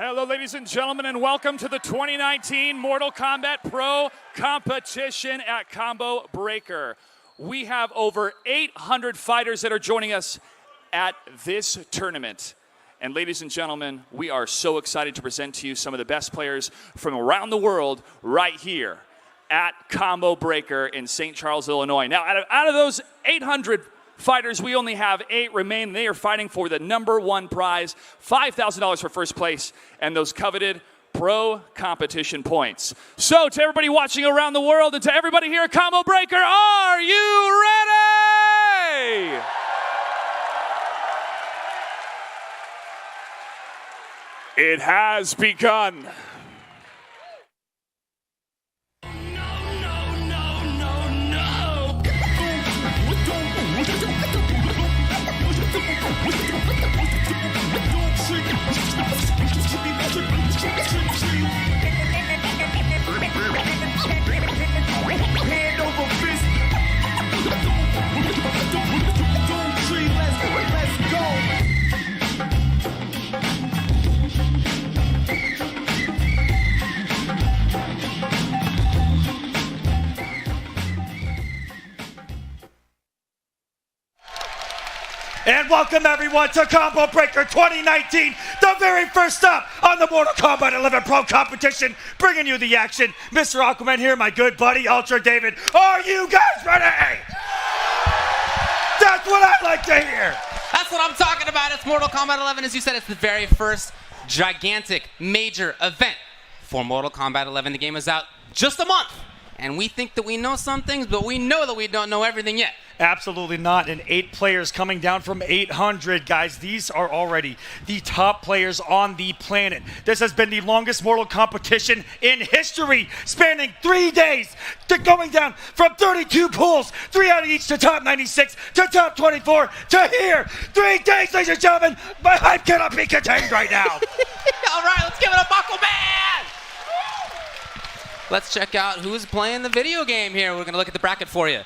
Hello, ladies and gentlemen, and welcome to the 2019 Mortal Kombat Pro competition at Combo Breaker. We have over 800 fighters that are joining us at this tournament. And ladies and gentlemen, we are so excited to present to you some of the best players from around the world right here at Combo Breaker in St. Charles, Illinois. Now, out of those 800 fighters, we only have 8 remain. They are fighting for the #1 prize, $5,000 for first place, and those coveted pro competition points. So to everybody watching around the world and to everybody here at Combo Breaker, are you ready? It has begun. Hand over fist. Let's go. And welcome everyone to Combo Breaker 2019, the very first stop on the Mortal Kombat 11 Pro competition, bringing you the action. Mr. Aquaman here, my good buddy, Ultra David. Are you guys ready? That's what I like to hear. That's what I'm talking about. It's Mortal Kombat 11. As you said, it's the very first gigantic major event for Mortal Kombat 11. The game is out just a month. And we think that we know some things, but we know that we don't know everything yet. Absolutely not. And 8 players coming down from 800, guys. These are already the top players on the planet. This has been the longest Mortal competition in history, spanning 3 days, to going down from 32 pools, 3 out of each to top 96, to top 24, to here. 3 days, ladies and gentlemen. My hype cannot be contained right now. All right, let's give it up, Aquaman! Let's check out who's playing the video game here. We're going to look at the bracket for you.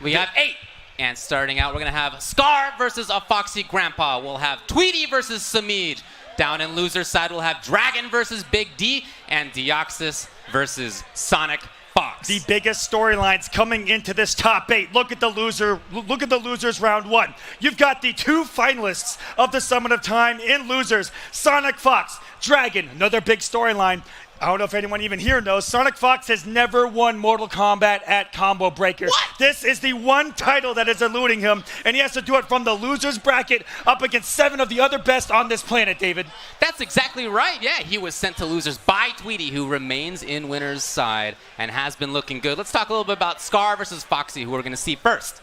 We have 8. And starting out, we're going to have Scar versus a Foxy Grandpa. We'll have Tweety versus Sammy. Down in loser side, we'll have Dragon versus Big D. And Deoxys versus Sonic Fox. The biggest storylines coming into this top 8. Look at the losers round 1. You've got the 2 finalists of the Summit of Time in losers. Sonic Fox, Dragon, another big storyline. I don't know if anyone even here knows, Sonic Fox has never won Mortal Kombat at Combo Breaker. What? This is the one title that is eluding him, and he has to do it from the losers bracket up against 7 of the other best on this planet, David. That's exactly right. Yeah, he was sent to losers by Tweety, who remains in winner's side and has been looking good. Let's talk a little bit about Scar versus Foxy, who we're going to see first.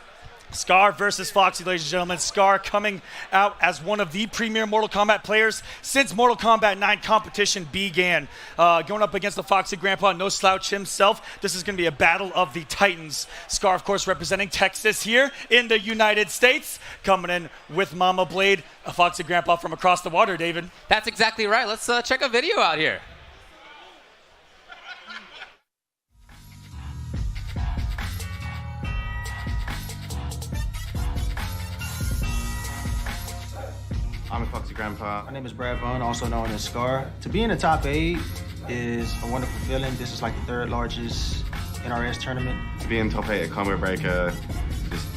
Scar versus Foxy, ladies and gentlemen. Scar coming out as one of the premier Mortal Kombat players since Mortal Kombat 9 competition began. Going up against the Foxy Grandpa, no slouch himself. This is going to be a battle of the Titans. Scar, of course, representing Texas here in the United States. Coming in with Mama Blade, a Foxy Grandpa from across the water, David. That's exactly right. Let's check a video out here. I'm a Foxy Grandpa. My name is Brad Vaughn, also known as Scar. To be in the top 8 is a wonderful feeling. This is like the 3rd largest NRS tournament. To be in top 8 at Combo Breaker, just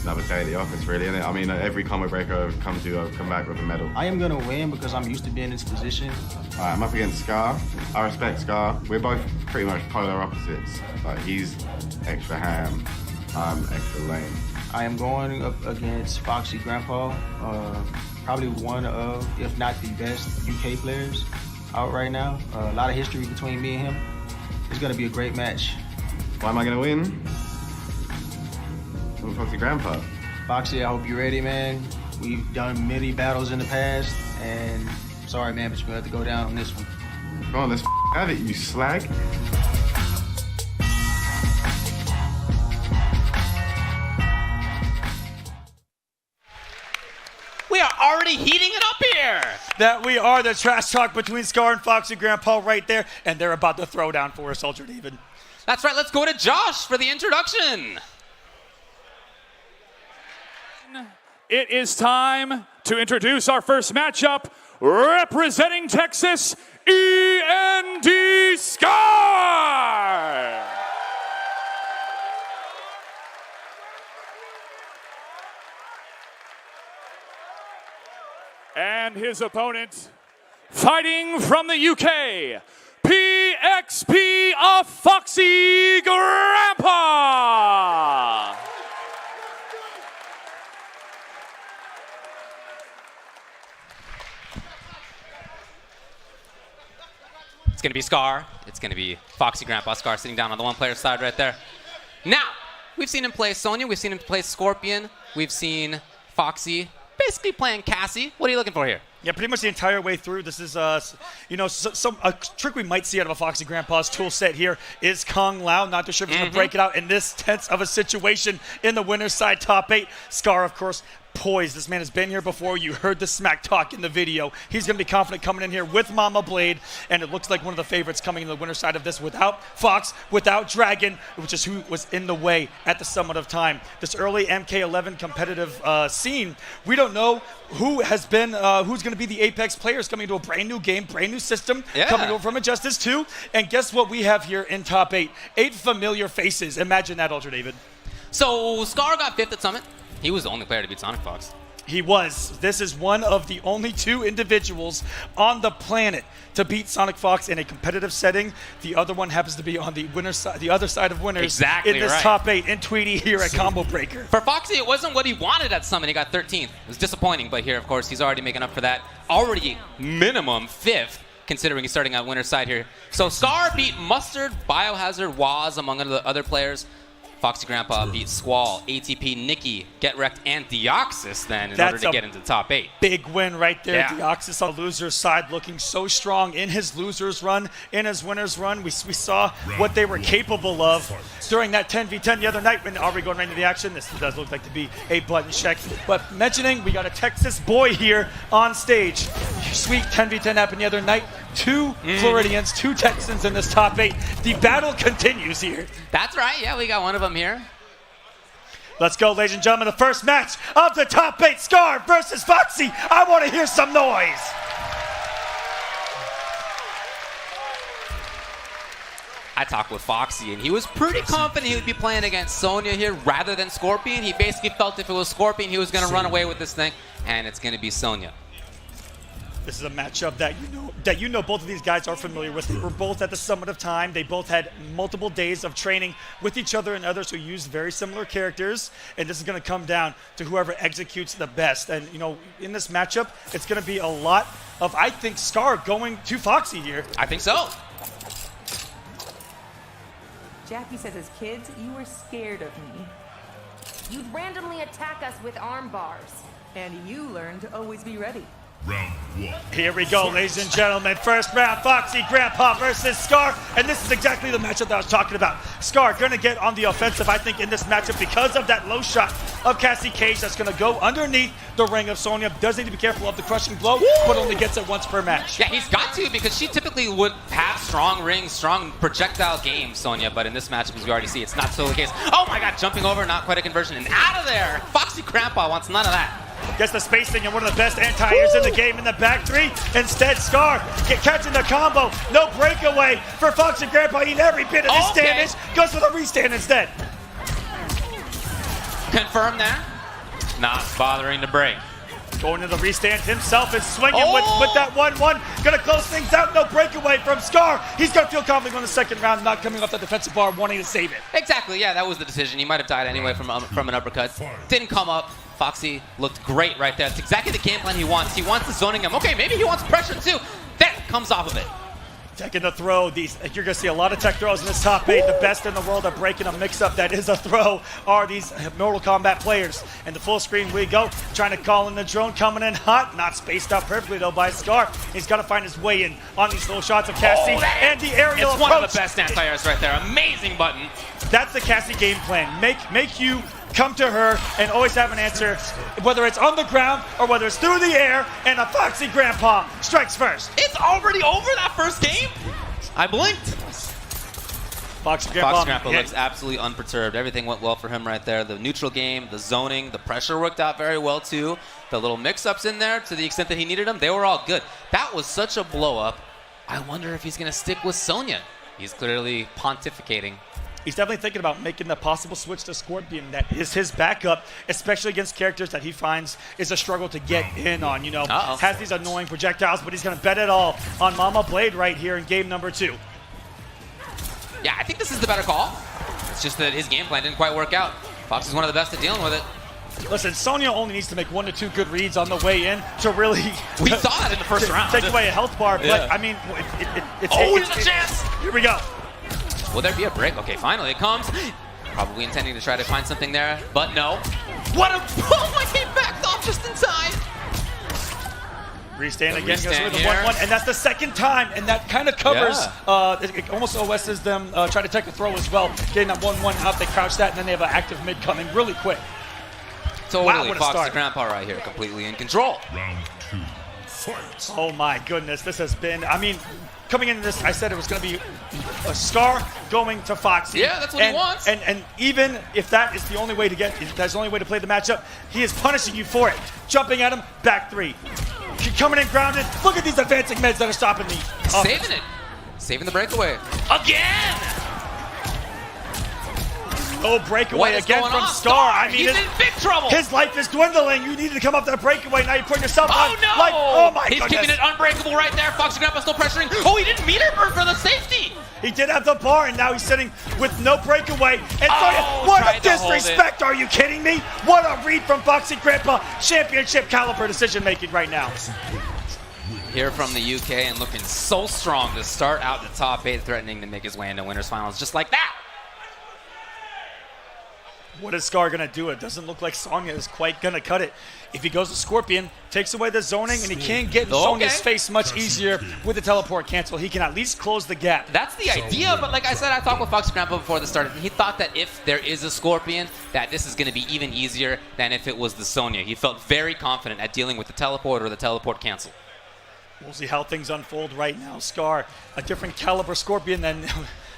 another day at the office, really, isn't it? I mean, every Combo Breaker I've come to, I've come back with a medal. I am gonna win because I'm used to being in this position. All right, I'm up against Scar. I respect Scar. We're both pretty much polar opposites. Like, he's extra ham, I'm extra lame. I am going up against Foxy Grandpa, probably one of, if not the best UK players out right now. A lot of history between me and him. It's gonna be a great match. Why am I gonna win? I'm Foxy Grandpa. Foxy, I hope you're ready, man. We've done many battles in the past, and sorry, man, but you're gonna have to go down on this one. Come on, let's have it, you slag. We are already heating it up here. That we are. The trash talk between Scar and Foxy Grandpa right there, and they're about to throw down for us, Ultra David. That's right. Let's go to Josh for the introduction. It is time to introduce our first matchup. representing Texas, END Scar. And his opponent, fighting from the UK, PXP of Foxy Grandpa. It's going to be Scar. It's going to be Foxy Grandpa. Scar sitting down on the one-player side right there. Now, we've seen him play Sonya. We've seen him play Scorpion. We've seen Foxy basically playing Cassie. What are you looking for here? Yeah, pretty much the entire way through. This is, a trick we might see out of a Foxy Grandpa's tool set here is Kung Lao. Not too sure if he's going to break it out in this tense of a situation in the winner's side top 8. Scar, of course, poised. This man has been here before. You heard the smack talk in the video. He's going to be confident coming in here with Mama Blade, and it looks like one of the favorites coming in the winner's side of this without Fox, without Dragon, which is who was in the way at the Summit of Time. This early MK11 competitive scene, we don't know who has been, who's going to be the Apex players coming into a brand new game, brand new system, coming over from Injustice 2. And guess what we have here in top 8? 8 familiar faces. Imagine that, Ultra David. So Scar got 5th at Summit. He was the only player to beat Sonic Fox. He was. This is one of the only 2 individuals on the planet to beat Sonic Fox in a competitive setting. The other one happens to be on the winner's side, the other side of winners in this top 8 in Tweety here at Combo Breaker. For Foxy, it wasn't what he wanted at Summit. He got 13th. It was disappointing, but here, of course, he's already making up for that. Already minimum 5th, considering he's starting on winner's side here. So Scar beat Mustard, Biohazard, Waz, among other players. Foxy Grandpa beat Squall, ATP, Nikki, Get Wrecked, and Deoxys then in order to get into the top 8. Big win right there. Deoxys on the loser's side looking so strong in his loser's run, in his winner's run. We saw what they were capable of during that 10v10 the other night. When are we going right into the action? This does look like to be a button check. But mentioning we got a Texas boy here on stage. Sweet 10v10 happened the other night. 2 Floridians, 2 Texans in this top 8. The battle continues here. That's right. Yeah, we got one of them here. Let's go, ladies and gentlemen. The first match of the top 8, Scar versus Foxy. I want to hear some noise. I talked with Foxy, and he was pretty confident he would be playing against Sonya here rather than Scorpion. He basically felt if it was Scorpion, he was going to run away with this thing, and it's going to be Sonya. This is a matchup that both of these guys are familiar with. They were both at the Summit of Time. They both had multiple days of training with each other and others who used very similar characters. And this is going to come down to whoever executes the best. And, in this matchup, it's going to be a lot of, I think, Scar going to Foxy here. I think so. Jackie says as kids, you were scared of me. You'd randomly attack us with arm bars. And you learned to always be ready. Round 1. Here we go, ladies and gentlemen. First round, Foxy Grandpa versus Scar. And this is exactly the matchup that I was talking about. Scar going to get on the offensive, I think, in this matchup because of that low shot of Cassie Cage that's going to go underneath the ring of Sonya. Does need to be careful of the crushing blow, but only gets it once per match. Yeah, he's got to because she typically would have strong rings, strong projectile game, Sonya. But in this matchup, as we already see, it's not so the case. Oh my God, jumping over, not quite a conversion. And out of there, Foxy Grandpa wants none of that. Gets the spacing and one of the best anti-airs in the game in the back 3. Instead, Scar catching the combo. No breakaway for Foxy Grandpa. Eating every bit of this damage. Goes for the restand instead. Confirm there. Not bothering to break. Going to the restand himself and swinging with that 1-1. Gonna close things out. No breakaway from Scar. He's gonna feel confident on the second round, not coming off the defensive bar, wanting to save it. Exactly, yeah, that was the decision. He might have died anyway from an uppercut. Didn't come up. Foxy looked great right there. That's exactly the game plan he wants. He wants the zoning him. Okay, maybe he wants pressure too. There, comes off of it. Taking the throw. You're going to see a lot of tech throws in this top 8. The best in the world at breaking a mix-up that is a throw are these Mortal Kombat players. And the full screen we go. Trying to call in the drone, coming in hot. Not spaced out perfectly, though, by Scar. He's got to find his way in on these little shots of Cassie. And the aerial approach. It's one of the best anti-airs right there. Amazing button. That's the Cassie game plan. Make you come to her and always have an answer, whether it's on the ground or whether it's through the air, and a Foxy Grandpa strikes first. It's already over that first game? I blinked. Foxy Grandpa looks absolutely unperturbed. Everything went well for him right there. The neutral game, the zoning, the pressure worked out very well too. The little mix-ups in there, to the extent that he needed them, they were all good. That was such a blow-up. I wonder if he's going to stick with Sonya. He's clearly pontificating. He's definitely thinking about making the possible switch to Scorpion. That is his backup, especially against characters that he finds is a struggle to get in on. You know, has these annoying projectiles, but he's going to bet it all on Mama Blade right here in game number 2. Yeah, I think this is the better call. It's just that his game plan didn't quite work out. Fox is one of the best at dealing with it. Listen, Sonya only needs to make 1 to 2 good reads on the way in to really... We saw that in the first round. Take away a health bar, but I mean... There's a chance! Here we go. Will there be a break? Okay, finally it comes. Probably intending to try to find something there, but no. What a... Oh my, he backed off just in time! Restand again, goes with the 1-1, and that's the second time, and that kind of covers, it almost OS's them try to take a throw as well, getting that 1-1 out, they crouch that, and then they have an active mid coming really quick. Totally, Foxy Grandpa right here, completely in control. Round 2, fight. Oh my goodness, this has been, I mean, coming into this, I said it was going to be a Scar going to Foxy. Yeah, that's what he wants. And even if that is the only way to that's the only way to play the matchup, he is punishing you for it. Jumping at him, back 3. Coming in grounded. Look at these advancing meds that are stopping me. Saving it. Saving the breakaway. Again! Oh, breakaway again from Scar. I mean, he's in big trouble. His life is dwindling. You needed to come up that breakaway. Now you're putting yourself on no! life. Oh my goodness. He's keeping it unbreakable right there. Foxy Grandpa still pressuring. Oh, he didn't meter burn for the safety. He did have the bar, and now he's sitting with no breakaway. And what a disrespect! Are you kidding me? What a read from Foxy Grandpa. Championship caliber decision making right now. Here from the UK and looking so strong to start out the top 8, threatening to make his way into winners finals just like that. What is Scar going to do? It doesn't look like Sonya is quite going to cut it. If he goes to Scorpion, takes away the zoning, and he can't get in Sonya's face much easier with the teleport cancel. He can at least close the gap. That's the idea, but like I said, I talked with Foxy Grandpa before the start. He thought that if there is a Scorpion, that this is going to be even easier than if it was the Sonya. He felt very confident at dealing with the teleport or the teleport cancel. We'll see how things unfold right now. Scar, a different caliber Scorpion than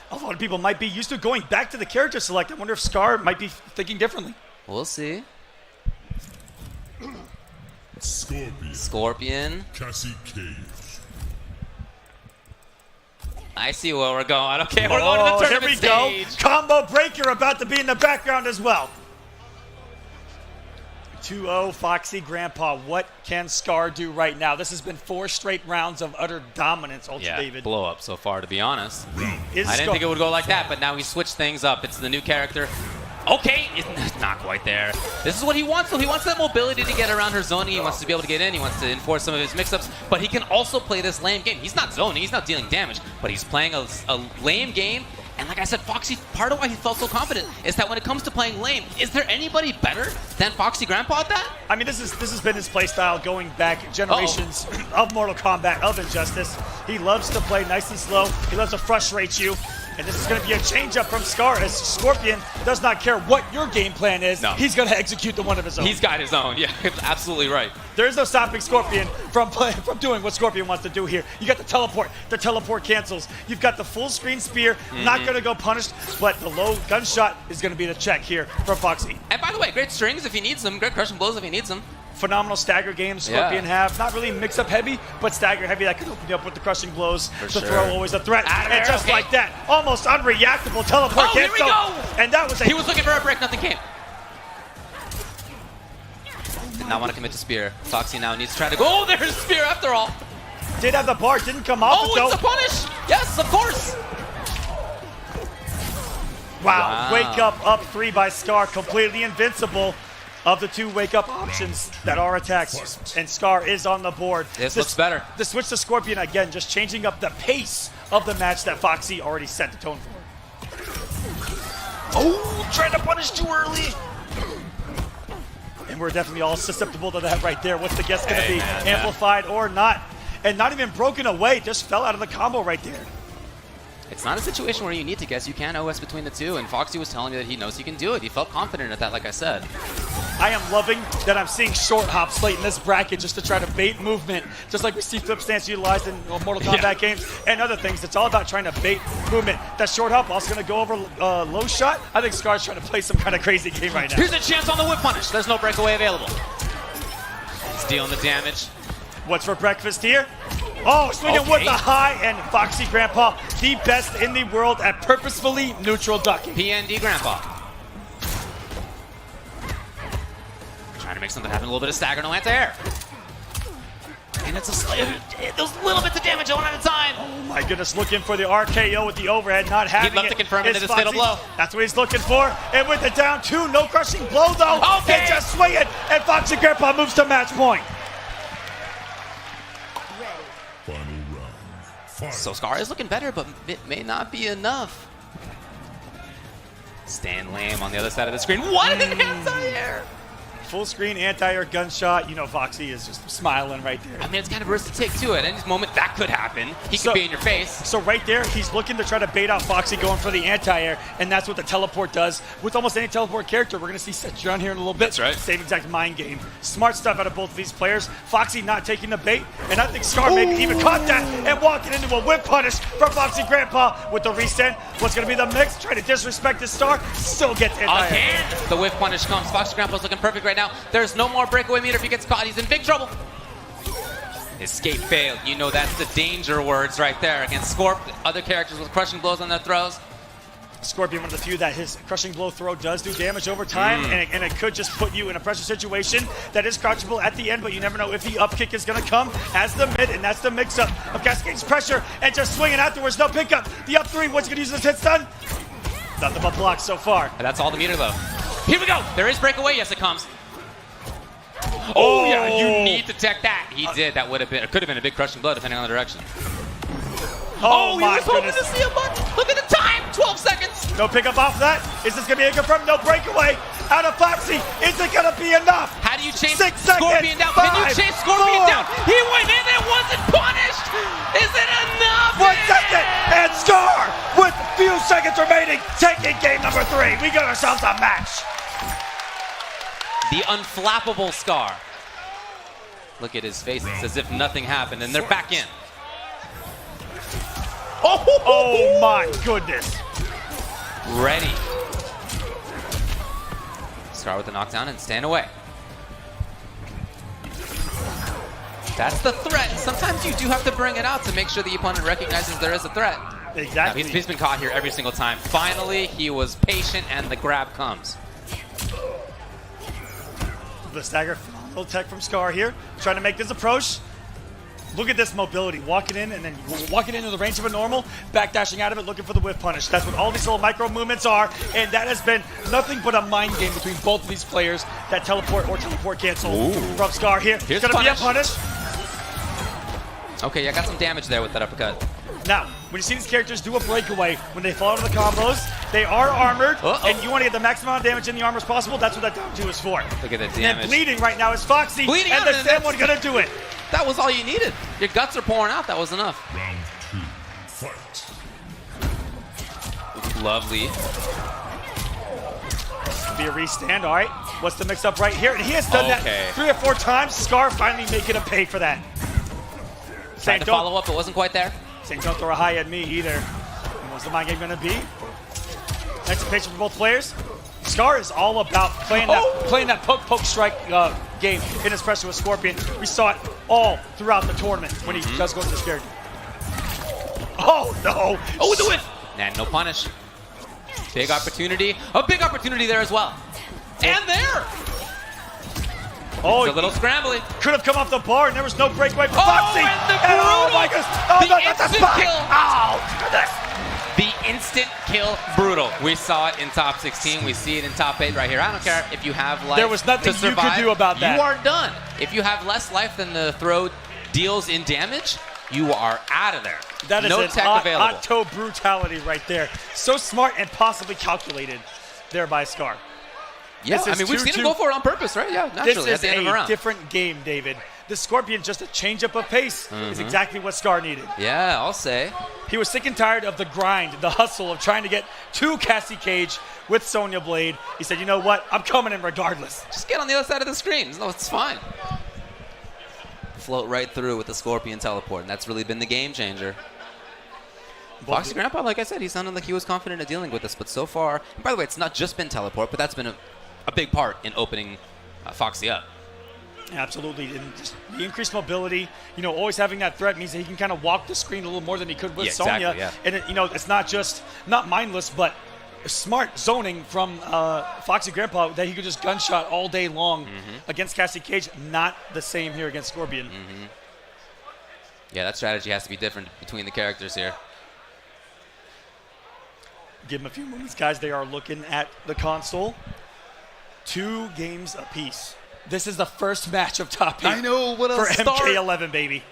a lot of people might be used to, going back to the character select. I wonder if Scar might be thinking differently. We'll see. Scorpion. Cassie Cage. I see where we're going. Okay, we're going to the tournament stage. Here we go. Combo breaker about to be in the background as well. 2-0 Foxy Grandpa. What can Scar do right now? This has been 4 straight rounds of utter dominance, Ultra David. Blow up so far, to be honest. I didn't Scar think it would go like that, but now he switched things up. It's the new character. Okay, it's not quite there. This is what he wants, though. He wants that mobility to get around her zoning. He wants to be able to get in. He wants to enforce some of his mix-ups, but he can also play this lame game. He's not zoning. He's not dealing damage, but he's playing a lame game. And like I said, Foxy, part of why he felt so confident is that when it comes to playing lame, is there anybody better than Foxy Grandpa at that? I mean, this has been his play style going back generations of Mortal Kombat, of Injustice. He loves to play nice and slow. He loves to frustrate you. And this is going to be a change-up from Scar, as Scorpion does not care what your game plan is. No. He's going to execute the one of his own. He's got his own. Yeah, absolutely right. There is no stopping Scorpion from doing what Scorpion wants to do here. You got the teleport. The teleport cancels. You've got the full screen spear. Not going to go punished, but the low gunshot is going to be the check here from Foxy. And by the way, great strings if he needs them. Great crushing blows if he needs them. Phenomenal stagger games Scorpion have. Not really mix-up heavy, but stagger heavy that can open you up with the crushing blows. The throw always a threat. And just like that, almost unreactable teleport cancel. Here we go! And that was He was looking for a break, nothing came. Did not want to commit to spear. Foxy now needs to try to go. Oh, there's spear after all. Did have the bar, didn't come off it though. Oh, it's a punish! Yes, of course! Wow. Wake up 3 by Scar, completely invincible of the 2 wake-up options that are attacks. And Scar is on the board. This looks better. The switch to Scorpion, again, just changing up the pace of the match that Foxy already set the tone for. Oh, trying to punish too early. And we're definitely all susceptible to that right there. What's the guess going to be? Amplified or not? And not even broken away, just fell out of the combo right there. It's not a situation where you need to guess. You can OS between the two, and Foxy was telling me that he knows he can do it. He felt confident at that, like I said. I am loving that I'm seeing short hops late in this bracket just to try to bait movement, just like we see flip stance utilized in Mortal Kombat games and other things. It's all about trying to bait movement. That short hop also going to go over low shot. I think Scar's trying to play some kind of crazy game right now. Here's a chance on the whip punish. There's no breakaway available. He's dealing the damage. What's for breakfast here? Oh, swinging with the high, and Foxy Grandpa, the best in the world at purposefully neutral ducking. PND Grandpa. Trying to make something happen, a little bit of stagger, no anti-air. And it's those little bits of damage one at a time. Oh my goodness, looking for the RKO with the overhead, not having it. He'd love to confirm it It's into the fatal blow. That's what he's looking for. And with the down two, no crushing blow though. Okay. And just swing it, and Foxy Grandpa moves to match point. Final round. Fight. So Scar is looking better, but it may not be enough. Stan Lame on the other side of the screen. What an anti-air! Full screen anti-air gunshot. You know Foxy is just smiling right there. I mean, it's kind of a risk to take too. At any moment, that could happen. He could be in your face. So right there, he's looking to try to bait out Foxy going for the anti-air, and that's what the teleport does. With almost any teleport character, we're going to see Setron here in a little bit. That's right. Same exact mind game. Smart stuff out of both of these players. Foxy not taking the bait, and I think Scar maybe even caught that and walking into a whip punish from Foxy Grandpa with the reset. What's going to be the mix? Trying to disrespect his star, still gets anti-air. Again, the whiff punish comes. Foxy Grandpa's looking perfect right now. There's no more breakaway meter. If he gets caught, he's in big trouble. Escape failed. You know that's the danger words right there against Scorp. Other characters with crushing blows on their throws. Scorpion, one of the few that his crushing blow throw does do damage over time, and it could just put you in a pressure situation that is crouchable at the end, but you never know if the up kick is going to come as the mid, and that's the mix-up of Cascade's pressure and just swinging afterwards. No pickup. The up three, what's he going to use this hit stun? Nothing but blocks so far. And that's all the meter though. Here we go. There is breakaway. Yes, it comes. Oh yeah, you need to tech that. He did. That would have been, it could have been a big crushing blow depending on the direction. Oh he my was hoping goodness. to see a button. Look at the time, 12 seconds. No pickup off that. Is this going to be a confirmed no breakaway out of Foxy? Is it going to be enough? How do you chase 6 seconds. Scorpion down? Can you 5, chase Scorpion 4. down? He went in and wasn't punished. Is it enough? 1 second, and Scar with few seconds remaining, taking game number 3. We got ourselves a match. The unflappable Scar. Look at his face. It's as if nothing happened, and they're back in. Oh my goodness. Ready. Scar with the knockdown and stand away. That's the threat. Sometimes you do have to bring it out to make sure the opponent recognizes there is a threat. Exactly. Now, he's been caught here every single time. Finally, he was patient, and the grab comes. The stagger, phenomenal tech from Scar here, trying to make this approach. Look at this mobility, walking in and then walking into the range of a normal, backdashing out of it, looking for the whiff punish. That's what all these little micro movements are, and that has been nothing but a mind game between both of these players. That teleport or teleport cancel from Scar here. Here's gonna be a punish. Okay, I got some damage there with that uppercut. Now, when you see these characters do a breakaway, when they fall into the combos, they are armored, and you want to get the maximum amount of damage in the armor as possible. That's what that down 2 is for. Look at the And damage. bleeding right now is Foxy, Bleeding and out, the and same one gonna do it. That was all you needed. Your guts are pouring out. That was enough. Round 2. Fight. Lovely. Be a restand, all right. What's the mix-up right here? And he has done that 3 or 4 times. Scar finally making him pay for that. Tried to follow up, but wasn't quite there. Saying don't throw a high at me either. And what's the mind game gonna be? Anticipation for both players. Scar is all about playing that poke strike game in his pressure with Scorpion. We saw it all throughout the tournament when he does go to this character. Oh no! Oh, the whiff! And no punish. Big opportunity. A big opportunity there as well. And there! Oh, it's a little scrambly. Could have come off the bar and there was no breakaway for Foxy. And the brutal! Oh my goodness! Oh, the no, that's a instant spike! kill! Oh, goodness! The instant kill brutal. We saw it in top 16. We see it in top 8 right here. I don't care if you have life. There was nothing to survive, you could do about that. You are done. If you have less life than the throw deals in damage, you are out of there. That is no an tech available. auto brutality right there. So smart and possibly calculated there by Scar. Yeah, I mean, we've seen him go for it on purpose, right? Yeah, naturally, This at the end is of a a round. different game, David. the Scorpion, just a change-up of pace, is exactly what Scar needed. Yeah, I'll say. He was sick and tired of the grind, the hustle of trying to get to Cassie Cage with Sonya Blade. He said, you know what? I'm coming in regardless. Just get on the other side of the screen. No, it's fine. Float right through with the Scorpion teleport, and that's really been the game changer. Foxy Grandpa, like I said, he sounded like he was confident in dealing with this, but so far, and by the way, it's not just been teleport, but that's been a big part in opening Foxy up. Absolutely, and just the increased mobility, you know, always having that threat means that he can kind of walk the screen a little more than he could with Sonya. Exactly, yeah. And, you know, it's not mindless, but smart zoning from Foxy Grandpa that he could just gunshot all day long against Cassie Cage. Not the same here against Scorpion. Yeah, that strategy has to be different between the characters here. Give him a few moments, guys. They are looking at the console. 2 games apiece. This is the first match of top 8 I know, what a for start. MK11, baby.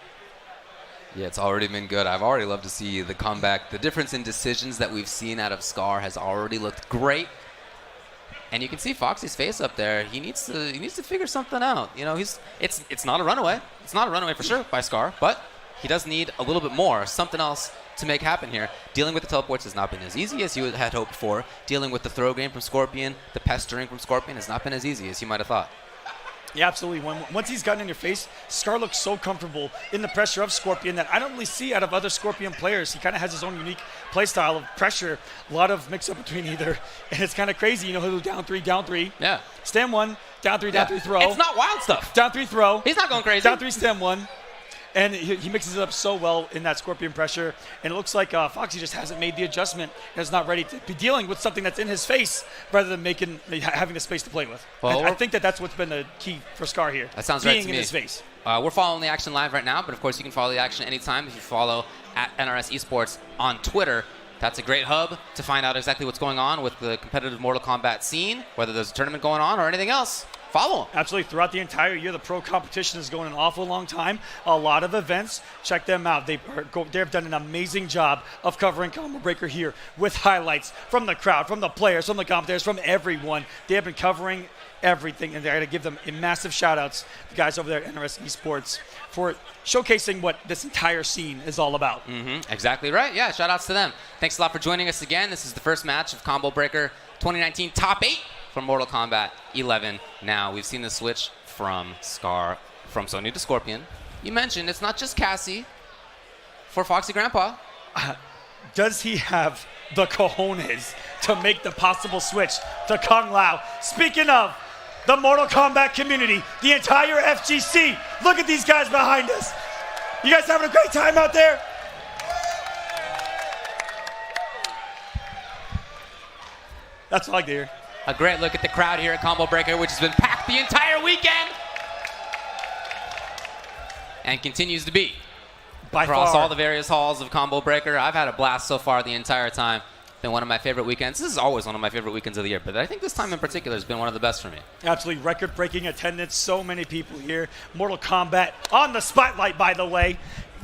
Yeah, it's already been good. I've already loved to see the comeback. The difference in decisions that we've seen out of Scar has already looked great. And you can see Foxy's face up there. He needs to figure something out. You know, it's not a runaway. It's not a runaway for sure by Scar, but he does need a little bit more, something else to make happen here. Dealing with the teleports has not been as easy as you had hoped for. Dealing with the throw game from Scorpion, the pestering from Scorpion has not been as easy as you might have thought. Yeah, absolutely. Once he's gotten in your face, Scar looks so comfortable in the pressure of Scorpion that I don't really see out of other Scorpion players. He kind of has his own unique play style of pressure, a lot of mix-up between either, and it's kind of crazy. You know, he'll do down 3, Yeah. stand 1, down 3, down 3, throw. It's not wild stuff. Down 3, throw. He's not going crazy. Down 3, stand 1. And he mixes it up so well in that Scorpion pressure. And it looks like Foxy just hasn't made the adjustment and is not ready to be dealing with something that's in his face rather than having the space to play with. Well, I think that's what's been the key for Scar here. That sounds being right to in me. his face. We're following the action live right now, but of course you can follow the action anytime if you follow at NRS Esports on Twitter. That's a great hub to find out exactly what's going on with the competitive Mortal Kombat scene, whether there's a tournament going on or anything else. Follow them. Absolutely. Throughout the entire year, the pro competition is going an awful long time. A lot of events. Check them out. They've done an amazing job of covering Combo Breaker here with highlights from the crowd, from the players, from the commentators, from everyone. They have been covering everything, and they're going to give them a massive shout-outs, the guys over there at NRS Esports, for showcasing what this entire scene is all about. Exactly right. Yeah, shout-outs to them. Thanks a lot for joining us again. This is the first match of Combo Breaker 2019 Top 8 for Mortal Kombat 11. Now, we've seen the switch from Sonya to Scorpion. You mentioned it's not just Cassie for Foxy Grandpa. Does he have the cojones to make the possible switch to Kung Lao? Speaking of the Mortal Kombat community, the entire FGC, look at these guys behind us. You guys having a great time out there? That's all I like to hear. A great look at the crowd here at Combo Breaker, which has been packed the entire weekend and continues to be. By Across far. all the various halls of Combo Breaker. I've had a blast so far the entire time. Been one of my favorite weekends. This is always one of my favorite weekends of the year, but I think this time in particular has been one of the best for me. Absolutely record-breaking attendance. So many people here. Mortal Kombat on the spotlight, by the way.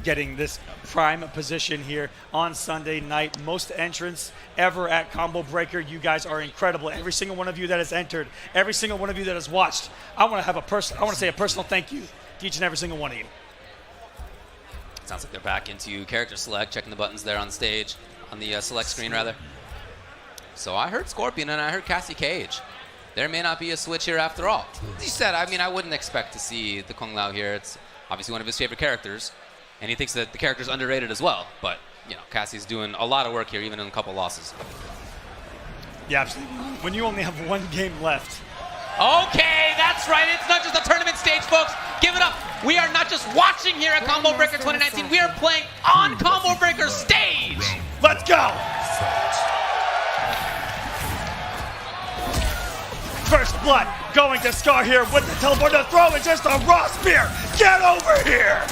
Getting this prime position here on Sunday night. Most entrants ever at Combo Breaker. You guys are incredible. Every single one of you that has entered, every single one of you that has watched. I want to say a personal thank you to each and every single one of you. Sounds like they're back into character select, checking the buttons there on stage, on the select screen rather. So I heard Scorpion and I heard Cassie Cage. There may not be a switch here after all. As you said, I mean, I wouldn't expect to see the Kung Lao here. It's obviously one of his favorite characters. And he thinks that the character's underrated as well. But, you know, Cassie's doing a lot of work here, even in a couple losses. Yeah, absolutely. When you only have one game left. Okay, that's right. It's not just a tournament stage, folks. Give it up. We are not just watching here at Combo Breaker 2019. We are playing on Combo Breaker stage. Let's go. First blood going to Scar here with the teleport. The throw is just a raw spear. Get over here.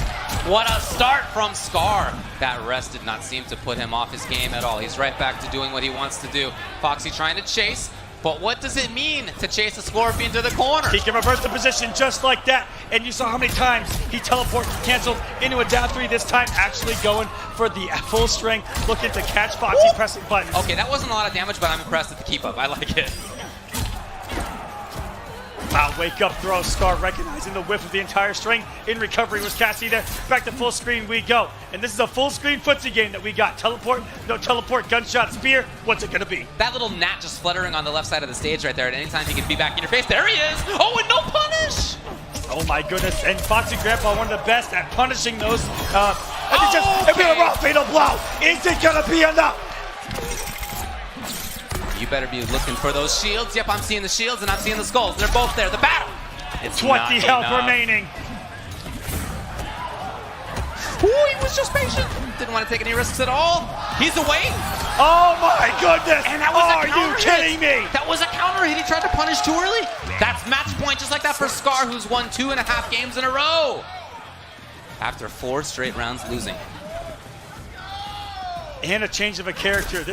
What a start from Scar. That rest did not seem to put him off his game at all. He's right back to doing what he wants to do. Foxy trying to chase, but what does it mean to chase a Scorpion to the corner? He can reverse the position just like that, and you saw how many times he teleported, canceled into a down 3, this time actually going for the full strength, looking to catch Foxy pressing buttons. Okay, that wasn't a lot of damage, but I'm impressed at the keep up. I like it. Wow, wake up throw. Scar recognizing the whiff of the entire string. In recovery was Cassie there. Back to full screen we go. And this is a full screen footsie game that we got. Teleport, no teleport, gunshot, spear. What's it gonna be? That little gnat just fluttering on the left side of the stage right there. At any time he can be back in your face. There he is. Oh, and no punish. Oh my goodness. And Foxy Grandpa, one of the best at punishing those. It'll be a raw fatal blow. Is it gonna be enough? You better be looking for those shields. Yep, I'm seeing the shields and I'm seeing the skulls. They're both there. The battle. It's 20 health enough. remaining. Ooh, he was just patient. Didn't want to take any risks at all. He's away. Oh my goodness. And that was Are a counter you kidding hit. me? That was a counter hit. He tried to punish too early. That's match point just like that for Scar, who's won 2.5 games in a row after 4 straight rounds losing. And a change of a character.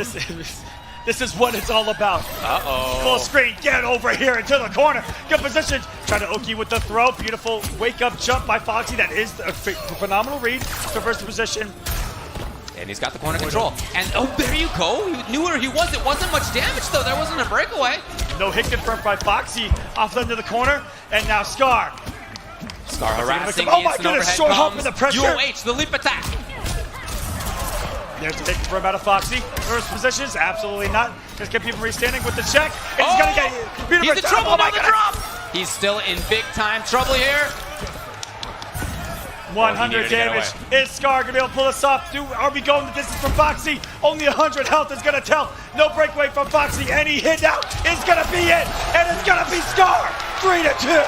This is what it's all about. Uh-oh. Full screen, get over here into the corner. Good position. Try to Oki with the throw. Beautiful wake-up jump by Foxy. That is a phenomenal read. Reverse position. And he's got the corner control. And oh, there you go. He knew where he was. It wasn't much damage, though. There wasn't a breakaway. No hit confirmed by Foxy. Off into the corner. And now Scar. Scar harassing. Oh my goodness, short hop with the pressure. UOH, the leap attack. There's the hit confirmed out of Foxy. First positions, absolutely not. Just kept people restanding with the check. And he's gonna get He's in trouble now, the drop. He's still in big time trouble here. 100 damage. Is Scar gonna be able to pull this off? Are we going the distance from Foxy? Only 100 health is gonna tell. No breakaway from Foxy. Any hit out is gonna be it. And it's gonna be Scar. 3-2.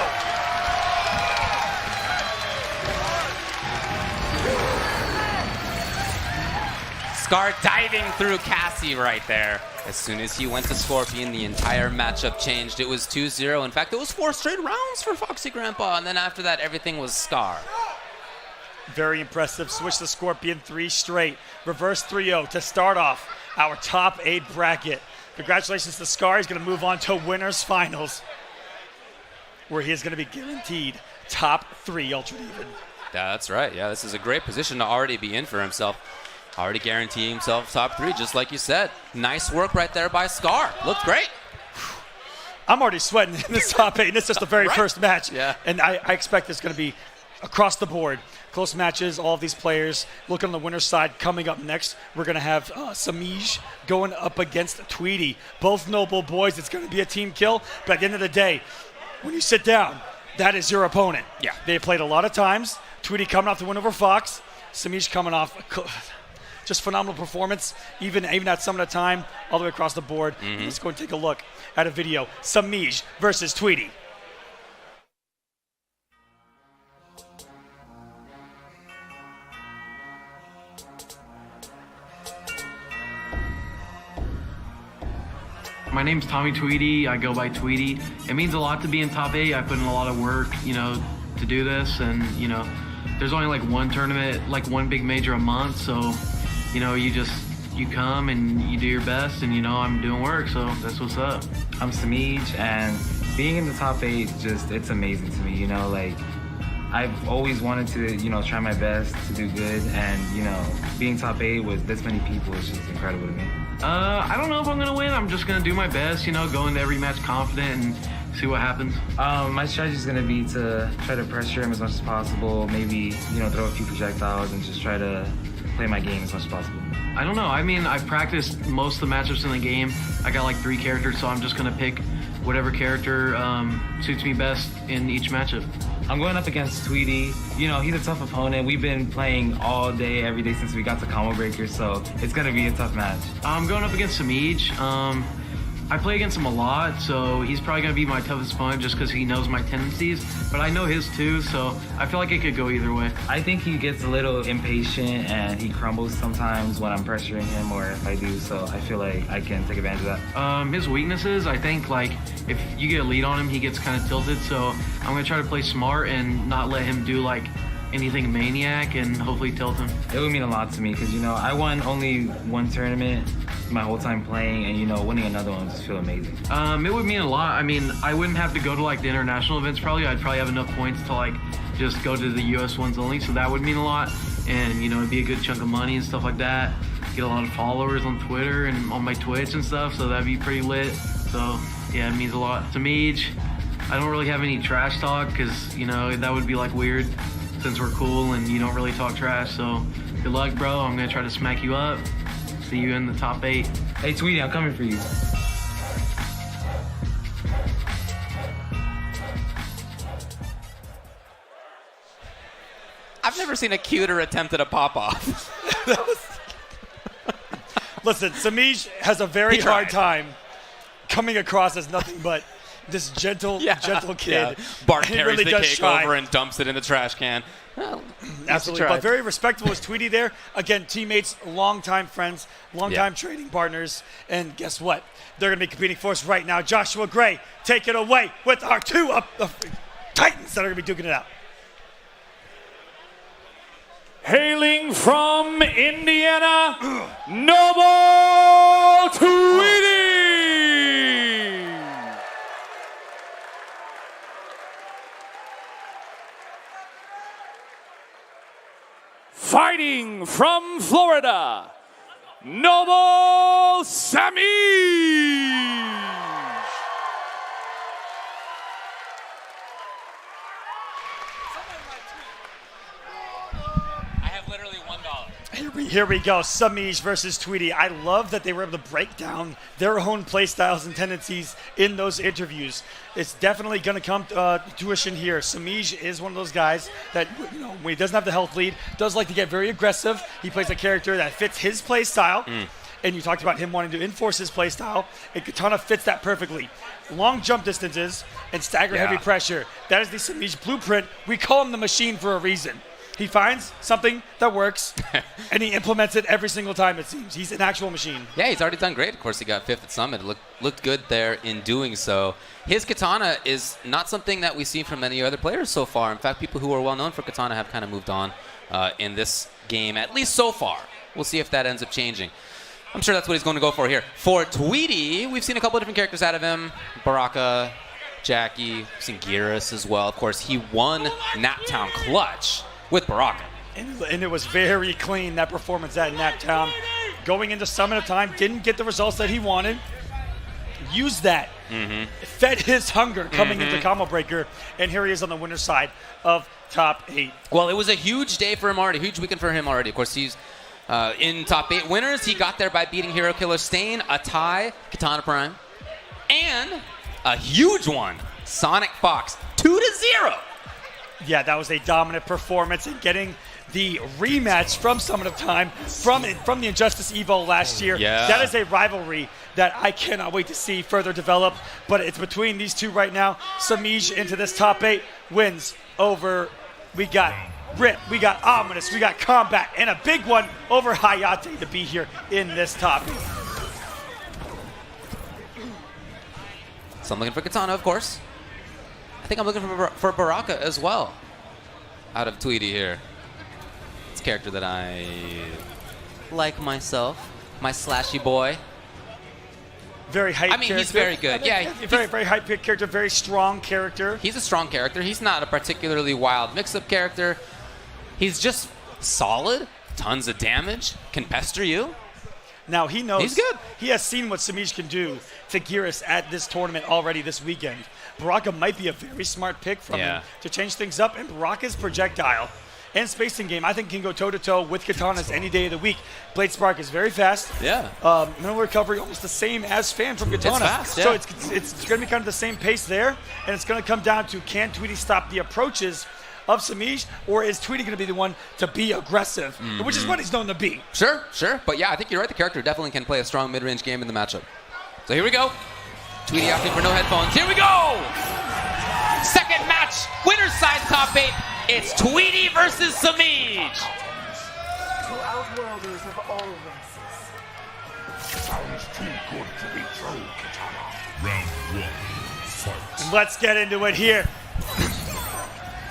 Scar diving through Cassie right there. As soon as he went to Scorpion, the entire matchup changed. It was 2-0. In fact, it was 4 straight rounds for Foxy Grandpa. And then after that, everything was Scar. Very impressive. Switch to Scorpion 3 straight. Reverse 3-0 to start off our top 8 bracket. Congratulations to Scar. He's going to move on to winners finals, where he is going to be guaranteed top 3 Ultra Even. That's right. Yeah, this is a great position to already be in for himself. Already guaranteeing himself top 3, just like you said. Nice work right there by Scar. Looked great. I'm already sweating in this top 8, and it's just the very first match. Yeah. And I expect it's going to be across the board. Close matches, all of these players. Looking on the winner's side, coming up next, we're going to have Sammy going up against Tweety. Both noble boys. It's going to be a team kill. But at the end of the day, when you sit down, that is your opponent. Yeah. They played a lot of times. Tweety coming off the win over Fox. Sammy coming off just phenomenal performance, even at some of the time, all the way across the board. Let's go and take a look at a video. Sammy versus Tweety. My name's Tommy Tweety. I go by Tweety. It means a lot to be in top 8. I put in a lot of work, to do this, and there's only like one tournament, like one big major a month, so you come and you do your best, and I'm doing work, so that's what's up. I'm Samij, and being in the top 8, it's amazing to me, I've always wanted to, try my best to do good, and, being top 8 with this many people is just incredible to me. I don't know if I'm gonna win. I'm just gonna do my best, go into every match confident and see what happens. My strategy is gonna be to try to pressure him as much as possible, maybe, throw a few projectiles and just try to play my game as much as possible. I don't know. I mean, I've practiced most of the matchups in the game. I got like 3 characters, so I'm just gonna pick whatever character suits me best in each matchup. I'm going up against Tweety. He's a tough opponent. We've been playing all day, every day since we got to Combo Breaker, so it's gonna be a tough match. I'm going up against Samij. I play against him a lot, so he's probably gonna be my toughest opponent just because he knows my tendencies, but I know his too, so I feel like it could go either way. I think he gets a little impatient and he crumbles sometimes when I'm pressuring him or if I do, so I feel like I can take advantage of that. His weaknesses, I think, like, if you get a lead on him, he gets kind of tilted, so I'm gonna try to play smart and not let him do, like, anything maniac and hopefully tilt him. It would mean a lot to me because, I won only one tournament my whole time playing, and, winning another one would just feel amazing. It would mean a lot. I mean, I wouldn't have to go to, like, the international events probably. I'd probably have enough points to, like, just go to the US ones only, so that would mean a lot. And, it'd be a good chunk of money and stuff like that. Get a lot of followers on Twitter and on my Twitch and stuff, so that'd be pretty lit. So, yeah, it means a lot. Samij, I don't really have any trash talk because, you know, that would be like weird since we're cool and you don't really talk trash. So good luck, bro. I'm going to try to smack you up. See you in the top 8. Hey, Tweety, I'm coming for you. I've never seen a cuter attempt at a pop-off. Listen, Sammy has a very hard time coming across as nothing but this gentle kid. Yeah. Bart He carries really the does cake shine. over and dumps it in the trash can. Well, Absolutely, but very respectable as Tweety there. Again, teammates, longtime friends, longtime training partners, and guess what? They're going to be competing for us right now. Joshua Gray, take it away with our 2 Titans that are going to be duking it out. Hailing from Indiana, Noble Tweety! Fighting from Florida, Noble Sammy! Here we go, Sammy versus Tweety. I love that they were able to break down their own play styles and tendencies in those interviews. It's definitely going to come to fruition here. Sammy is one of those guys that, you know, when he doesn't have the health lead, does like to get very aggressive. He plays a character that fits his play style. And you talked about him wanting to enforce his play style, and Katana fits that perfectly. Long jump distances and stagger heavy pressure. That is the Sammy blueprint. We call him the machine for a reason. He finds something that works, and he implements it every single time, it seems. He's an actual machine. Yeah, he's already done great. Of course, he got 5th at Summit. Looked good there in doing so. His Katana is not something that we see from many other players so far. In fact, people who are well known for Katana have kind of moved on in this game, at least so far. We'll see if that ends up changing. I'm sure that's what he's going to go for here. For Tweety, we've seen a couple of different characters out of him. Baraka, Jackie, we've seen Geras as well. Of course, he won Naptown Clutch with Baraka. And it was very clean, that performance at Naptown. Going into Summit of Time, didn't get the results that he wanted. Used that. Fed his hunger coming into Combo Breaker. And here he is on the winner's side of top 8. Well, it was a huge day for him already. Huge weekend for him already. Of course, he's in top 8 winners. He got there by beating Hero Killer Stain, a tie, Katana Prime, and a huge one, Sonic Fox, 2-0. Yeah, that was a dominant performance, and getting the rematch from Summit of Time from the Injustice Evo last year. Yeah. That is a rivalry that I cannot wait to see further develop, but it's between these two right now. Sammy into this top 8 wins over, we got Rip, we got Ominous, we got Combat, and a big one over Hayate to be here in this top 8. So I'm looking for Katana, of course. I think I'm looking for Baraka as well out of Tweety here. It's a character that I like myself, my slashy boy. Very hype character. He's very good. Yeah, very hype character, very strong character. He's a strong character. He's not a particularly wild mix-up character. He's just solid, tons of damage, can pester you. Now he knows. He's good. He has seen what Sammy can do to Geras at this tournament already this weekend. Baraka might be a very smart pick from him to change things up, and Baraka's projectile and spacing game, I think, can go toe-to-toe with Katanas any day of the week. Blade Spark is very fast. Yeah. Mental recovery almost the same as Fan from Katana. It's fast, yeah. So it's going to be kind of the same pace there, and it's going to come down to, can Tweety stop the approaches of Sammy, or is Tweety going to be the one to be aggressive, which is what he's known to be. Sure. But yeah, I think you're right. The character definitely can play a strong mid-range game in the matchup. So here we go. Tweety opting for no headphones. Here we go! Second match, winner's side top 8. It's Tweety versus Sammy. To outworlders of all races. Sounds too good to be true, Katana. Round 1, fight. Let's get into it here.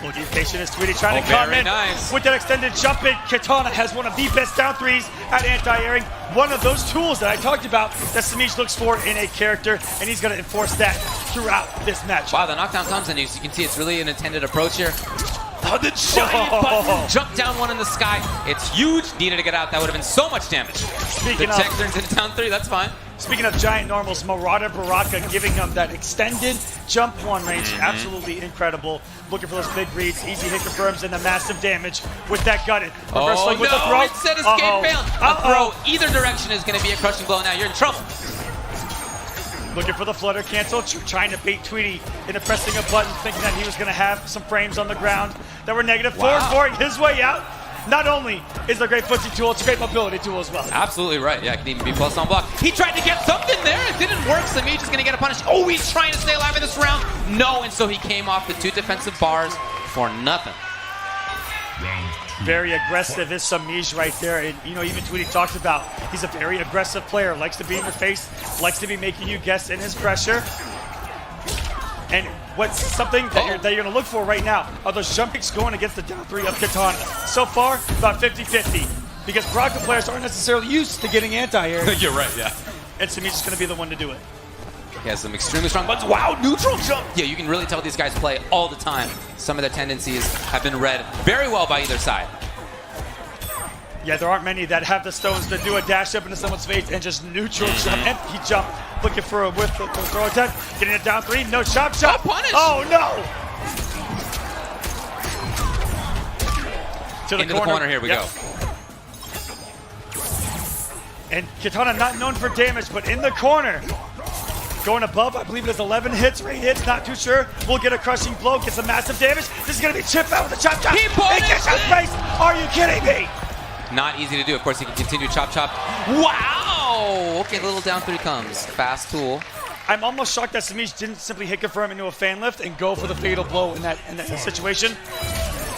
Looking patient as Tweety trying to come in with that extended jump in. Katana has one of the best down threes at anti-airing. One of those tools that I talked about that Sammy looks for in a character, and he's going to enforce that throughout this match. Wow, the knockdown comes in. As you can see, it's really an intended approach here. Oh, the giant button. Jump down one in the sky. It's huge. Needed to get out. That would have been so much damage. Speaking the tech turns into down 3. That's fine. Speaking of giant normals, Marauder Baraka giving him that extended jump one range. Absolutely incredible. Looking for those big reads, easy hit confirms, and the massive damage with that gutted. Reverse swing with the throw. Instead escape failed. A throw either direction is going to be a crushing blow now. You're in trouble. Looking for the flutter cancel, trying to bait Tweety into pressing a button, thinking that he was going to have some frames on the ground that were negative. Forward his way out. Not only is it a great footsie tool, it's a great mobility tool as well. Absolutely right. Yeah, it can even be plus on block. He tried to get something there. It didn't work. Sammy is going to get a punish. Oh, he's trying to stay alive in this round. No, and so he came off the 2 defensive bars for nothing. Very aggressive is Samij right there. And, you know, even Tweety talked about, he's a very aggressive player. Likes to be in your face, likes to be making you guess in his pressure. And what's something that you're going to look for right now are those jump kicks going against the down 3 of Katana. So far, about 50-50. Because Baraka players aren't necessarily used to getting anti-air. You're right, yeah. And Samij is going to be the one to do it. He has some extremely strong buttons. Wow, neutral jump! Yeah, you can really tell these guys play all the time. Some of their tendencies have been read very well by either side. Yeah, there aren't many that have the stones to do a dash up into someone's face and just neutral jump, empty jump, looking for a whiff the throw attempt, getting it down 3, no chop. Punish! Oh no! To Into the corner, here we go. And Katana not known for damage, but in the corner. Going above, I believe it is 11 hits, 8 hits, not too sure. We'll get a crushing blow, get some massive damage. This is gonna be chip out with a chop. He gets out face! Are you kidding me? Not easy to do. Of course, he can continue chop. Wow! Okay, a little down 3 comes. Fast tool. I'm almost shocked that Samij didn't simply hit confirm into a fan lift and go for the fatal blow in that situation.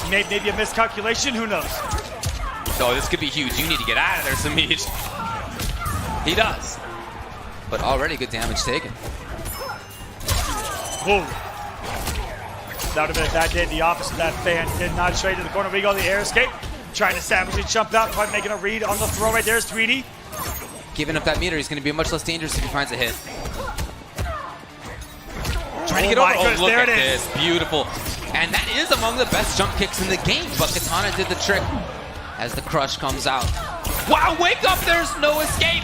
Maybe a miscalculation, who knows? Oh, this could be huge. You need to get out of there, Samij. He does. But already good damage taken. Whoa. That would have been a bad day. The opposite of that fan did not trade to the corner. We go the air escape. Trying to savagely jump out, probably making a read on the throw right there is Tweety. Giving up that meter, he's going to be much less dangerous if he finds a hit. Trying to get over. Oh, look at this. Beautiful. And that is among the best jump kicks in the game. But Katana did the trick as the crush comes out. Wow, wake up. There's no escape.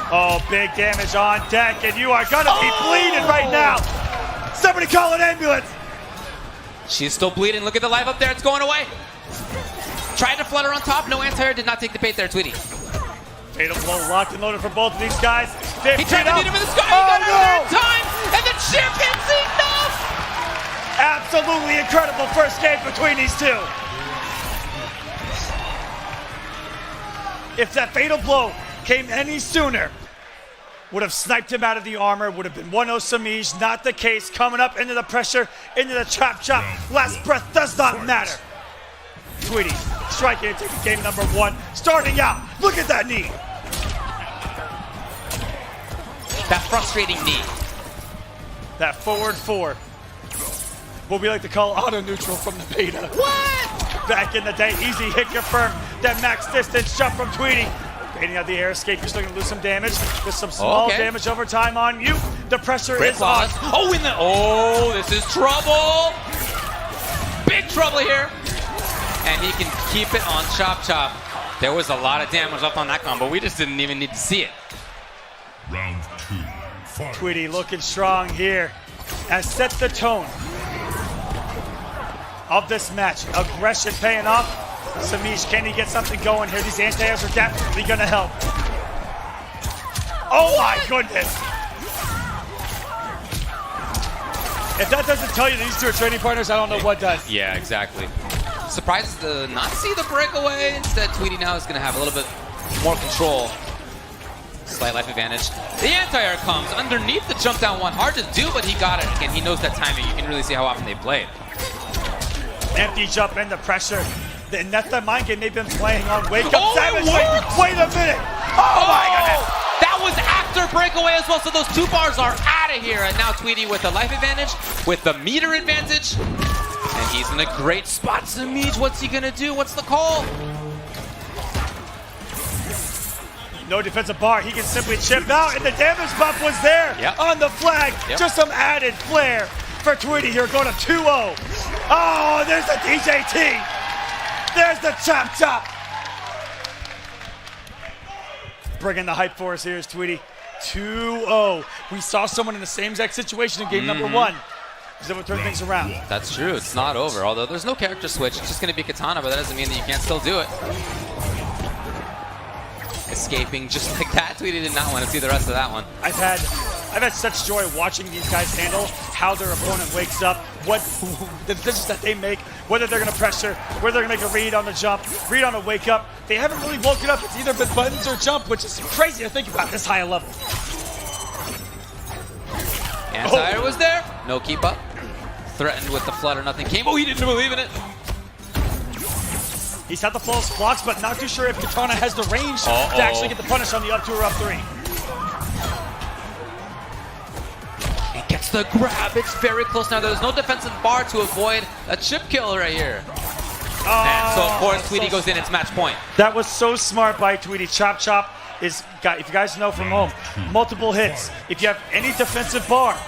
Oh, big damage on deck. And you are going to be bleeding right now. Somebody call an ambulance. She's still bleeding. Look at the life up there. It's going away. Tried to flutter on top. No anti-air. Did not take the bait there, Tweety. Fatal blow locked and loaded for both of these guys. He tried to beat him in the sky. He got out there in time. And the champion's enough. Absolutely incredible first game between these two. If that fatal blow came any sooner, would have sniped him out of the armor, would have been 1-0 Samij. Not the case. Coming up into the pressure, into the chop. Last breath does not matter. Tweety striking and taking game number 1. Starting out, look at that knee. That frustrating knee. That forward 4. What we like to call auto neutral from the beta. What? Back in the day, easy hit confirmed. That max distance jump from Tweety. Baiting out the air escape, you're still gonna lose some damage. There's some small damage over time on you. The pressure is on. Oh, this is trouble. Big trouble here. And he can keep it on chop. There was a lot of damage left on that combo. We just didn't even need to see it. Round 2, fight. Tweety looking strong here and set the tone of this match. Aggression paying off. Samij, can he get something going here? These anti-airs are definitely going to help. Oh my goodness. If that doesn't tell you these two are training partners, I don't know what does. Yeah, exactly. Surprised to not see the breakaway. Instead, Tweety now is going to have a little bit more control. Slight life advantage. The anti-air comes underneath the jump down 1. Hard to do, but he got it. Again, he knows that timing. You can really see how often they played. Empty jump into pressure. And that's the mind game they've been playing on. Wake up, Savage. Wait a minute. Oh my goodness. That was after breakaway as well. So those 2 bars are out of here. And now Tweety with the life advantage, with the meter advantage. And he's in a great spot. Samij, what's he going to do? What's the call? No defensive bar. He can simply chip out. And the damage buff was there on the flag. Just some added flair for Tweety here. Going to 2-0. Oh, there's the DJT. There's the chop. Bringing the hype for us here is Tweety. 2-0. We saw someone in the same exact situation in game number 1. He's able to turn things around. That's true. It's not over. Although there's no character switch. It's just going to be Katana, but that doesn't mean that you can't still do it. Escaping just like that. Tweety did not want to see the rest of that one. I've had such joy watching these guys handle how their opponent wakes up, what the decisions that they make, whether they're going to pressure, whether they're going to make a read on the jump, read on a wake up. They haven't really woken up. It's either been buttons or jump, which is crazy to think about this high a level. Anti-air was there. No keep up. Threatened with the flood or nothing came. Oh, he didn't believe in it. He's had the false blocks, but not too sure if Katana has the range to actually get the punish on the up 2 or up 3. He gets the grab. It's very close now. There's no defensive bar to avoid a chip kill right here. And so, of course, Tweety goes in. It's match point. That was so smart by Tweety. Chop Chop is, if you guys know from home, multiple hits. If you have any defensive bar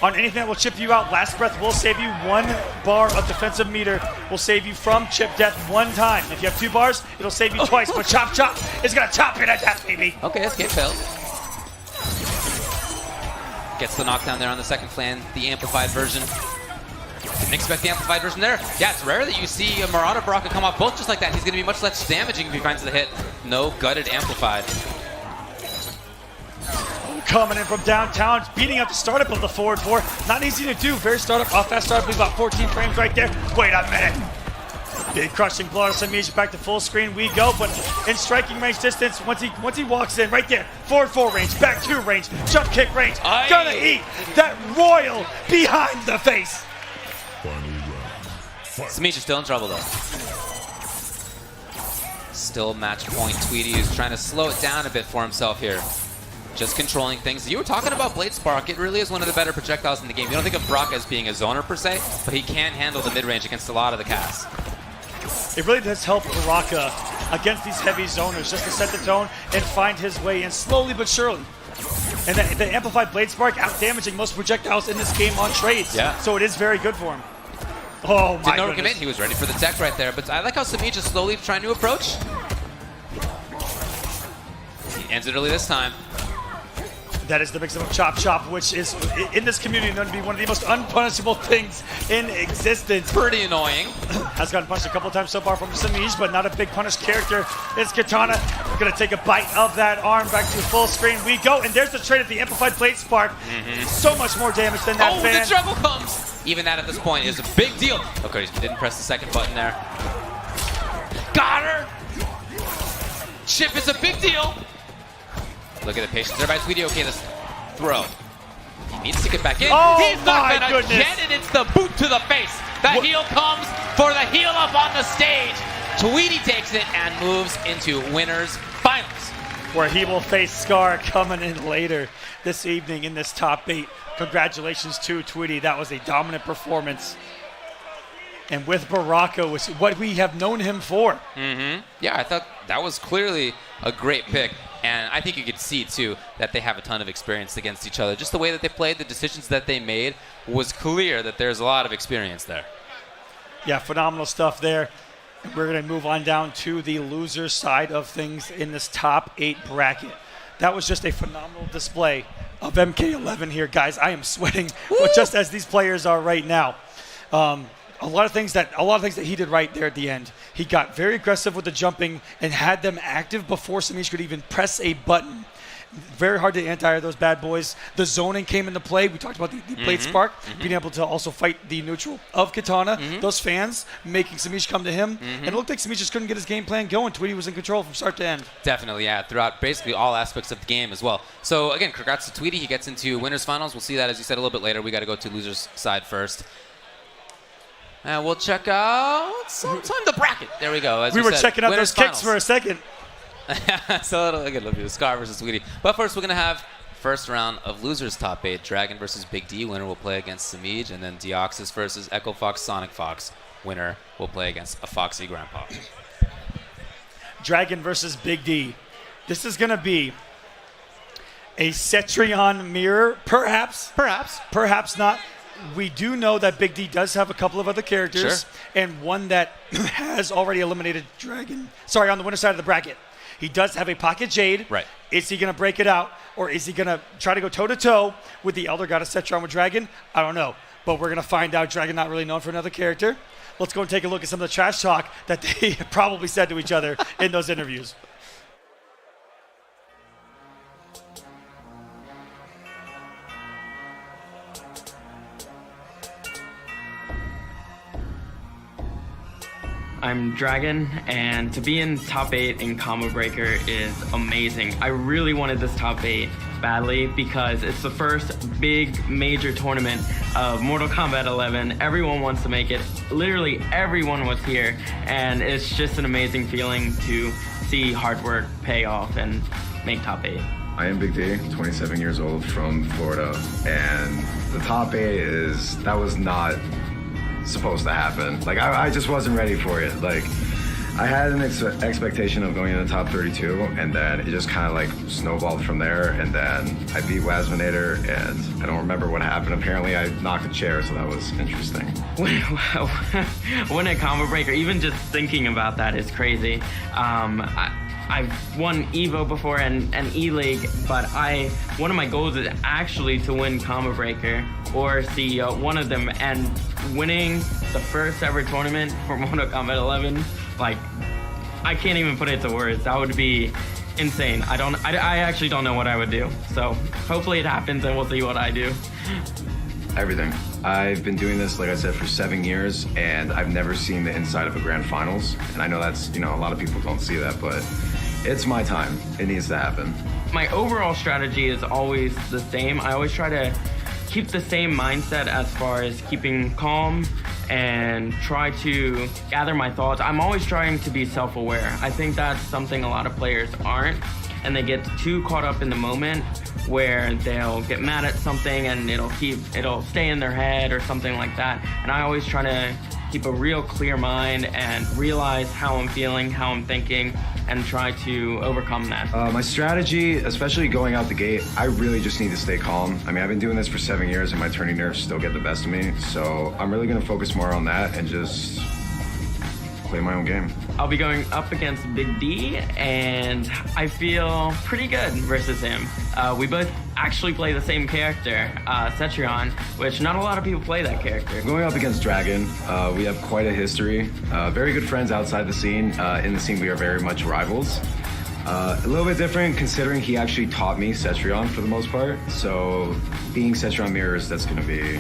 on anything that will chip you out, Last Breath will save you 1 bar of defensive meter, will save you from chip death 1 time. If you have 2 bars, it'll save you twice, but Chop Chop is gonna chop you to death, baby. Okay, escape fails. Gets the knockdown there on the second flan, the amplified version. Didn't expect the amplified version there. Yeah, it's rare that you see a Marauder Baraka come off both just like that. He's gonna be much less damaging if he finds the hit. No gutted amplified. Coming in from downtown, beating up the startup of the forward 4. Not easy to do. Very startup, off fast startup, about 14 frames right there. Wait a minute. Big crushing blow to Sammy. Back to full screen we go, but in striking range distance, once he walks in, right there, forward 4 range, back 2 range, jump kick range, gonna eat that royal behind the face. Sumitra still in trouble though. Still match point. Tweety is trying to slow it down a bit for himself here. Just controlling things. You were talking about Blade Spark. It really is one of the better projectiles in the game. You don't think of Brock as being a zoner per se, but he can handle the mid-range against a lot of the casts. It really does help Baraka against these heavy zoners just to set the tone and find his way in slowly but surely. And the amplified Blade Spark out-damaging most projectiles in this game on trades. Yeah. So it is very good for him. Oh my goodness. Commit. He was ready for the tech right there, but I like how Sammy just slowly trying to approach. He ends it early this time. That is the mix of Chop Chop, which is, in this community, known to be one of the most unpunishable things in existence. Pretty annoying. Has gotten punished a couple of times so far from Sammy, but not a big punished character. It's Katana going to take a bite of that arm. Back to full screen we go, and there's the trade of the amplified Blade Spark. So much more damage than that fan. The juggle comes! Even that at this point is a big deal. Okay, he didn't press the second button there. Got her! Chip is a big deal. Look at the patience there by Tweety. Okay, this throw. He needs to get back in. Oh, he's not gonna get it. It's the boot to the face. The heel comes for the heel up on the stage. Tweety takes it and moves into winners finals, where he will face Scar coming in later this evening in this top 8. Congratulations to Tweety. That was a dominant performance. And with Baraka was what we have known him for. Yeah, I thought that was clearly a great pick. And I think you could see, too, that they have a ton of experience against each other. Just the way that they played, the decisions that they made, was clear that there's a lot of experience there. Yeah, phenomenal stuff there. We're going to move on down to the loser side of things in this top 8 bracket. That was just a phenomenal display of MK11 here, guys. I am sweating just as these players are right now. A lot of things that he did right there at the end. He got very aggressive with the jumping and had them active before Samish could even press a button. Very hard to anti-air those bad boys. The zoning came into play. We talked about the Blade Spark, being able to also fight the neutral of Katana. Those fans making Samish come to him. And it looked like Samish just couldn't get his game plan going. Tweety was in control from start to end. Definitely, yeah, throughout basically all aspects of the game as well. So again, congrats to Tweety. He gets into winners finals. We'll see that, as you said, a little bit later. We got to go to losers side first. And we'll check out sometime the bracket. There we go. As we were said, checking out those kicks for a second. So again, it'll be Scar versus Tweety. But first, we're going to have first round of losers top 8. Dragon versus Big D. Winner will play against Samij. And then Deoxys versus Echo Fox, Sonic Fox. Winner will play against a Foxy Grandpa. Dragon versus Big D. This is going to be a Cetrion mirror, perhaps. Perhaps not. We do know that Big D does have a couple of other characters, and one that has already eliminated Dragon. Sorry, on the winner side of the bracket. He does have a pocket Jade. Right. Is he going to break it out, or is he going to try to go toe-to-toe with the Elder Goddess Cetron with Dragon? I don't know, but we're going to find out. Dragon not really known for another character. Let's go and take a look at some of the trash talk that they probably said to each other in those interviews. I'm Dragon, and to be in top 8 in Combo Breaker is amazing. I really wanted this top 8 badly because it's the first big major tournament of Mortal Kombat 11. Everyone wants to make it. Literally everyone was here, and it's just an amazing feeling to see hard work pay off and make top 8. I am Big D, 27 years old from Florida, and the top 8 that was not supposed to happen. Like, I just wasn't ready for it. Like, I had an expectation of going in the top 32, and then it just kind of like snowballed from there, and then I beat Wasminator, and I don't remember what happened. Apparently I knocked a chair, so that was interesting. When a Combo Breaker, even just thinking about that is crazy. I've won EVO before and E-League, but one of my goals is actually to win Combo Breaker or CEO, one of them, and winning the first ever tournament for Mortal Kombat 11, like, I can't even put it to words. That would be insane. I actually don't know what I would do. So hopefully it happens and we'll see what I do. Everything. I've been doing this, like I said, for 7 years, and I've never seen the inside of a grand finals. And I know that's, a lot of people don't see that, but it's my time. It needs to happen. My overall strategy is always the same. I always try to keep the same mindset as far as keeping calm and try to gather my thoughts. I'm always trying to be self-aware. I think that's something a lot of players aren't, and they get too caught up in the moment where they'll get mad at something and it'll stay in their head or something like that. And I always try to keep a real clear mind and realize how I'm feeling, how I'm thinking, and try to overcome that. My strategy, especially going out the gate, I really just need to stay calm. I mean, I've been doing this for 7 years and my turning nerves still get the best of me. So I'm really gonna focus more on that and just play my own game. I'll be going up against Big D, and I feel pretty good versus him. We both actually play the same character, Cetron, which not a lot of people play that character. Going up against Dragon, we have quite a history. Very good friends outside the scene. In the scene, we are very much rivals. A little bit different considering he actually taught me Cetron for the most part. So being Cetron mirrors, that's gonna be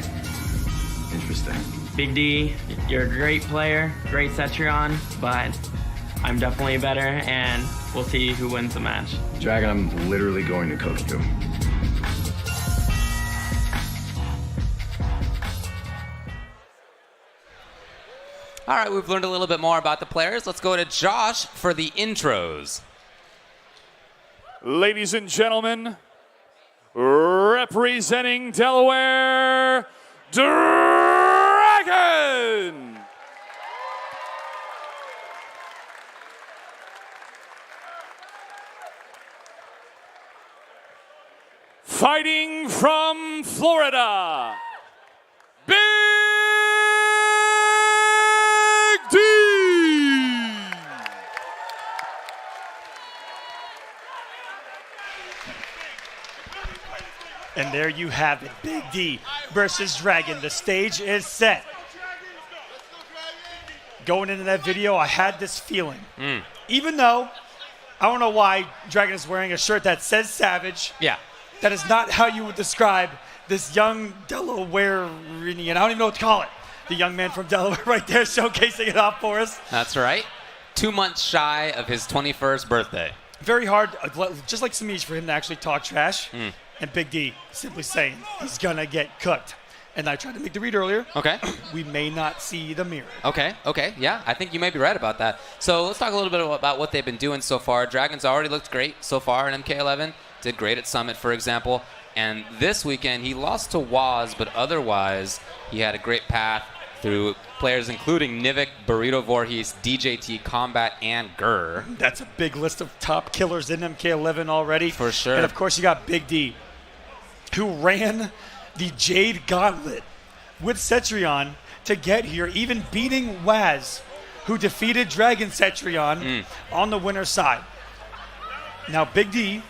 interesting. Big D, you're a great player, great Cetron, but I'm definitely better, and we'll see who wins the match. Dragon, I'm literally going to cook you. All right, we've learned a little bit more about the players. Let's go to Josh for the intros. Ladies and gentlemen, representing Delaware, Dragon! Fighting from Florida, Big D! And there you have it, Big D versus Dragon. The stage is set. Going into that video, I had this feeling. Even though, I don't know why Dragon is wearing a shirt that says Savage. Yeah. That is not how you would describe this young Delawarean. I don't even know what to call it. The young man from Delaware right there showcasing it off for us. That's right. 2 months shy of his 21st birthday. Very hard, just like Sammy, for him to actually talk trash. And Big D simply saying he's going to get cooked. And I tried to make the read earlier. Okay. We may not see the mirror. Okay. Yeah, I think you may be right about that. So let's talk a little bit about what they've been doing so far. Dragon's already looked great so far in MK11. Did great at Summit, for example. And this weekend, he lost to Waz, but otherwise, he had a great path through players including Nivik, Burrito Voorhees, DJT, Combat, and Gurr. That's a big list of top killers in MK11 already. For sure. And of course, you got Big D, who ran the Jade Gauntlet with Cetron to get here, even beating Waz, who defeated Dragon Cetron on the winner's side. Now, Big D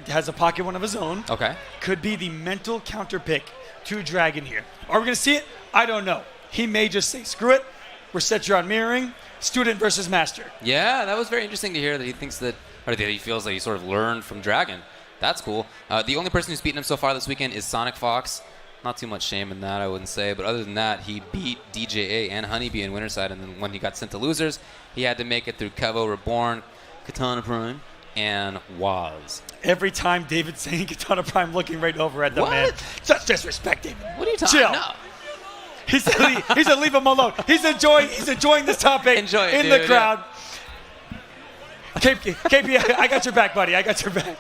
has a pocket one of his own. Okay. Could be the mental counter pick to Dragon here. Are we going to see it? I don't know. He may just say, screw it. We're Cetron mirroring. Student versus master. Yeah, that was very interesting to hear that he thinks that, or that he feels that he sort of learned from Dragon. That's cool. The only person who's beaten him so far this weekend is Sonic Fox. Not too much shame in that, I wouldn't say. But other than that, he beat DJA and Honeybee in Winterside. And then when he got sent to losers, he had to make it through Kevo Reborn, Katana Prime, and Waz. Every time David's saying Katana Prime, looking right over at the man. Such disrespect, David. What are you talking about? No. He said leave him alone. He's enjoying this topic in the crowd. Yeah. KP, I got your back, buddy. I got your back.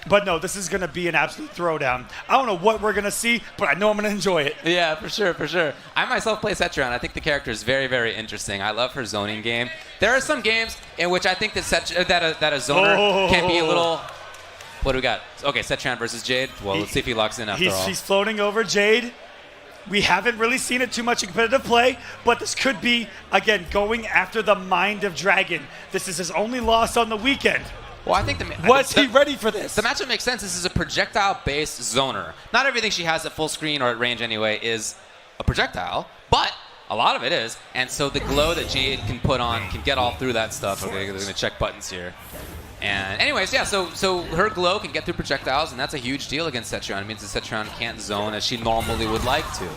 But no, this is going to be an absolute throwdown. I don't know what we're going to see, but I know I'm going to enjoy it. Yeah, for sure, for sure. I myself play Cetron. I think the character is very, very interesting. I love her zoning game. There are some games in which I think that a zoner can be a little... What do we got? Okay, Cetron versus Jade. Well, let's see if he locks in after all. He's floating over Jade. We haven't really seen it too much in competitive play, but this could be, again, going after the mind of Dragon. This is his only loss on the weekend. Well, I think was he ready for this? The matchup makes sense. This is a projectile-based zoner. Not everything she has at full screen or at range anyway is a projectile, but a lot of it is. And so the glow that Jade can put on can get all through that stuff. Okay, they're going to check buttons here. And anyways, yeah, so her glow can get through projectiles, and that's a huge deal against Cetron. It means that Cetron can't zone as she normally would like to.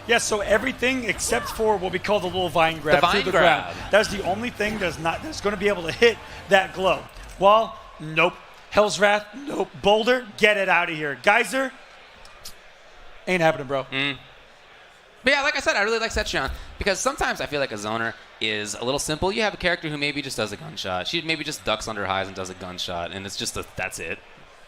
Yeah, so everything except for what we call the little vine grab through the ground. That's the only thing that's going to be able to hit that glow. Wall, nope. Hell's Wrath, nope. Boulder, get it out of here. Geyser, ain't happening, bro. But yeah, like I said, I really like Cetron because sometimes I feel like a zoner is a little simple. You have a character who maybe just does a gunshot. She maybe just ducks under highs and does a gunshot, and it's just that's it.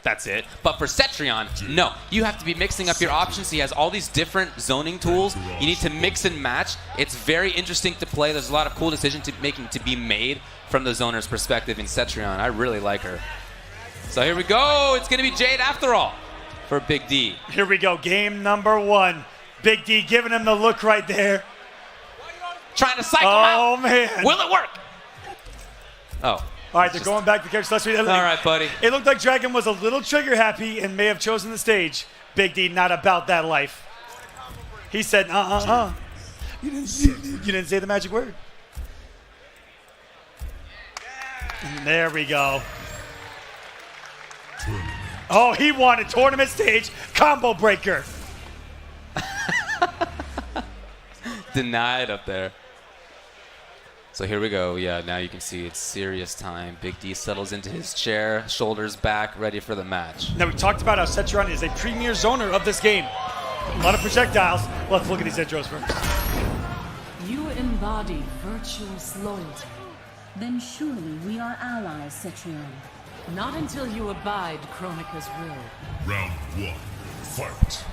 That's it. But for Cetron, no. You have to be mixing up your options. He has all these different zoning tools. You need to mix and match. It's very interesting to play. There's a lot of cool decisions making to be made from the zoner's perspective in Cetron. I really like her. So here we go. It's going to be Jade after all for Big D. Here we go. Game number 1. Big D giving him the look right there. Trying to psych him out. Oh, man. Will it work? Oh. All right, they're going back to character. All right, buddy. It looked like Dragon was a little trigger happy and may have chosen the stage. Big D, not about that life. He said, You didn't say the magic word. And there we go. Oh, he wanted tournament stage combo breaker. Denied up there. So here we go. Yeah, now you can see it's serious time. Big D settles into his chair, shoulders back, ready for the match. Now, we talked about how Cetron is a premier zoner of this game. A lot of projectiles. Let's look at these intros first. You embody virtuous loyalty. Then surely we are allies, Cetron. Not until you abide Kronika's will. Round 1. Fight.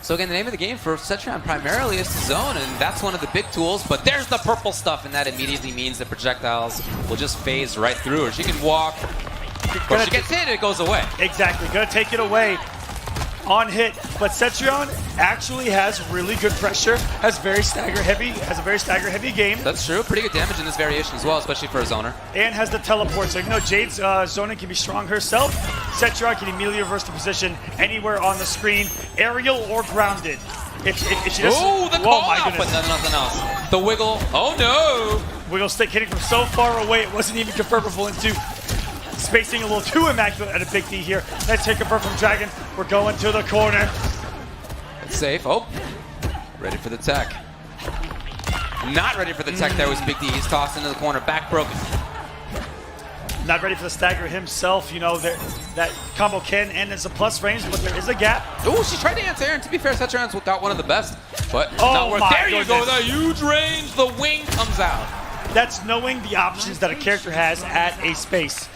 So again, the name of the game for Cetron primarily is to zone, and that's one of the big tools, but there's the purple stuff, and that immediately means that projectiles will just phase right through her. She can walk, or if she gets hit, it goes away. Exactly, gonna take it away on hit, but Cetron actually has really good pressure, has a very stagger heavy game. That's true, pretty good damage in this variation as well, especially for a zoner. And has the teleport, so Jade's zoning can be strong herself. Cetron can immediately reverse the position anywhere on the screen, aerial or grounded. If she doesn't, oh, the call out, but nothing else. The wiggle, oh no! Wiggle stick hitting from so far away, it wasn't even confirmable into spacing a little too immaculate at a Big D here. Let's take a bird from Dragon. We're going to the corner. It's safe. Oh, ready for the tech. Not ready for the tech there was Big D. He's tossed into the corner, back broken. Not ready for the stagger himself. That combo can end as a plus range, but there is a gap. Oh, she tried to answer, and to be fair, Cetron's got one of the best, but oh, not worth. There you go, that huge range. The wing comes out. That's knowing the options that a character has at a space.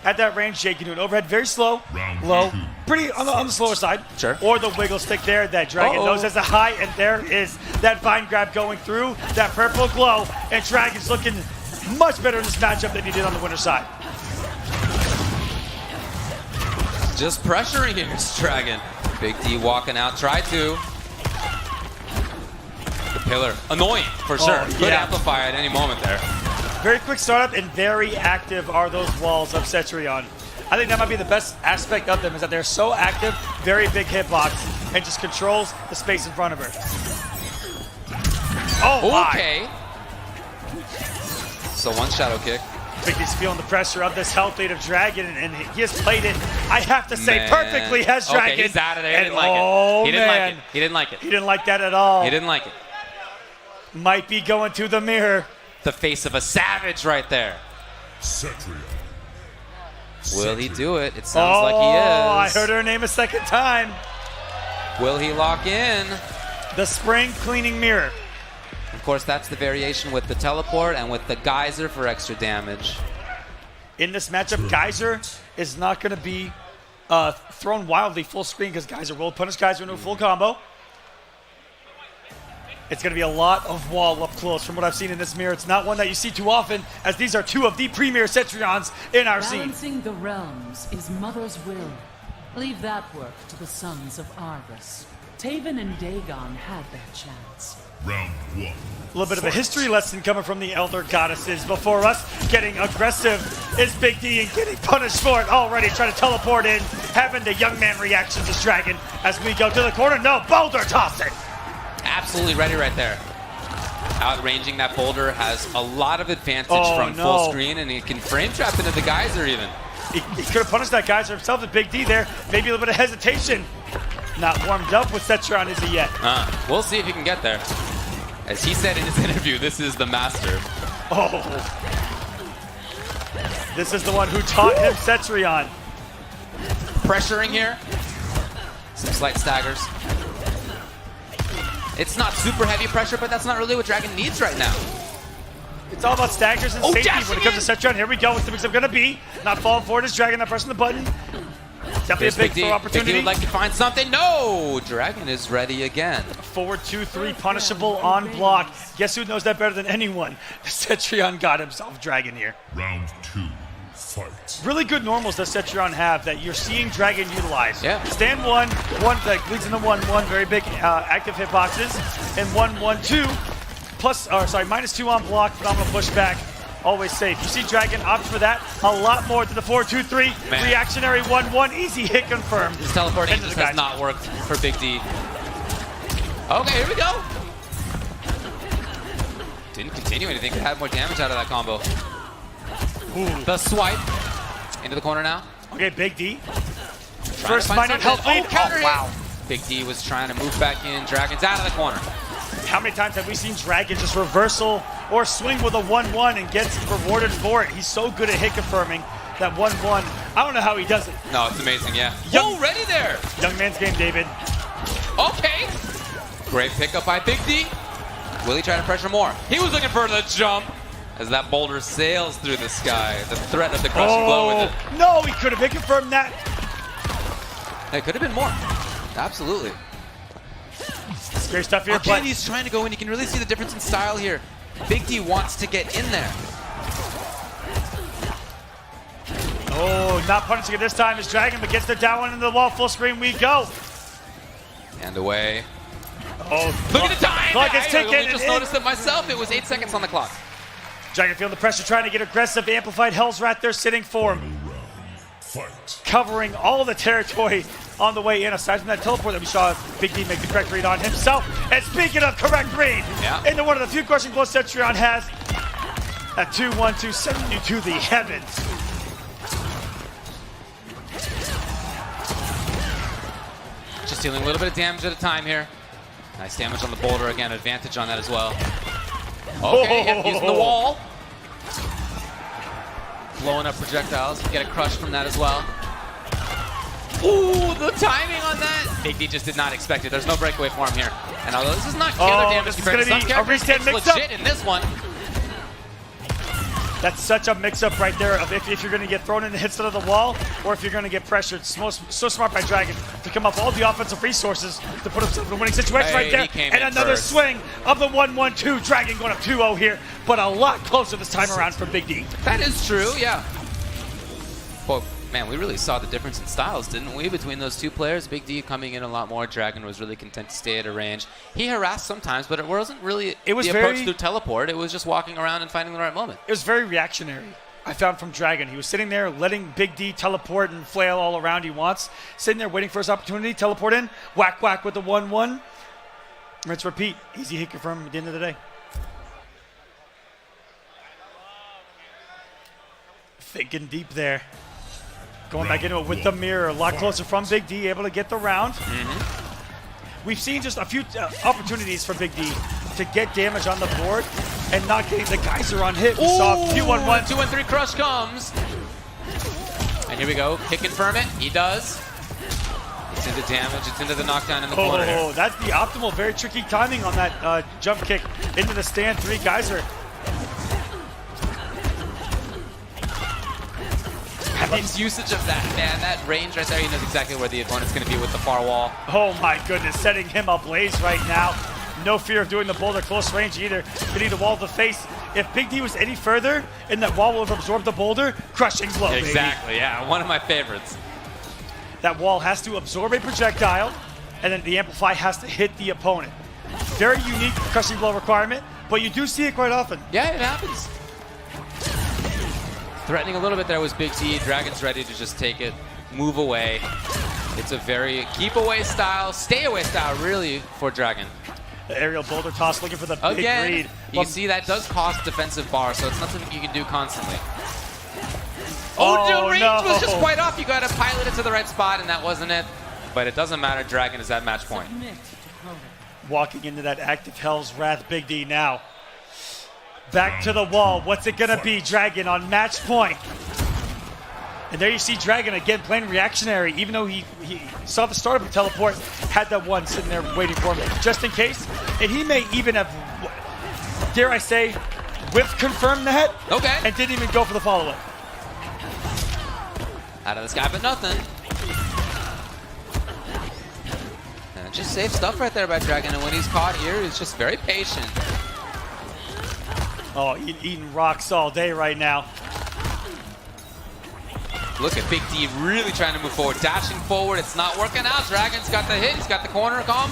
At that range, Jade can do an overhead very slow, low, pretty on the slower side. Sure. Or the wiggle stick there that Dragon knows as a high, and there is that vine grab going through, that purple glow, and Dragon's looking much better in this matchup than he did on the winner side. Just pressuring here, Dragon. Big D walking out, tried to. The pillar, annoying for sure. Could amplify at any moment there. Very quick startup and very active are those walls of Cetrion. I think that might be the best aspect of them is that they're so active, very big hitbox, and just controls the space in front of her. Oh my. Okay. So one shadow kick. Big D's feeling the pressure of this health lead of Dragon, and he has played it, I have to say, perfectly as Dragon. Okay, he's out of there. He didn't like it. He didn't man. like it. He didn't like it. He didn't like that at all. He didn't like it. Might be going to the mirror. The face of a savage right there. Cetrion. Will he do it? It sounds like he is. I heard her name a second time. Will he lock in? The spring cleaning mirror. Of course, that's the variation with the teleport and with the geyser for extra damage. In this matchup, Geyser is not going to be thrown wildly full screen because Geyser will punish Geyser into a full combo. It's going to be a lot of wall up close from what I've seen in this mirror. It's not one that you see too often, as these are two of the premier Cetrions in our scene. Balancing the realms is Mother's will. Leave that work to the sons of Argus. Taven and Dagon had their chance. Round 1. A little bit of a history lesson coming from the Elder Goddesses. Before us, getting aggressive is Big D and getting punished for it already. Trying to teleport in, having the young man reactions as Dragon as we go to the corner. No, boulder tossing. Absolutely ready right there. Outranging that boulder has a lot of advantage from full screen, and he can frame trap into the geyser even. He could have punished that geyser himself, the Big D there. Maybe a little bit of hesitation. Not warmed up with Cetrion, is he yet? We'll see if he can get there. As he said in his interview, this is the master. Oh. This is the one who taught him Cetrion. Pressuring here. Some slight staggers. It's not super heavy pressure, but that's not really what Dragon needs right now. It's all about staggers and safety when it comes to Cetrion. Here we go. What's the mix-up going to be? Not falling forward as Dragon, not pressing the button. Definitely a big throw opportunity. Big D would like to find something. No! Dragon is ready again. Forward 2-3, punishable on block. Guess who knows that better than anyone? Cetrion got himself Dragon here. Round 2. Fight. Really good normals does Cetrion have that you're seeing Dragon utilize. Yeah. Stand one that leads into 1-1, very big active hitboxes, and 1-1-2, plus, or sorry, -2 on block, phenomenal pushback. Always safe. You see Dragon opt for that a lot more to the 4-2-3, reactionary 1-1, easy hit confirmed. His teleporting just has not worked for Big D. Okay, here we go. Didn't continue anything, could have more damage out of that combo. Ooh. The swipe into the corner now. Okay, Big D. First minor health lead. Counter wow. Big D was trying to move back in. Dragon's out of the corner. How many times have we seen Dragon just reversal or swing with a 1-1 and gets rewarded for it? He's so good at hit confirming that 1-1. I don't know how he does it. No, it's amazing, yeah. Ready there. Young man's game, David. Okay. Great pickup by Big D. Will he try to pressure more? He was looking for the jump as that boulder sails through the sky. The threat of the crushing blow with it. No, he could have hit confirmed that. It could have been more. Absolutely. It's great stuff here. Okay, he's trying to go in. You can really see the difference in style here. Big D wants to get in there. Oh, not punishing it this time as Dragon, but gets the down one into the wall. Full screen we go. And away. Oh, look at the time! Clock is ticking. I just noticed it myself. It was 8 seconds on the clock. Dragon feeling the pressure, trying to get aggressive. Amplified Hell's Wrath there sitting for him. Covering all the territory on the way in, aside from that teleport that we saw Big D make the correct read on himself. And speaking of correct read, into one of the few crushing blows Cetrion has, at 2-1-2, sending you to the heavens. Just dealing a little bit of damage at a time here. Nice damage on the boulder again, advantage on that as well. Okay, yep, using the wall. Blowing up projectiles, get a crush from that as well. Ooh, the timing on that! Big D just did not expect it. There's no breakaway for him here. And although this is not killer damage compared to some characters, it's legit in this one. That's such a mix-up right there of if you're going to get thrown in the hits out of the wall or if you're going to get pressured. It's so smart by Dragon to come up with all the offensive resources to put himself in a winning situation right there. And another swing of the 1-1-2. Dragon going up 2-0 here, but a lot closer this time around for Big D. That is true, yeah. Well, Man, we really saw the difference in styles, didn't we, between those two players? Big D coming in a lot more. Dragon was really content to stay at a range. He harassed sometimes, but it wasn't really the approach through teleport. It was just walking around and finding the right moment. It was very reactionary, I found, from Dragon. He was sitting there letting Big D teleport and flail all around he wants. Sitting there waiting for his opportunity, teleport in, whack, whack with the 1-1. Rinse, repeat. Easy hit confirm at the end of the day. Thinking deep there. Going back into it with the mirror. A lot closer from Big D, able to get the round. We've seen just a few opportunities for Big D to get damage on the board and not getting the geyser on hit. We saw a few 1-1. 2 and 3 crush comes. And here we go. Hit confirm it. He does. It's into damage. It's into the knockdown in the corner. Oh, that's the optimal. Very tricky timing on that jump kick into the stand. 3 geyser. His usage of that, man, that range right there, he knows exactly where the opponent's going to be with the far wall. Oh my goodness, setting him ablaze right now. No fear of doing the boulder close range either. Hitting the wall of the face. If Big D was any further, and that wall would have absorbed the boulder, crushing blow, Exactly, baby. yeah, one of my favorites. That wall has to absorb a projectile, and then the Amplify has to hit the opponent. Very unique crushing blow requirement, but you do see it quite often. Yeah, it happens. Threatening a little bit there was Big D. Dragon's ready to just take it, move away. It's a very keep away style, stay away style, really, for Dragon. The aerial boulder toss looking for the big Again, read. you can see that does cost defensive bar, so it's not something you can do constantly. Oh, the range no. was just quite off. You got to pilot it to the right spot, and that wasn't it. But it doesn't matter. Dragon is at match point. Walking into that active Hell's Wrath Big D now. Back to the wall. What's it going to be? Dragon on match point. And there you see Dragon again playing reactionary, even though he saw the start of the teleport, had that one sitting there waiting for him just in case. And he may even have, dare I say, whiff confirmed that. Okay. And didn't even go for the follow-up. Out of this guy, but nothing. And just safe stuff right there by Dragon. And when he's caught here, he's just very patient. Oh, eating rocks all day right now. Look at Big D really trying to move forward, dashing forward. It's not working out. Dragon's got the hit. He's got the corner comb.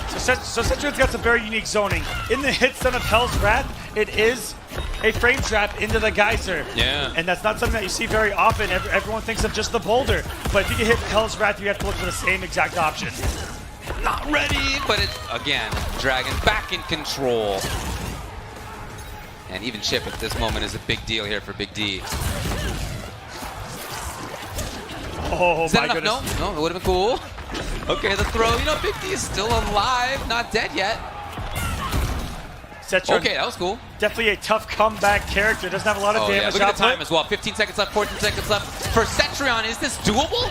So Citrian's got some very unique zoning. In the hit stun of Hell's Wrath, it is a frame trap into the geyser. Yeah. And that's not something that you see very often. Everyone thinks of just the boulder. But if you can hit Hell's Wrath, you have to look for the same exact option. Not ready, but it, again, Dragon back in control. And even chip at this moment is a big deal here for Big D. Oh, is that my enough? goodness. No, it would have been cool. Okay, the throw. You know, Big D is still alive, not dead yet. Cetron, okay, that was cool. Definitely a tough comeback character. Doesn't have a lot of damage. Yeah. Look at the time as well. 15 seconds left, 14 seconds left. For Cetrion, is this doable?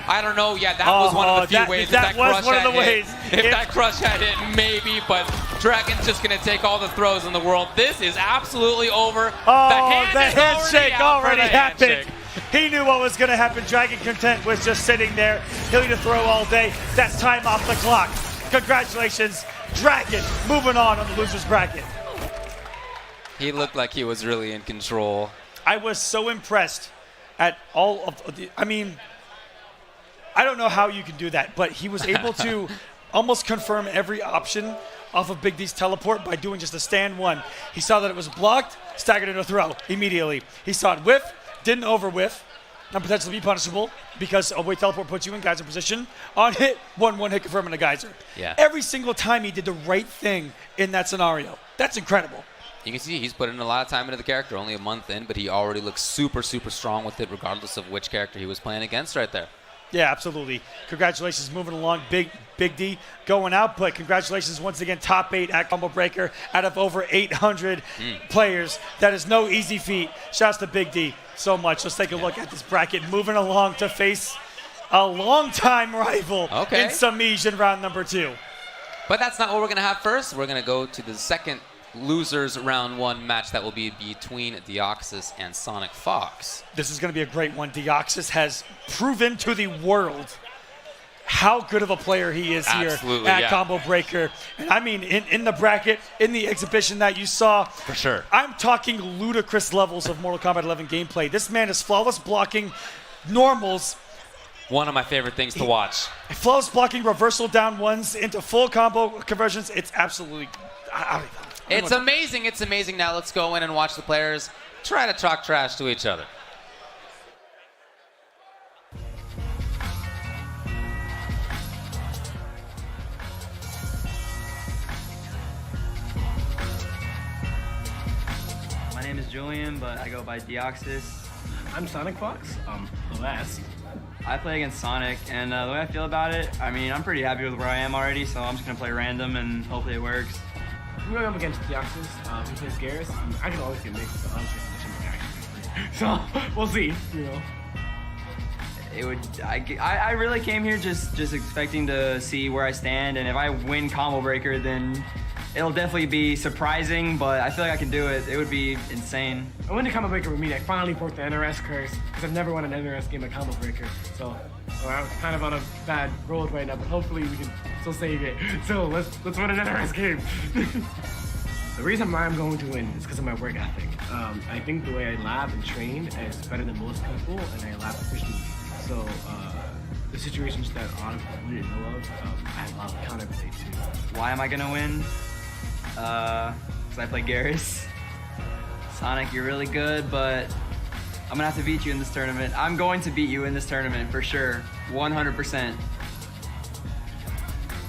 I don't know. Yeah, that was one of the few ways. That was one of the ways. If that crush had hit, maybe, but Dragon's just going to take all the throws in the world. This is absolutely over. Oh, the handshake already happened. handshake. He knew what was going to happen. Dragon Content was just sitting there, hitting to throw all day. That's time off the clock. Congratulations, Dragon, moving on the loser's bracket. He looked like he was really in control. I was so impressed at all of the, I mean, I don't know how you can do that, but he was able to almost confirm every option off of Big D's teleport by doing just a stand one. He saw that it was blocked, staggered into a throw immediately. He saw it whiff, didn't over whiff, and potentially be punishable because a way teleport puts you in geyser position. On hit, 1-1 hit confirming a geyser. Yeah. Every single time he did the right thing in that scenario. That's incredible. You can see he's put in a lot of time into the character, only a month in, but he already looks super, super strong with it regardless of which character he was playing against right there. Yeah, absolutely. Congratulations moving along. Big D going out, but congratulations once again, top 8 at Combo Breaker out of over 800 players. That is no easy feat. Shouts to Big D so much. Let's take a look at this bracket. Moving along to face a longtime rival in Sammy in round number 2. But that's not what we're going to have first. We're going to go to the second losers round 1 match that will be between Deoxys and Sonic Fox. This is going to be a great one. Deoxys has proven to the world how good of a player he is here at Combo Breaker. And I mean, in the bracket, in the exhibition that you saw, for sure, I'm talking ludicrous levels of Mortal Kombat 11 gameplay. This man is flawless blocking, normals. One of my favorite things to watch. Flawless blocking, reversal down ones into full combo conversions. It's absolutely, It's amazing. It's amazing. Now let's go in and watch the players try to talk trash to each other. My name is Julian, but I go by Deoxys. I'm Sonic Fox, the last. I play against Sonic, and the way I feel about it, I mean, I'm pretty happy with where I am already, so I'm just gonna play random and hopefully it works. I'm going up against Deoxys, who plays Garrus. I can always get mixed, but so we'll see, you know. It would. I really came here just expecting to see where I stand, and if I win Combo Breaker, then it'll definitely be surprising, but I feel like I can do it. It would be insane. I went to Combo Breaker with me. I finally broke the NRS curse because I've never won an NRS game at Combo Breaker. So I'm kind of on a bad road right now, but hopefully we can still save it. So let's win an NRS game. The reason why I'm going to win is because of my work ethic. I think the way I lab and train is better than most people, and I lab efficiently. So the situations that a lot of people didn't know of, I have a lot of counterplay too. Why am I gonna win? Because I play Garrus. Sonic, you're really good, but I'm gonna have to beat you in this tournament. I'm going to beat you in this tournament for sure, 100%.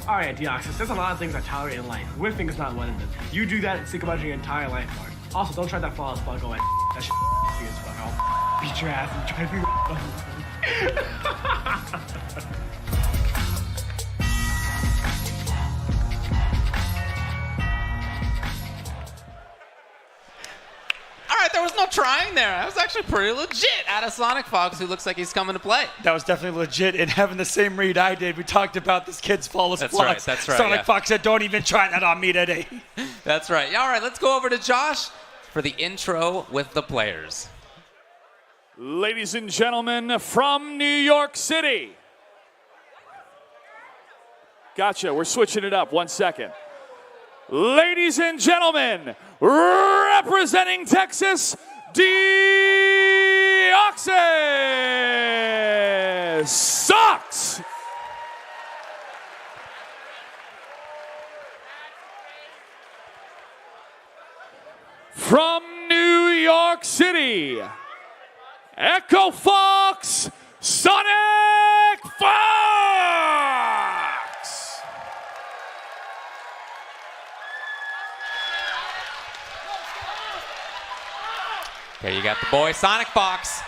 All right, Deoxys, there's a lot of things I tolerate in life. Whiffing is not one of them. You do that and think about your entire life, Mark. Also, don't try that flawless block away. That shit as fuck. I'll beat your ass and try to be All right, there was no trying there. That was actually pretty legit out of Sonic Fox, who looks like he's coming to play. That was definitely legit, and having the same read I did. We talked about this kid's flawless blocks. That's right. Sonic Yeah. Fox said, don't even try that on me today. That's right. All right, let's go over to Josh for the intro with the players. Ladies and gentlemen from New York City. Gotcha, we're switching it up, 1 second. Ladies and gentlemen, representing Texas, Deoxys sucks. From New York City, Echo Fox, Sonic Fox! Okay, you got the boy, Sonic Fox.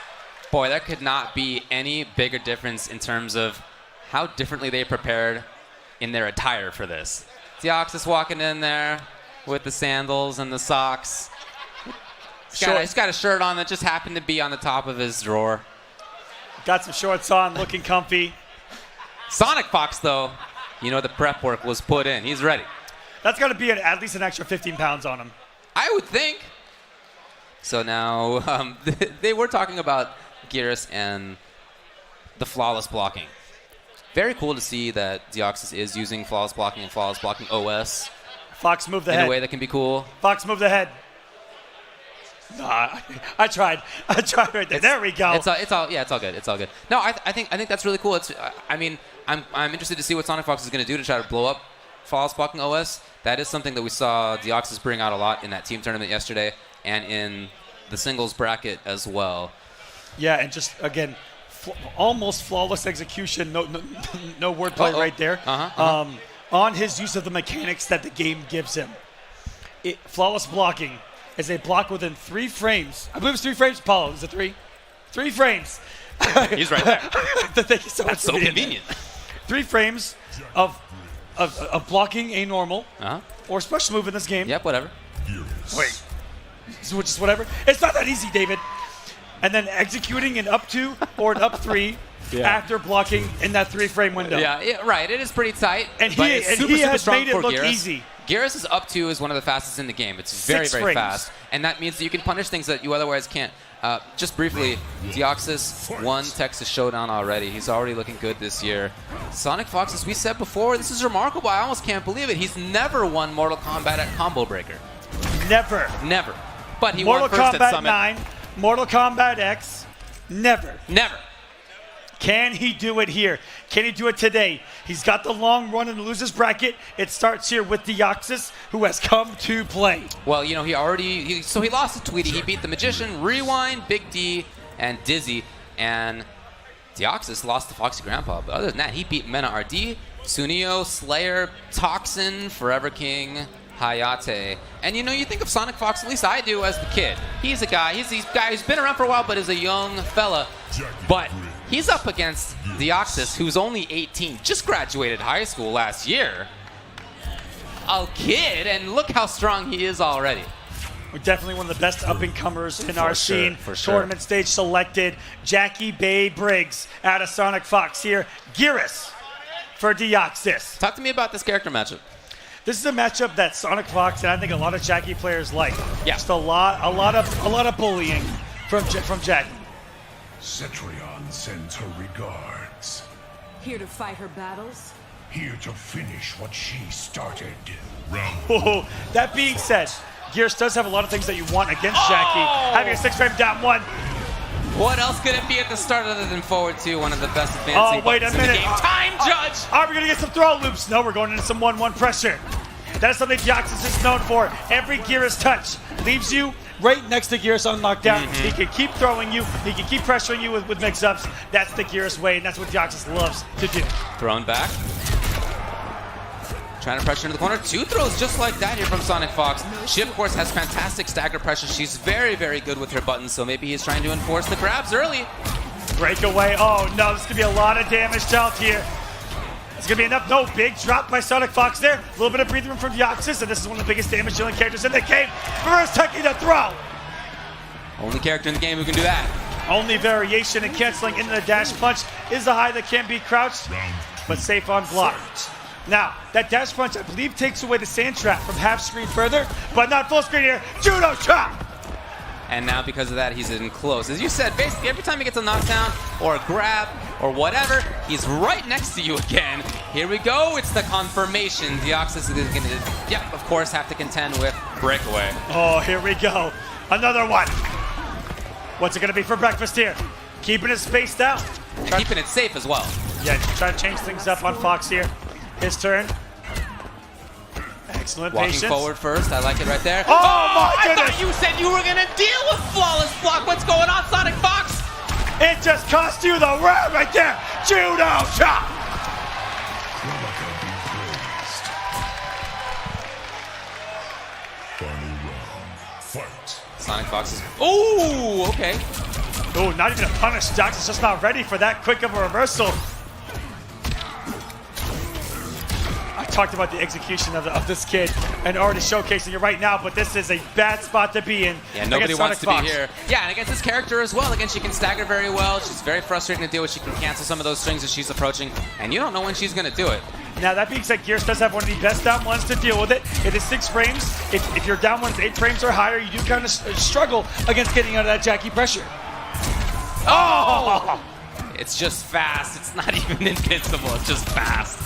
Boy, there could not be any bigger difference in terms of how differently they prepared in their attire for this. Deoxys walking in there with the sandals and the socks. He's got a shirt on that just happened to be on the top of his drawer. Got some shorts on, looking comfy. Sonic Fox, though, you know the prep work was put in. He's ready. That's got to be at least an extra 15 pounds on him. I would think. So now, they were talking about Garrus and the flawless blocking. Very cool to see that Deoxys is using flawless blocking and flawless blocking OS. Fox moved the in head. a way that can be cool. Fox moved the head. No, I tried right there. There we go. It's all good. It's all good. No, I think that's really cool. I'm interested to see what Sonic Fox is going to do to try to blow up flawless blocking OS. That is something that we saw Deoxys bring out a lot in that team tournament yesterday and in the singles bracket as well. Yeah, and just again, almost flawless execution. No wordplay right there. On his use of the mechanics that the game gives him. Flawless blocking is a block within 3 frames. I believe it's 3 frames, Paulo. Is it 3? 3 frames. He's right there. Thank you so much. That's so convenient. 3 frames of blocking a normal or special move in this game. Yep, whatever. Wait. So just whatever. It's not that easy, David. And then executing an up 2 or an up 3 after blocking in that 3-frame window. Yeah, right. It is pretty tight. And but he it's super has strong made it for look Garrus. easy. Garrus' up 2 is one of the fastest in the game. It's very, 6 very frames. fast. And that means that you can punish things that you otherwise can't. Just briefly, Deoxys won Texas Showdown already. He's already looking good this year. Sonic Fox, as we said before, this is remarkable. I almost can't believe it. He's never won Mortal Kombat at Combo Breaker. Never. But he Mortal won first Kombat at Summit. 9, Mortal Kombat X, never. Never. Can he do it here? Can he do it today? He's got the long run in the loser's bracket. It starts here with Deoxys, who has come to play. Well, you know, he lost to Tweety. He beat the Magician, Rewind, Big D, and Dizzy. And Deoxys lost to Foxy Grandpa. But other than that, he beat Mena RD, Sunio, Slayer, Toxin, Forever King, Hayate. And you know, you think of Sonic Fox, at least I do as the kid. He's a guy, he's a guy who's been around for a while, but is a young fella. But he's up against Deoxys, who's only 18, just graduated high school last year. A kid, and look how strong he is already. We're definitely one of the best up-and-comers in our scene. For sure. Tournament stage selected. Jackie Bay Briggs out of Sonic Fox here. Gearus for Deoxys. Talk to me about this character matchup. This is a matchup that Sonic Fox and I think a lot of Jackie players like. Yeah. Just a lot of bullying from Jackie. Cetrion sends her regards. Here to fight her battles? Here to finish what she started. Oh, that being said, Gearus does have a lot of things that you want against Jackie. Having a 6-frame down one. What else could it be at the start other than forward two, one of the best advancing buttons in the game? Time judge! Are we going to get some throw loops? No, we're going into some 1-1 pressure. That is something Deoxys is known for. Every Gearus touch leaves you right next to Gearus on lockdown. He can keep throwing you. He can keep pressuring you with mix-ups. That's the Gearus way, and that's what Deoxys loves to do. Thrown back. Trying to pressure into the corner. Two throws just like that here from Sonic Fox. She, of course, has fantastic stagger pressure. She's very, very good with her buttons, so maybe he's trying to enforce the grabs early. Breakaway. Oh, no, this could be a lot of damage dealt here. It's going to be enough. No, big drop by Sonic Fox there. A little bit of breathing room from Deoxys, and this is one of the biggest damage dealing characters in the game. Reverse tucking the throw. Only character in the game who can do that. Only variation in canceling into the dash punch is the high that can be crouched, but safe on block. Now, that dash punch, I believe, takes away the sand trap from half screen further, but not full screen here. Judo chop! And now because of that, he's in close. As you said, basically every time he gets a knockdown or a grab or whatever, he's right next to you again. Here we go. It's the confirmation. Deoxys is going to, of course, have to contend with breakaway. Oh, here we go. Another one. What's it going to be for breakfast here? Keeping it spaced out. Keeping it safe as well. Yeah, trying to change things up on Fox here. His turn. Excellent patience. Walking forward first. I like it right there. Oh my goodness! I thought you said you were going to deal with flawless block. What's going on, Sonic Fox? It just cost you the round right there. Judo chop! Final round. Fight. Sonic Fox is... Ooh, okay. Oh, not even a punish. Dox is just not ready for that quick of a reversal. I talked about the execution of this kid and already showcasing it right now, but this is a bad spot to be in. Yeah, nobody wants to be here. Yeah, and against this character as well. Again, she can stagger very well. She's very frustrating to deal with. She can cancel some of those strings as she's approaching, and you don't know when she's going to do it. Now, that being said, Gearus does have one of the best down ones to deal with it. It is 6 frames. If your down one's 8 frames or higher, you do kind of struggle against getting out of that Jackie pressure. Oh! It's just fast. It's not even invincible. It's just fast.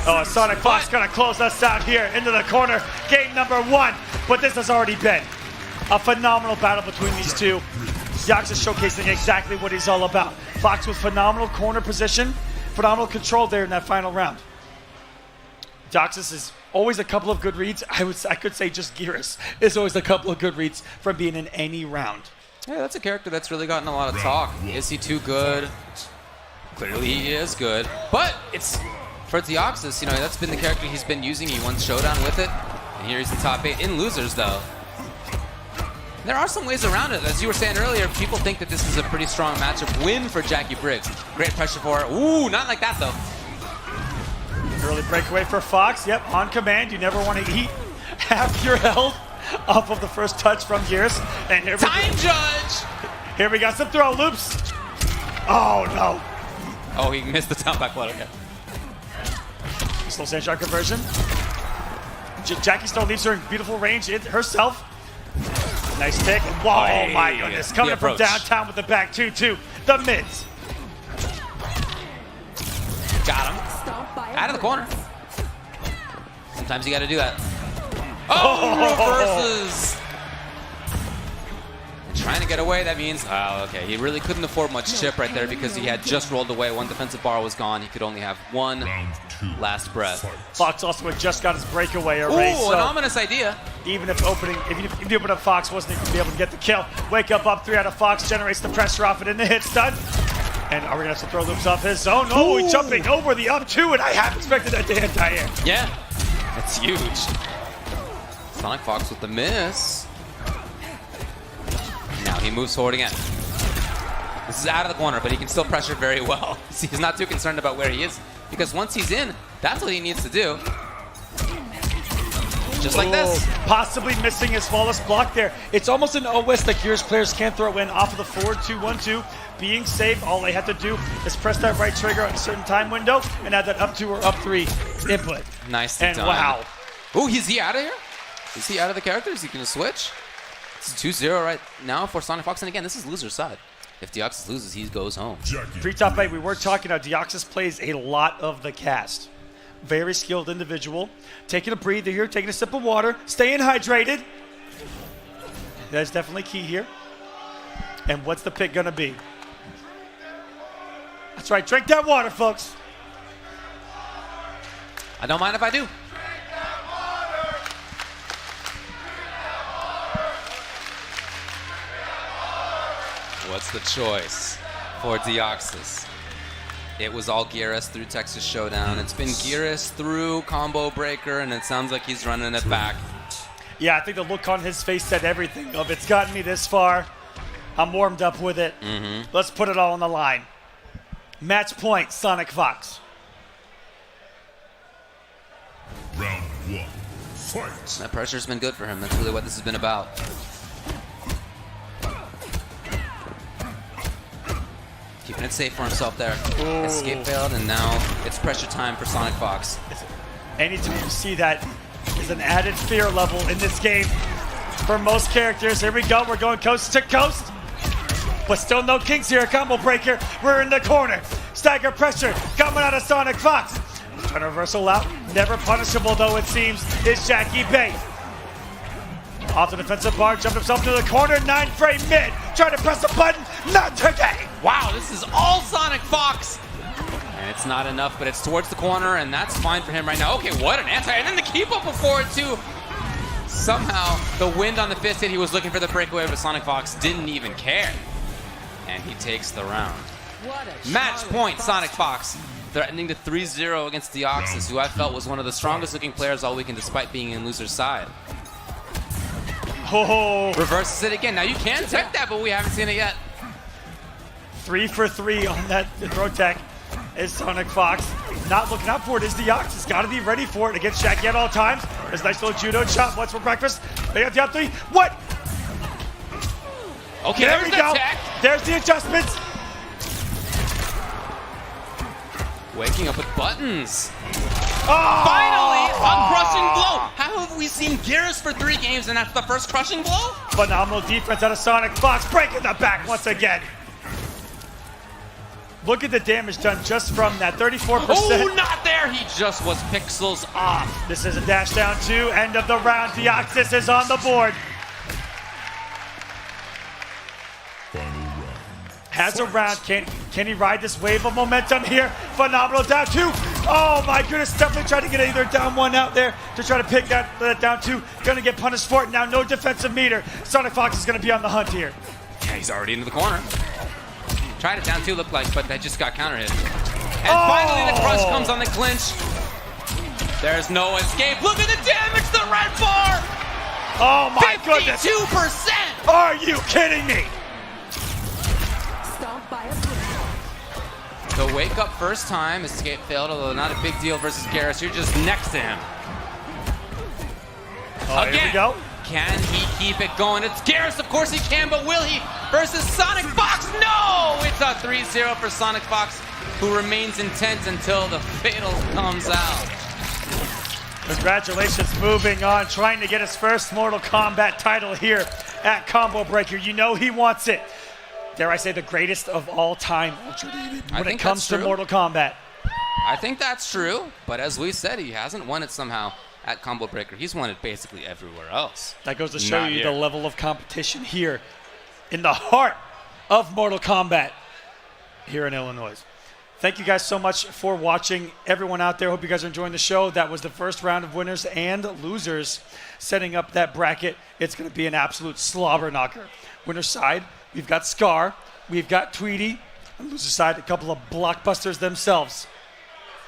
Oh, Sonic Fox gonna close us out here into the corner. Game number 1. But this has already been a phenomenal battle between these two. Deoxys is showcasing exactly what he's all about. Fox with phenomenal corner position, phenomenal control there in that final round. Deoxys is always a couple of good reads. I could say just Gearus is always a couple of good reads from being in any round. Yeah, that's a character that's really gotten a lot of talk. Is he too good? Clearly he is good. But it's... For Deoxys, you know, that's been the character he's been using. He won Showdown with it. And here he's the top 8 in losers, though. There are some ways around it. As you were saying earlier, people think that this is a pretty strong matchup win for Jackie Briggs. Great pressure for her. Ooh, not like that, though. Early breakaway for Fox. Yep, on command. You never want to eat half your health off of the first touch from Gearus. And here Time judge! Here we got some throw loops. Oh, no. Oh, he missed the down back load. Okay. Slow sand shot conversion. Jackie still leaves her in beautiful range herself. Nice tick. Whoa, oh my goodness. Coming from downtown with the back 2-2. The mids. Got him. Out of the corner. Sometimes you got to do that. Oh, reverses. Trying to get away, that means, oh, okay. He really couldn't afford much chip right there because he had just rolled away. One defensive bar was gone. He could only have one last breath. Fox also had just got his breakaway array. Ooh, an ominous idea. Even if the open up Fox wasn't going to be able to get the kill. Wake up 3 out of Fox, generates the pressure off it in the hit stun. And are we going to have to throw loops off his zone? Oh, he's jumping over the up 2, and I half expected that to anti-air. Yeah, that's huge. Sonic Fox with the miss. Now he moves forward again. This is out of the corner, but he can still pressure very well. He's not too concerned about where he is, because once he's in, that's what he needs to do. Just like this. Possibly missing his flawless block there. It's almost an OS that Gears players can't throw in off of the forward 2-1-2. Being safe, all they have to do is press that right trigger at a certain time window and add that up 2 or up 3 input. Nicely and done. Wow. Oh, is he out of here? Is he out of the character? Is he going to switch? It's 2-0 right now for Sonic Fox. And again, this is loser's side. If Deoxys loses, he goes home. Pre-top 8, we were talking about Deoxys plays a lot of the cast. Very skilled individual. Taking a breather here, taking a sip of water, staying hydrated. That's definitely key here. And what's the pick going to be? That's right, drink that water, folks. I don't mind if I do. What's the choice for Deoxys? It was all Geras through Texas Showdown. It's been Geras through Combo Breaker, and it sounds like he's running it back. Yeah, I think the look on his face said everything of it's gotten me this far. I'm warmed up with it. Let's put it all on the line. Match point, Sonic Fox. Round 1, fight. That pressure's been good for him. That's really what this has been about. Keeping it safe for himself there. Ooh. Escape failed, and now it's pressure time for Sonic Fox. Anytime you see that is an added fear level in this game for most characters. Here we go. We're going coast to coast. But still no kinks here. Combo breaker. We're in the corner. Stagger pressure coming out of Sonic Fox. Trying to reversal out. Never punishable, though, it seems, is Jackie Bay. Off the defensive bar, jumped himself to the corner. 9-frame mid. Trying to press a button. Not today. Wow, this is all Sonic Fox. And it's not enough, but it's towards the corner, and that's fine for him right now. Okay, what an anti. And then the keep up before it, too. Somehow, the wind on the fist hit, he was looking for the breakaway, but Sonic Fox didn't even care. And he takes the round. Match point, Sonic Fox. Threatening to 3-0 against Deoxys, who I felt was one of the strongest looking players all weekend despite being in loser's side. Oh. Reverses it again. Now you can tech that, but we haven't seen it yet. 3 for 3 on that throw tech is Sonic Fox. Not looking out for it is Deoxys. Got to be ready for it against Shaggy at all times. There's a nice little judo chop. What's for breakfast? They got the up 3. What? Okay, there we go. Tech. There's the adjustments. Waking up with buttons. Oh! Finally, a crushing blow. How have we seen Geras for 3 games and that's the first crushing blow? Phenomenal defense out of Sonic Fox. Breaking the back once again. Look at the damage done just from that 34%. Oh, not there. He just was pixels off. This is a dash down 2. End of the round. Deoxys is on the board. Has a round. Can he ride this wave of momentum here? Phenomenal down 2. Oh my goodness, definitely trying to get either down 1 out there to try to pick that down 2. Gonna get punished for it. Now no defensive meter. Sonic Fox is gonna be on the hunt here. Yeah, he's already into the corner. Tried it down 2 looked like, but that just got counter hit. And finally the crush comes on the clinch. There's no escape. Look at the damage, the red bar! Oh my goodness. 52%! Are you kidding me? The wake up first time, escape failed, although not a big deal versus Geras. You're just next to him. Again, here we go. Can he keep it going? It's Geras, of course he can, but will he? Versus Sonic Fox, no! It's a 3-0 for Sonic Fox, who remains intent until the fatal comes out. Congratulations, moving on, trying to get his first Mortal Kombat title here at Combo Breaker. You know he wants it. Dare I say the greatest of all time, Ultra David, when it comes to Mortal Kombat. I think that's true, but as we said, he hasn't won it somehow at Combo Breaker. He's won it basically everywhere else. That goes to show you the level of competition here in the heart of Mortal Kombat here in Illinois. Thank you guys so much for watching. Everyone out there, hope you guys are enjoying the show. That was the first round of winners and losers setting up that bracket. It's going to be an absolute slobber knocker. Winner side, we've got Scar, we've got Tweety. On loser side, a couple of blockbusters themselves.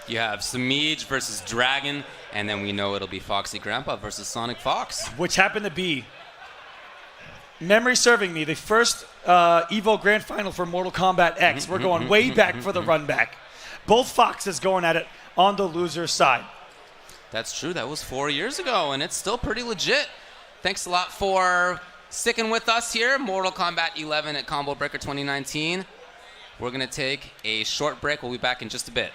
You have Samij versus Dragon, and then we know it'll be Foxy Grandpa versus Sonic Fox. Which happened to be, memory serving me, the first EVO Grand Final for Mortal Kombat X. We're going way back for the run back. Both Foxes going at it on the loser side. That's true. That was 4 years ago, and it's still pretty legit. Thanks a lot for sticking with us here. Mortal Kombat 11 at Combo Breaker 2019. We're going to take a short break. We'll be back in just a bit.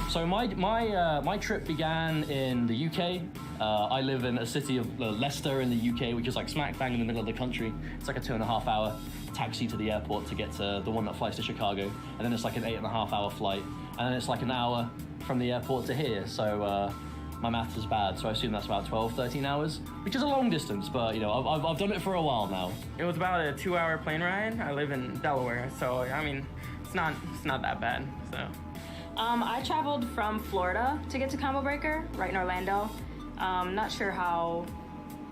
So my trip began in the UK. I live in a city of Leicester in the UK, which is like smack bang in the middle of the country. It's like a 2.5 hour taxi to the airport to get to the one that flies to Chicago. And then it's like an 8.5 hour flight. And then it's like an hour from the airport to here. So my maths is bad, so I assume that's about 12, 13 hours, which is a long distance, but you know, I've done it for a while now. It was about a 2-hour plane ride. I live in Delaware, so I mean, it's not that bad, so. I traveled from Florida to get to Combo Breaker, right in Orlando. Not sure how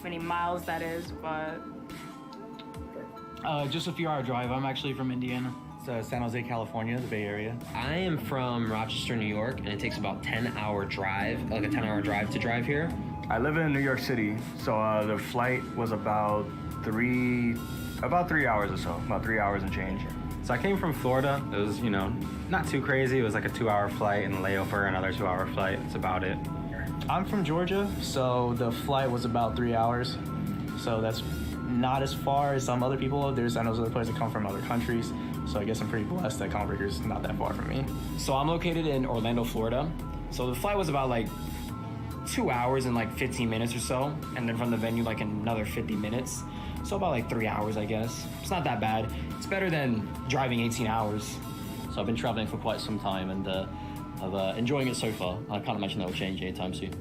many miles that is, but... Just a few hour drive. I'm actually from Indiana. It's San Jose, California, the Bay Area. I am from Rochester, New York, and it takes about 10-hour drive, like a 10-hour drive to drive here. I live in New York City, so the flight was about 3 hours or so, about 3 hours and change. So I came from Florida. It was, you know, not too crazy. It was like a 2-hour flight and a layover, another 2-hour flight. That's about it. I'm from Georgia, so the flight was about 3 hours. So that's not as far as some other people. I know there's other players that come from other countries. So I guess I'm pretty blessed that Combo Breaker is not that far from me. So I'm located in Orlando, Florida. So the flight was about like 2 hours and like 15 minutes or so. And then from the venue, like another 50 minutes. So about like 3 hours, I guess. It's not that bad. It's better than driving 18 hours. So I've been traveling for quite some time and I'm enjoying it so far. I can't imagine that will change anytime soon.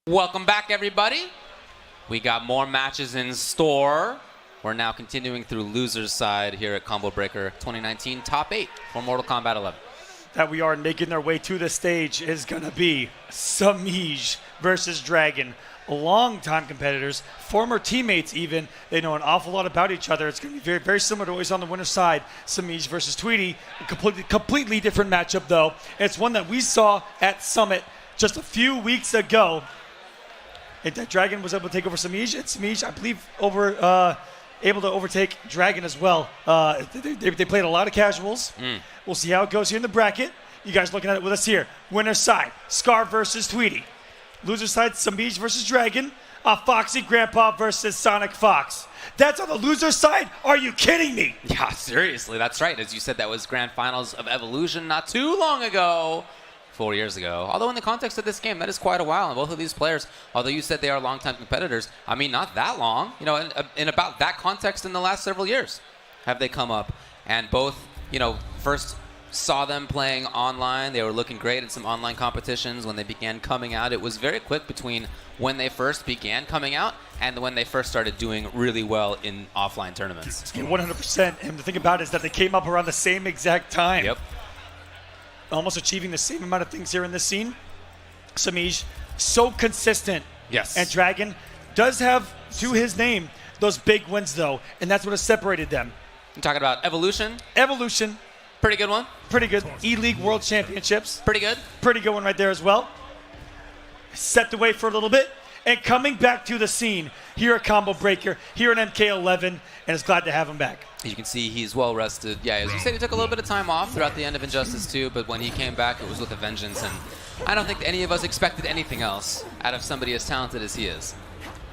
Welcome back, everybody. We got more matches in store. We're now continuing through loser's side here at Combo Breaker 2019 Top 8 for Mortal Kombat 11. That we are making their way to the stage is going to be Sammy versus Dragon. Longtime competitors, former teammates even. They know an awful lot about each other. It's going to be very, very similar to always on the winner's side. Sammy versus Tweety. A completely different matchup, though. It's one that we saw at Summit just a few weeks ago. That Dragon was able to take over Sammy, and Sammy, I believe, able to overtake Dragon as well. They played a lot of casuals. We'll see how it goes here in the bracket. You guys looking at it with us here. Winner's side, Scar versus Tweety. Loser side, Sammy versus Dragon. Foxy Grandpa versus Sonic Fox. That's on the loser side? Are you kidding me? Yeah, seriously, that's right. As you said, that was Grand Finals of Evolution not too long ago. 4 years ago. Although in the context of this game, that is quite a while. And both of these players, although you said they are longtime competitors, I mean, not that long. You know, in about that context in the last several years have they come up. And both, you know, first saw them playing online. They were looking great in some online competitions. When they began coming out, it was very quick between when they first began coming out and when they first started doing really well in offline tournaments. 100%. And the thing about it is that they came up around the same exact time. Yep. Almost achieving the same amount of things here in this scene. Sammy, so consistent. Yes. And Dragon does have, to his name, those big wins, though, and that's what has separated them. I'm talking about Evolution. Evolution. Pretty good one. Pretty good. E-League World Championships. Pretty good. Pretty good one right there as well. Set the way for a little bit. And coming back to the scene here at Combo Breaker, here at MK11, and it's glad to have him back. You can see he's well rested. Yeah, as you said, he took a little bit of time off throughout the end of Injustice 2, but when he came back, it was with a vengeance, and I don't think any of us expected anything else out of somebody as talented as he is.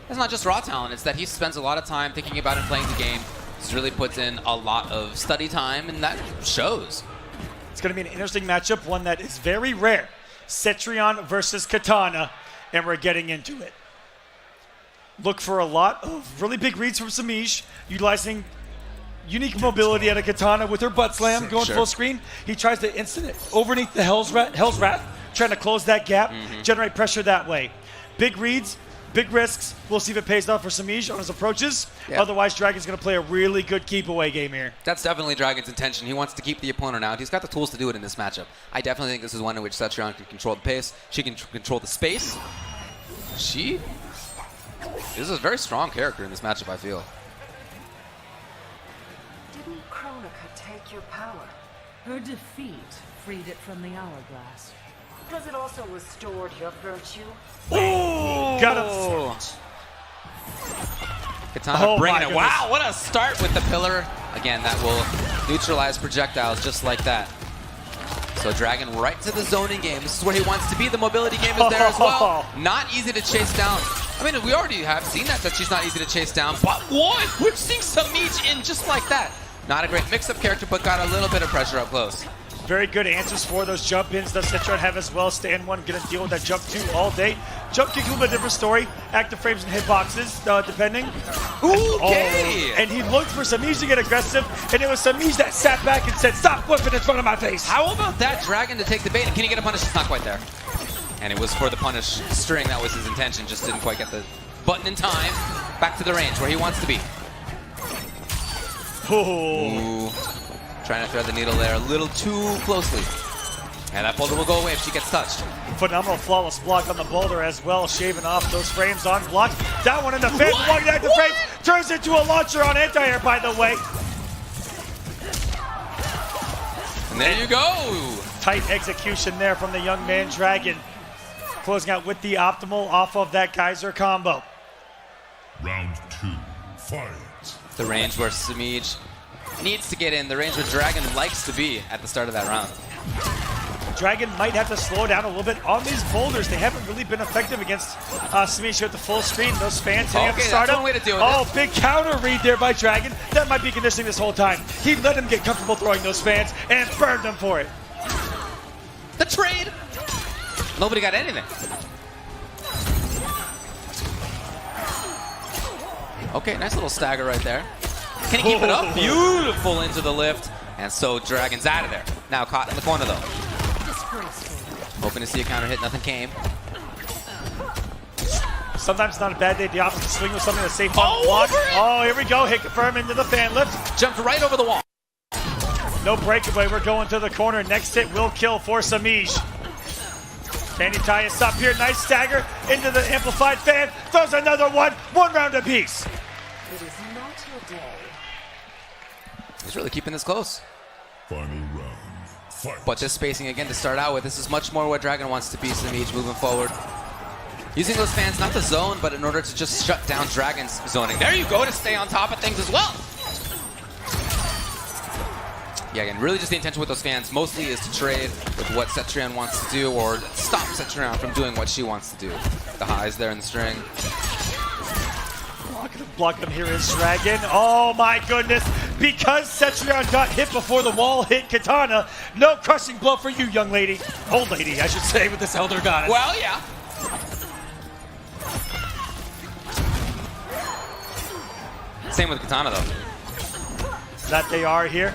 It's not just raw talent, it's that he spends a lot of time thinking about and playing the game. He's really puts in a lot of study time, and that shows. It's going to be an interesting matchup, one that is very rare. Cetrion versus Katana, and we're getting into it. Look for a lot of really big reads from Sammy, utilizing unique mobility at a Katana with her butt slam, going full screen. He tries to instant it overneath the Hell's Wrath, trying to close that gap, generate pressure that way. Big reads, big risks. We'll see if it pays off for Sammy on his approaches. Yeah. Otherwise, Dragon's going to play a really good keep-away game here. That's definitely Dragon's intention. He wants to keep the opponent out. He's got the tools to do it in this matchup. I definitely think this is one in which Cetrion can control the pace. She can control the space. She is a very strong character in this matchup, I feel. Didn't Kronika take your power? Her defeat freed it from the hourglass. Does it also restore your virtue? Oh, got him. Katana bringing it. Wow, what a start with the pillar. Again, that will neutralize projectiles just like that. So Dragon right to the zoning game. This is where he wants to be. The mobility game is there as well. Not easy to chase down. I mean, we already have seen that she's not easy to chase down. But what? We're seeing Sammy in just like that. Not a great mix-up character, but got a little bit of pressure up close. Very good answers for those jump-ins. Does Cetrion have as well? Stand one, gonna deal with that jump two all day. Jump kick, a little bit different story. Active frames and hitboxes, depending. Okay. And he looked for Sammy to get aggressive, and it was Sammy that sat back and said, "Stop whipping in front of my face." How about that Dragon to take the bait? And can he get a punish? It's not quite there. And it was for the punish string. That was his intention. Just didn't quite get the button in time. Back to the range where he wants to be. Ooh. Trying to thread the needle there a little too closely. And that boulder will go away if she gets touched. Phenomenal flawless block on the boulder as well, shaving off those frames on block. That one in the face, one back the frame, turns into a launcher on anti-air, by the way. And there you go. Tight execution there from the young man Dragon. Closing out with the optimal off of that Geyser combo. Round 2, fight. The range where Sammy needs to get in, the range where Dragon likes to be at the start of that round. Dragon might have to slow down a little bit on these boulders. They haven't really been effective against Sammy with the full screen. Those fans hitting up the startup. That's one way to deal with it. Big counter read there by Dragon. That might be conditioning this whole time. He let him get comfortable throwing those fans and burned them for it. The trade. Nobody got anything. Okay, nice little stagger right there. Can he keep it up? Beautiful into the lift. And so Dragon's out of there. Now caught in the corner though. Hoping to see a counter hit, nothing came. Sometimes it's not a bad day. The opposite swing with something that's safe on the block. Oh, here we go. Hit confirm into the fan lift. Jumped right over the wall. No breakaway. We're going to the corner. Next hit will kill for Samij. Can he tie us up here? Nice stagger into the amplified fan. Throws another one. 1 round apiece. It is not your day. He's really keeping this close. Final round. Fight. But this spacing again to start out with, this is much more what Dragon wants to be, Samij, moving forward. Using those fans, not the zone, but in order to just shut down Dragon's zoning. There you go, to stay on top of things as well. Yeah, again, really just the intention with those fans mostly is to trade with what Cetrion wants to do or stop Cetrion from doing what she wants to do. The highs there in the string. Blocking him here is Dragon. Oh my goodness. Because Cetrion got hit before the wall hit Katana, no crushing blow for you, young lady. Old lady, I should say, with this Elder Goddess. Well, yeah. Same with Katana, though. That they are here.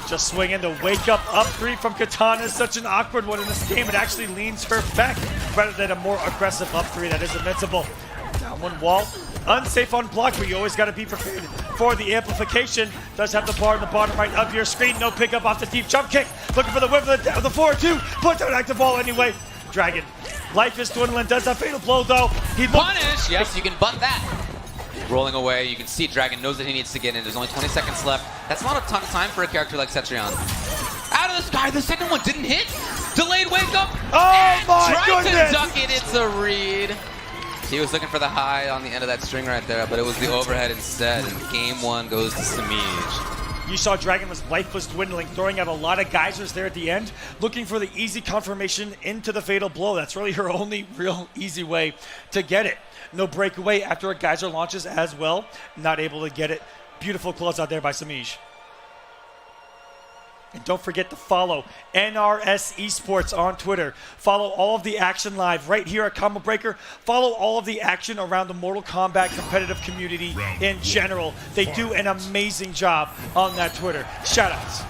Just swinging the wake up 3 from Katana is such an awkward one in this game. It actually leans her back rather than a more aggressive up 3 that is invincible. Down one wall. Unsafe on block, but you always got to be prepared for the amplification. Does have the bar in the bottom right of your screen. No pickup off the deep jump kick. Looking for the whip of the 4-2. Puts out an active ball anyway. Dragon. Life is dwindling. Does have fatal blow though. He punish. Yes, you can bunt that. Rolling away, you can see Dragon knows that he needs to get in. There's only 20 seconds left. That's not a ton of time for a character like Cetrion. Out of the sky, the second one didn't hit. Delayed wake up. Oh my tried goodness! to duck it. It's a read. He was looking for the high on the end of that string right there, but it was the overhead instead. And game 1 goes to Samij. You saw Dragon was life was dwindling, throwing out a lot of geysers there at the end, looking for the easy confirmation into the fatal blow. That's really her only real easy way to get it. No breakaway after a geyser launches as well. Not able to get it. Beautiful close out there by Samij. And don't forget to follow NRS Esports on Twitter. Follow all of the action live right here at Combo Breaker. Follow all of the action around the Mortal Kombat competitive community in general. They do an amazing job on that Twitter. Shoutouts.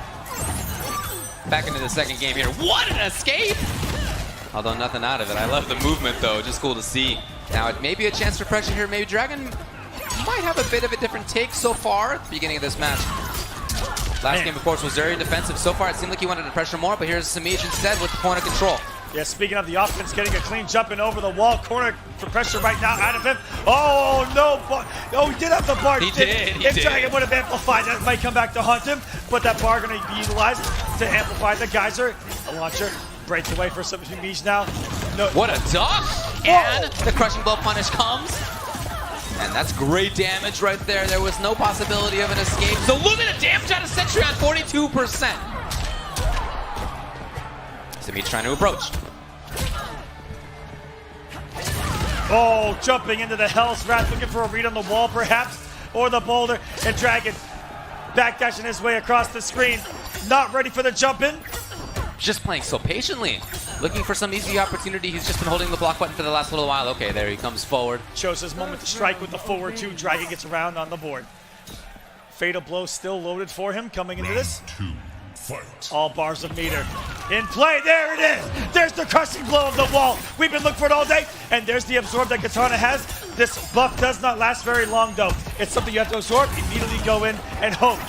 Back into the second game here. What an escape! Although nothing out of it. I love the movement though. Just cool to see. Now it may be a chance for pressure here. Maybe Dragon might have a bit of a different take so far at the beginning of this match. Last game, of course, was very defensive. So far, it seemed like he wanted to pressure more, but here's Samij instead with the point of control. Yeah, speaking of the offense, getting a clean jumping over the wall. Corner for pressure right now out of him. Oh, no. Oh, he did have the bar. He did. If Dragon would have amplified, that might come back to haunt him. But that bar going to be utilized to amplify the geyser. A launcher breaks away for Samij now. No. What a duck! And the crushing blow punish comes. And that's great damage right there. There was no possibility of an escape. So look at the damage out of Cetrion, 42%. Samij trying to approach. Oh, jumping into the Hell's Wrath, looking for a read on the wall perhaps, or the boulder. And Dragon backdashing his way across the screen. Not ready for the jump in. Just playing so patiently. Looking for some easy opportunity. He's just been holding the block button for the last little while. Okay, there he comes forward. Shows his moment to strike with the forward 2. Dragon gets around on the board. Fatal blow still loaded for him coming into this. Fight. All bars of meter in play. There it is. There's the crushing blow of the wall. We've been looking for it all day. And there's the absorb that Katana has. This buff does not last very long though. It's something you have to absorb. Immediately go in and hope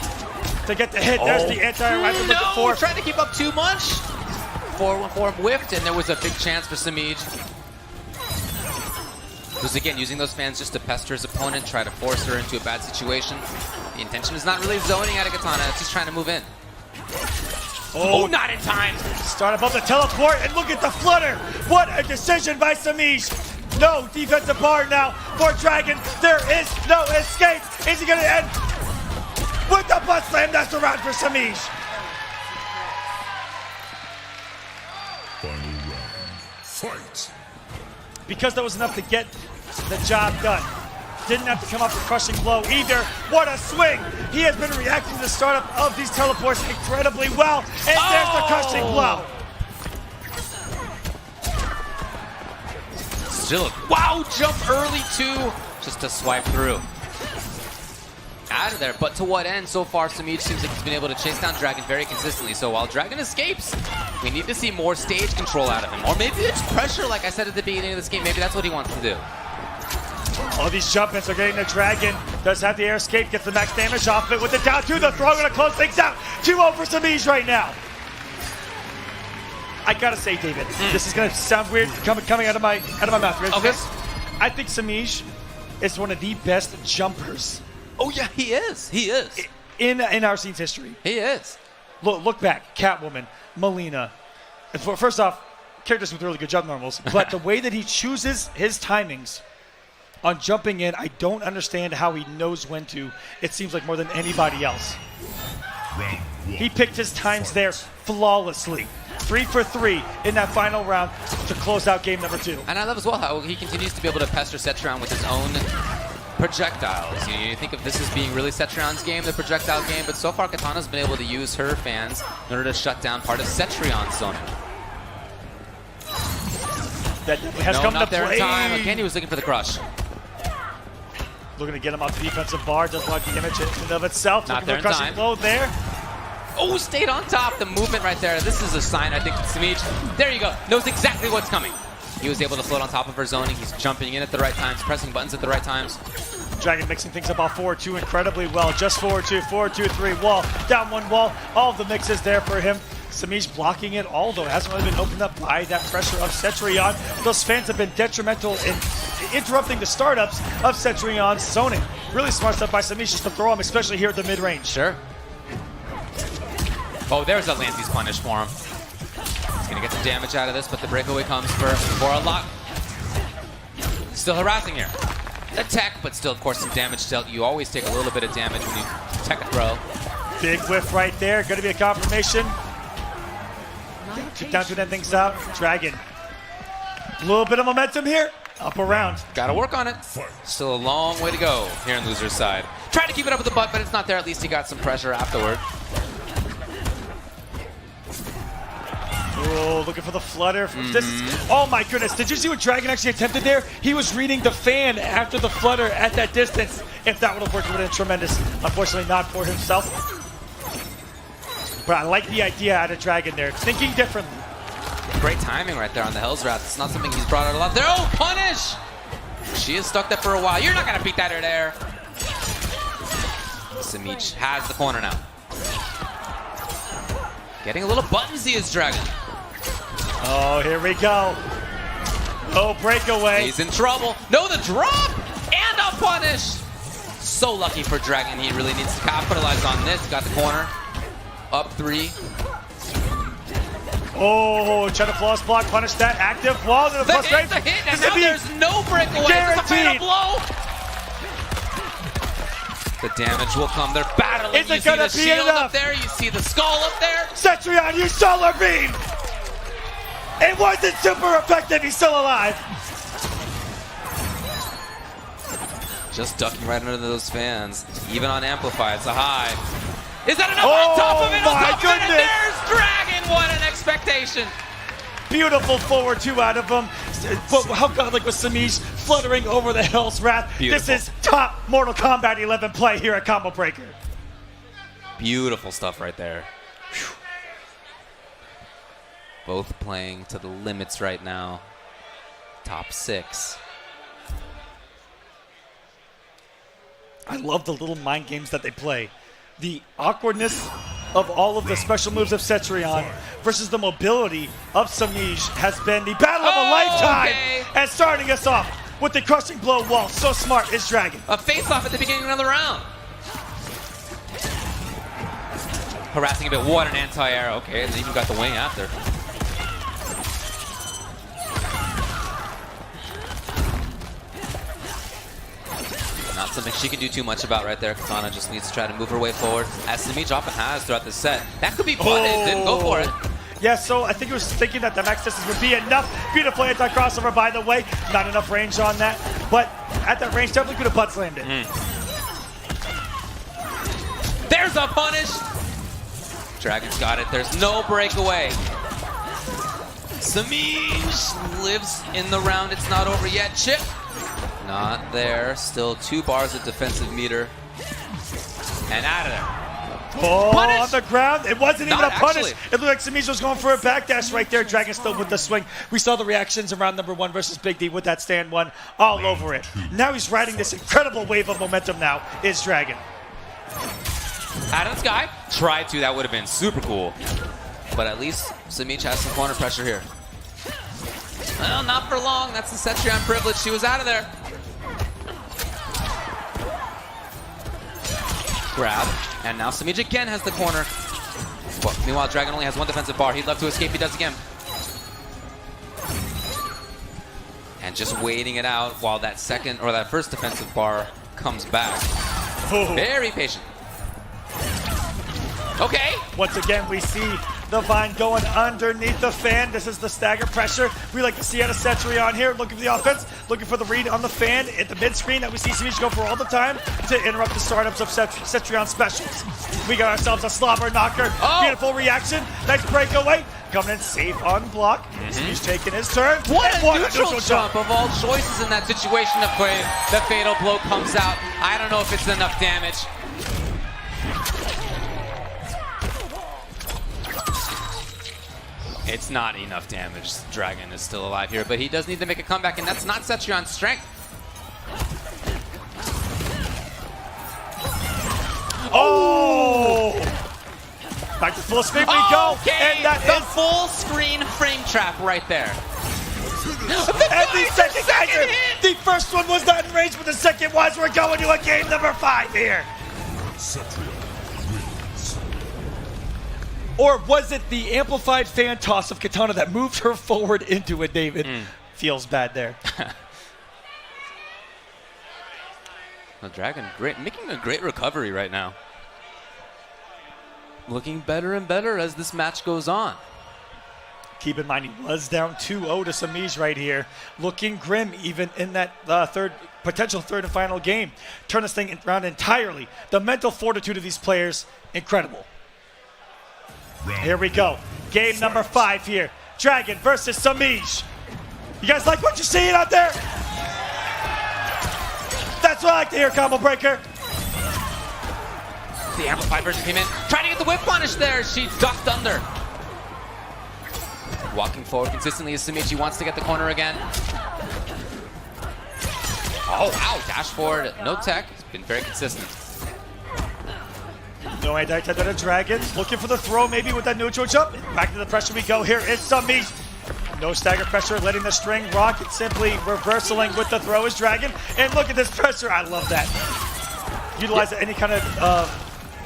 to get the hit. There's the anti-weapon looking for. Trying to keep up too much. 4-1-4 whiffed, and there was a big chance for Samij. Because again, using those fans just to pester his opponent, try to force her into a bad situation. The intention is not really zoning at a Katana, it's just trying to move in. Oh, not in time! Start above the teleport, and look at the flutter! What a decision by Samij! No defensive bar now for Dragon. There is no escape. Is he gonna end with the butt slam? That's the round for Samij. Final round. Fight. Because that was enough to get the job done. Didn't have to come up with crushing blow either. What a swing! He has been reacting to the startup of these teleports incredibly well. And there's the crushing blow. Still, wow, jump early too. just to swipe through. Out of there, but to what end? So far, Sammy seems like he's been able to chase down Dragon very consistently. So while Dragon escapes, we need to see more stage control out of him. Or maybe it's pressure, like I said at the beginning of this game. Maybe that's what he wants to do. All these jump ins are getting the Dragon. Does have the air escape, gets the max damage off it with the down 2. The throw gonna close things out. 2-0 for Sammy right now. I gotta say, David, this is gonna sound weird coming out of my mouth. Okay. I think Sammy is one of the best jumpers. Oh yeah, he is. He is. In our scene's history. He is. Look back, Catwoman, Melina. First off, characters with really good jump normals, but the way that he chooses his timings on jumping in, I don't understand how he knows when to. It seems like more than anybody else. He picked his times there flawlessly. 3 for 3 in that final round to close out game number 2. And I love as well how he continues to be able to pester Cetrion with his own projectiles. You think of this as being really Cetrion's game, the projectile game, but so far Katana's been able to use her fans in order to shut down part of Cetrion's zoning. That has come to there play. In time. Again, he was looking for the crush. Looking to get him off the defensive bar, doesn't like the image in and of itself. Not looking there for in crushing time. blow there. Oh, stayed on top. The movement right there. This is a sign, I think, that Sammy, there you go, knows exactly what's coming. He was able to float on top of her zoning. He's jumping in at the right times, pressing buttons at the right times. Dragon mixing things up off 4-2 incredibly well. Just 4-2, 4-2-3, wall, down 1 wall. All of the mixes there for him. Sami's blocking it, although it hasn't really been opened up by that pressure of Cetrion. Those fans have been detrimental in interrupting the startups of Cetrion's zoning. Really smart stuff by Sami just to throw him, especially here at the mid-range. Sure. Oh, there's a Lancy's punish for him. He's gonna get some damage out of this, but the breakaway comes for a lot. Still harassing here. The tech, but still, of course, some damage dealt. You always take a little bit of damage when you tech a throw. Big whiff right there. Going to be a confirmation. Down to end things out. Dragon. A little bit of momentum here. Up around. Gotta work on it. Still a long way to go here on loser's side. Try to keep it up with the butt, but it's not there. At least he got some pressure afterward. Oh, looking for the flutter. This is, oh my goodness. Did you see what Dragon actually attempted there? He was reading the fan after the flutter at that distance. If that would have worked, it would have been tremendous. Unfortunately, not for himself. But I like the idea out of Dragon there. Thinking differently. Great timing right there on the Hell's Wrath. It's not something he's brought out a lot there. Oh, punish! She is stuck there for a while. You're not going to beat that her there. Samich has the corner now. Getting a little buttonsy is Dragon. Oh, here we go. Oh, breakaway. He's in trouble. No, the drop! And a punish! So lucky for Dragon. He really needs to capitalize on this. Got the corner. Up 3. Oh, try to flawless block, punish that. Active wall. The hit, and now there's no breakaway. Guaranteed. Blow. The damage will come. They're battling. Is it gonna see the be shield enough? up there. You see the skull up there. Cetrion, you solar beam! It wasn't super effective. He's still alive. Just ducking right under those fans. Even on Amplify, it's a high. Is that enough on top of it? On top of it, and there's Dragon. What an expectation. Beautiful forward 2 out of him. But how godlike was Samish fluttering over the Hell's Wrath. Beautiful. This is top Mortal Kombat 11 play here at Combo Breaker. Beautiful stuff right there. Whew. Both playing to the limits right now. Top 6. I love the little mind games that they play. The awkwardness of all of the special moves of Cetrion versus the mobility of Samish has been the battle of a lifetime. Okay. And starting us off with the crushing blow wall. So smart is Dragon. A face-off at the beginning of the round. Harassing a bit. What an anti-air. Okay, and even got the wing after. Not something she can do too much about right there. Katana just needs to try to move her way forward, as Samich often has throughout the set. That could be fun. It didn't go for it. Yeah, so I think he was thinking that the max distance would be enough. Beautiful anti-crossover, by the way. Not enough range on that. But at that range, definitely could have butt slammed it. There's a punish. Dragon's got it. There's no breakaway. Samich lives in the round. It's not over yet. Chip. Not there. Still 2 bars of defensive meter. And out of there. Oh, Punish! on the ground. It wasn't even Not a punish. actually. It looked like Sammy was going for a backdash right there. Dragon still with the swing. We saw the reactions around number 1 versus Big D with that stand 1 all over it. Now he's riding this incredible wave of momentum now, is Dragon. Out of the sky. Tried to. That would have been super cool. But at least Sumitra has some corner pressure here. Well, not for long. That's the Cetrion privilege. She was out of there. Grab. And now Sumitra again has the corner. Well, meanwhile, Dragon only has 1 defensive bar. He'd love to escape. He does again. And just waiting it out while that second or that first defensive bar comes back. Oh. Very patient. Okay. Once again, we see the Vine going underneath the fan. This is the stagger pressure we like to see out of Cetrion here. Looking for the offense, looking for the read on the fan at the mid screen that we see Sumitra go for all the time to interrupt the startups of Cetrion specials. We got ourselves a slobber knocker. Oh. Beautiful reaction. Nice breakaway. Coming in safe on block. He's taking his turn. What And a neutral jump of all choices in that situation. The fatal blow comes out. I don't know if it's enough damage. It's not enough damage. Dragon is still alive here, but he does need to make a comeback, and that's not Cetrion's strength. Oh! Back to full screen we go, and that the is full screen frame trap right there. And the second hit! The first one was not in range, but the second was. We're going to a game number 5 here. Or was it the amplified fan toss of Katana that moved her forward into it, David? Feels bad there. The Dragon making a great recovery right now. Looking better and better as this match goes on. Keep in mind, he was down 2-0 to Samij right here. Looking grim even in that potential third and final game. Turn this thing around entirely. The mental fortitude of these players, incredible. Here we go. Game number 5 here. Dragon versus Samij. You guys like what you're seeing out there? That's what I like to hear, Combo Breaker. The amplified version came in. Trying to get the whip punish there. She ducked under. Walking forward consistently as Sumitra wants to get the corner again. Oh, wow. Dash forward. No tech. It's been very consistent. No anti-tech to the Dragon. Looking for the throw maybe with that neutral jump. Back to the pressure we go. Here is Samij. No stagger pressure, letting the string rock. It's simply reversing with the throw is Dragon. And look at this pressure. I love that. Utilize any kind of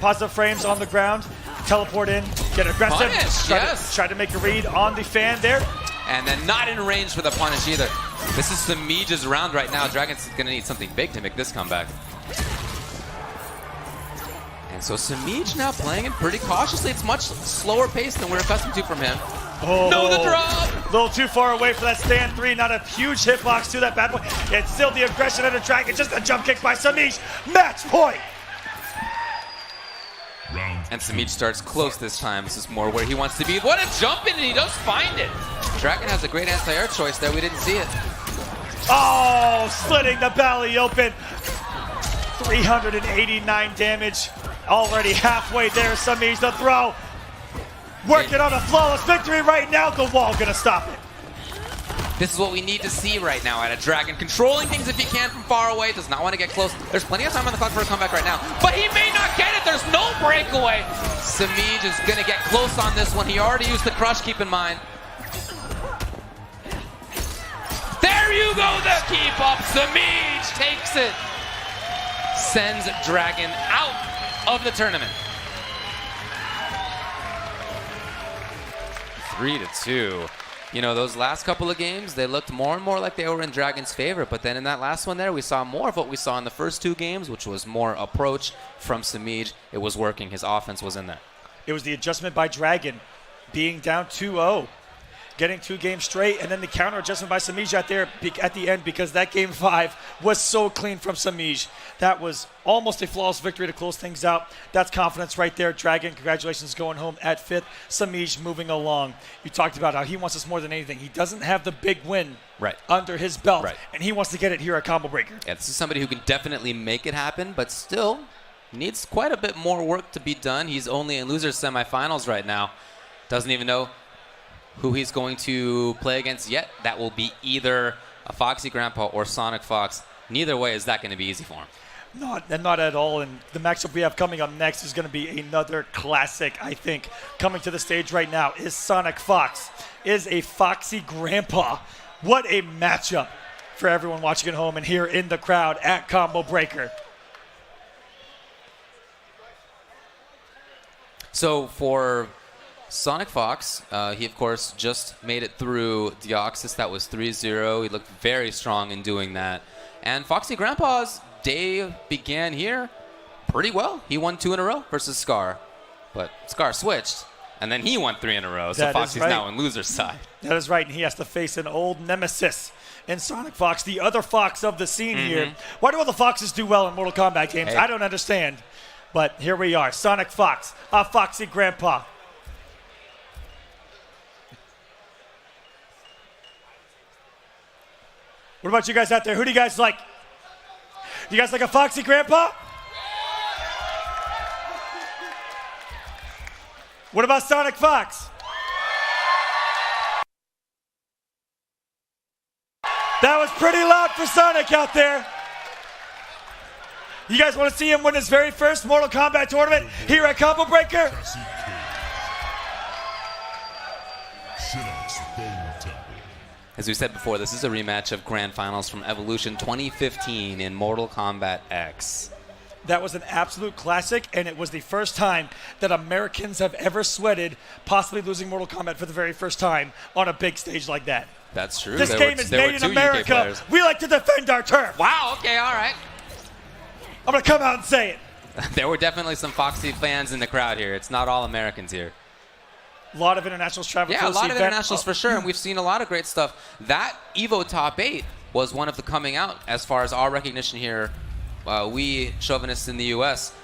positive frames on the ground. Teleport in, get aggressive. Punish, try to make a read on the fan there. And then not in range for the punish either. This is Samij's round right now. Dragon's going to need something big to make this comeback. And so Samij now playing it pretty cautiously. It's much slower pace than we're accustomed to from him. Oh, no, the drop! A little too far away for that stand 3. Not a huge hitbox to that bad boy. It's still the aggression of the Dragon. Just a jump kick by Samij. Match point! And Samij starts close this time. This is more where he wants to be. What a jump in, and he does find it. Dragon has a great anti-air choice there. We didn't see it. Oh, slitting the belly open. 389 damage. Already halfway there. Samij the throw. Working on a flawless victory right now. The wall gonna stop it. This is what we need to see right now out of Dragon. Controlling things if he can from far away. Does not want to get close. There's plenty of time on the clock for a comeback right now. But he may not get it. There's no breakaway. Samij is going to get close on this one. He already used the crush, keep in mind. There you go, the keep up. Samij takes it. Sends Dragon out of the tournament. 3-2. You know, those last couple of games, they looked more and more like they were in Dragon's favor. But then in that last one there, we saw more of what we saw in the first 2 games, which was more approach from Samij. It was working. His offense was in there. It was the adjustment by Dragon, being down 2-0. getting 2 games straight, and then the counter adjustment by Samij out there at the end, because that game 5 was so clean from Samij. That was almost a flawless victory to close things out. That's confidence right there. Dragon, congratulations, going home at 5th. Samij moving along. You talked about how he wants this more than anything. He doesn't have the big win under his belt, and he wants to get it here at Combo Breaker. Yeah, this is somebody who can definitely make it happen, but still needs quite a bit more work to be done. He's only in losers semifinals right now. Doesn't even know who he's going to play against yet. That will be either a Foxy Grandpa or Sonic Fox. Neither way is that going to be easy for him. Not at all. And the matchup we have coming up next is going to be another classic, I think. Coming to the stage right now is Sonic Fox, is a Foxy Grandpa. What a matchup for everyone watching at home and here in the crowd at Combo Breaker. So for Sonic Fox, he of course just made it through Deoxys. That was 3-0. He looked very strong in doing that. And Foxy Grandpa's day began here pretty well. He won 2 in a row versus Scar. But Scar switched, and then he won 3 in a row. So Foxy's now in loser's side. That is right, and he has to face an old nemesis in Sonic Fox, the other Fox of the scene here. Why do all the Foxes do well in Mortal Kombat games? Hey. I don't understand. But here we are, Sonic Fox, a Foxy Grandpa. What about you guys out there? Who do you guys like? Do you guys like a Foxy Grandpa? What about Sonic Fox? That was pretty loud for Sonic out there. You guys want to see him win his very first Mortal Kombat tournament here at Combo Breaker? As we said before, this is a rematch of Grand Finals from Evolution 2015 in Mortal Kombat X. That was an absolute classic, and it was the first time that Americans have ever sweated, possibly losing Mortal Kombat for the very first time on a big stage like that. That's true. This game is made in America. We like to defend our turf. Wow, okay, all right. I'm going to come out and say it. There were definitely some Foxy fans in the crowd here. It's not all Americans here. A lot of internationals travel to a this lot of event. internationals for sure, and we've seen a lot of great stuff. That EVO Top 8 was one of the coming out as far as our recognition here. We, chauvinists in the U.S.,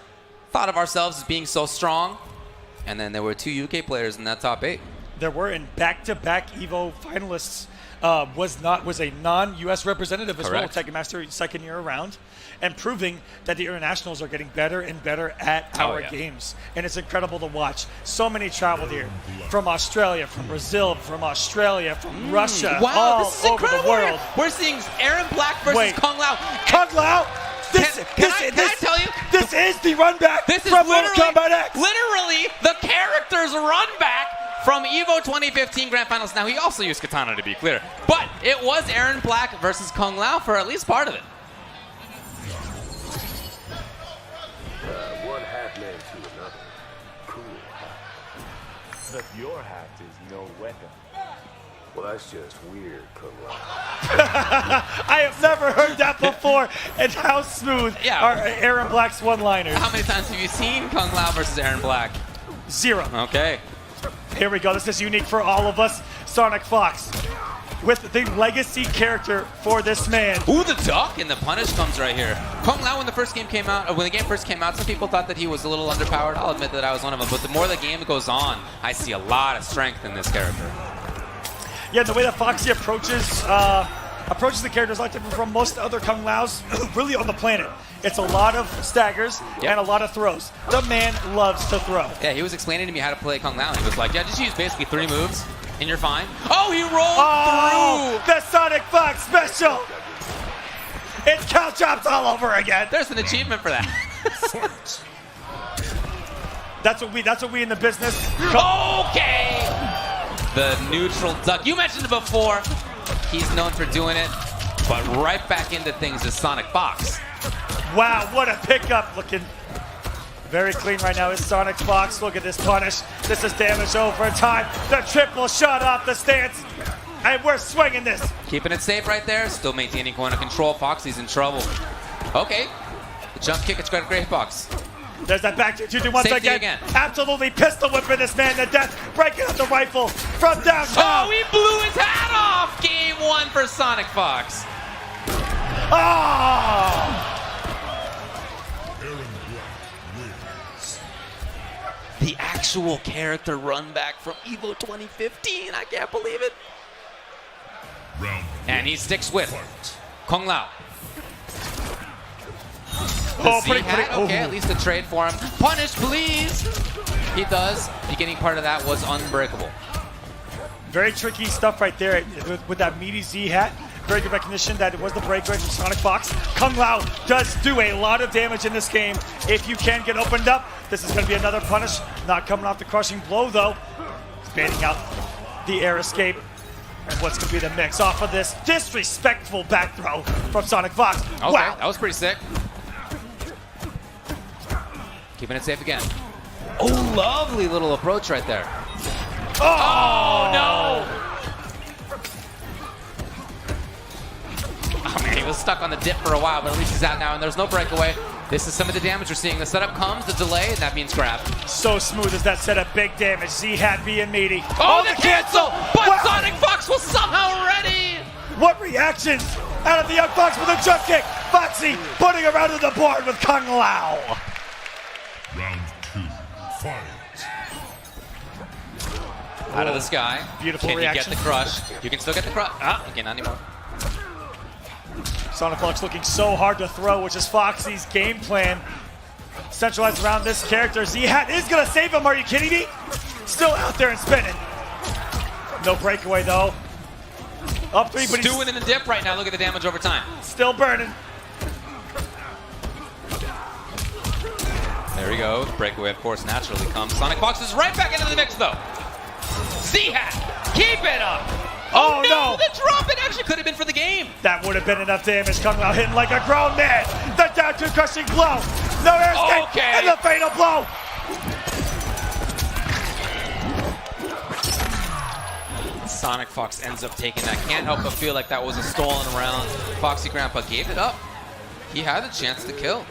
thought of ourselves as being so strong, and then there were 2 UK players in that Top 8. There were, in back-to-back EVO finalists was a non-U.S. representative as well, Tekken Master second year around, and proving that the internationals are getting better and better at our games. And it's incredible to watch. So many traveled here from Australia, from Brazil, from Australia, from Russia, wow, all this is over incredible. the world. We're seeing Aaron Black versus Kung Lao. Kung Lao? Can I tell you? This is the run back this is from Mortal Kombat X. Literally the character's run back from EVO 2015 Grand Finals. Now, he also used Katana, to be clear. But it was Aaron Black versus Kung Lao for at least part of it. One hat man to another. Cool. But your hat is no weapon. Well, that's just weird, Kung Lao. I have never heard that before, and how smooth are Aaron Black's one-liners. How many times have you seen Kung Lao versus Aaron Black? 0. Okay. Here we go. This is unique for all of us. Sonic Fox with the legacy character for this man. Ooh, the duck and the punish comes right here. Kung Lao, when the game first came out, some people thought that he was a little underpowered. I'll admit that I was one of them. But the more the game goes on, I see a lot of strength in this character. Yeah, the way that Foxy approaches the character is like different from most other Kung Laos really on the planet. It's a lot of staggers and a lot of throws. The man loves to throw. Yeah, he was explaining to me how to play Kung Lao. He was like, yeah, just use basically 3 moves and you're fine. Oh, he rolled through! The Sonic Fox special! It's cow chops all over again. There's an achievement for that. That's what we in the business Okay! The neutral duck. You mentioned it before. He's known for doing it, but right back into things is Sonic Fox. Wow, what a pickup. Looking very clean right now is Sonic Fox. Look at this punish. This is damage over time. The triple shot off the stance. And we're swinging this. Keeping it safe right there. Still maintaining point of control. Foxy's in trouble. Okay. The jump kick, it's got a great hitbox. There's that back to 2-2 once Safety again. Absolutely pistol whipping this man to death. Breaking up the rifle from downtown. Oh, he blew his hat off. Game 1 for Sonic Fox. Oh! The actual character run back from EVO 2015. I can't believe it. And he sticks with Kung Lao. Oh, pretty. Okay, at least a trade for him. Punish, please. He does. Beginning part of that was unbreakable. Very tricky stuff right there with that meaty Z hat. Very good recognition that it was the breakaway from Sonic Fox. Kung Lao does do a lot of damage in this game. If you can get opened up, this is going to be another punish. Not coming off the crushing blow, though. Baiting out the air escape. And what's going to be the mix off of this disrespectful back throw from Sonic Fox. Okay, wow. That was pretty sick. Keeping it safe again. Oh, lovely little approach right there. Oh, no! Oh man, he was stuck on the dip for a while, but at least he's out now, and there's no breakaway. This is some of the damage we're seeing. The setup comes, the delay, and that means grab. So smooth as that setup, big damage. Z-Hat being meaty. Oh, the cancel! But wow. Sonic Fox was somehow ready! What reactions out of the Young Fox with a jump kick. Foxy putting him out of the board with Kung Lao. Round 2, fight. Out of the sky. Beautiful reaction. Can you get the crush? You can still get the crush. Okay, not anymore. Sonic Fox looking so hard to throw, which is Foxy's game plan. Centralized around this character. Z-Hat is going to save him. Are you kidding me? Still out there and spinning. No breakaway, though. Up 3, but he's doing in the dip right now. Look at the damage over time. Still burning. There we go. Breakaway, of course, naturally comes. Sonic Fox is right back into the mix, though. Z-Hat, keep it up. Oh, no! The drop, it actually could have been for the game. That would have been enough damage. Kung Lao hitting like a grown man. The down 2 crushing blow. No air escape. Okay. And the fatal blow. Sonic Fox ends up taking that. Can't help but feel like that was a stolen round. Foxy Grandpa gave it up. He had the chance to kill.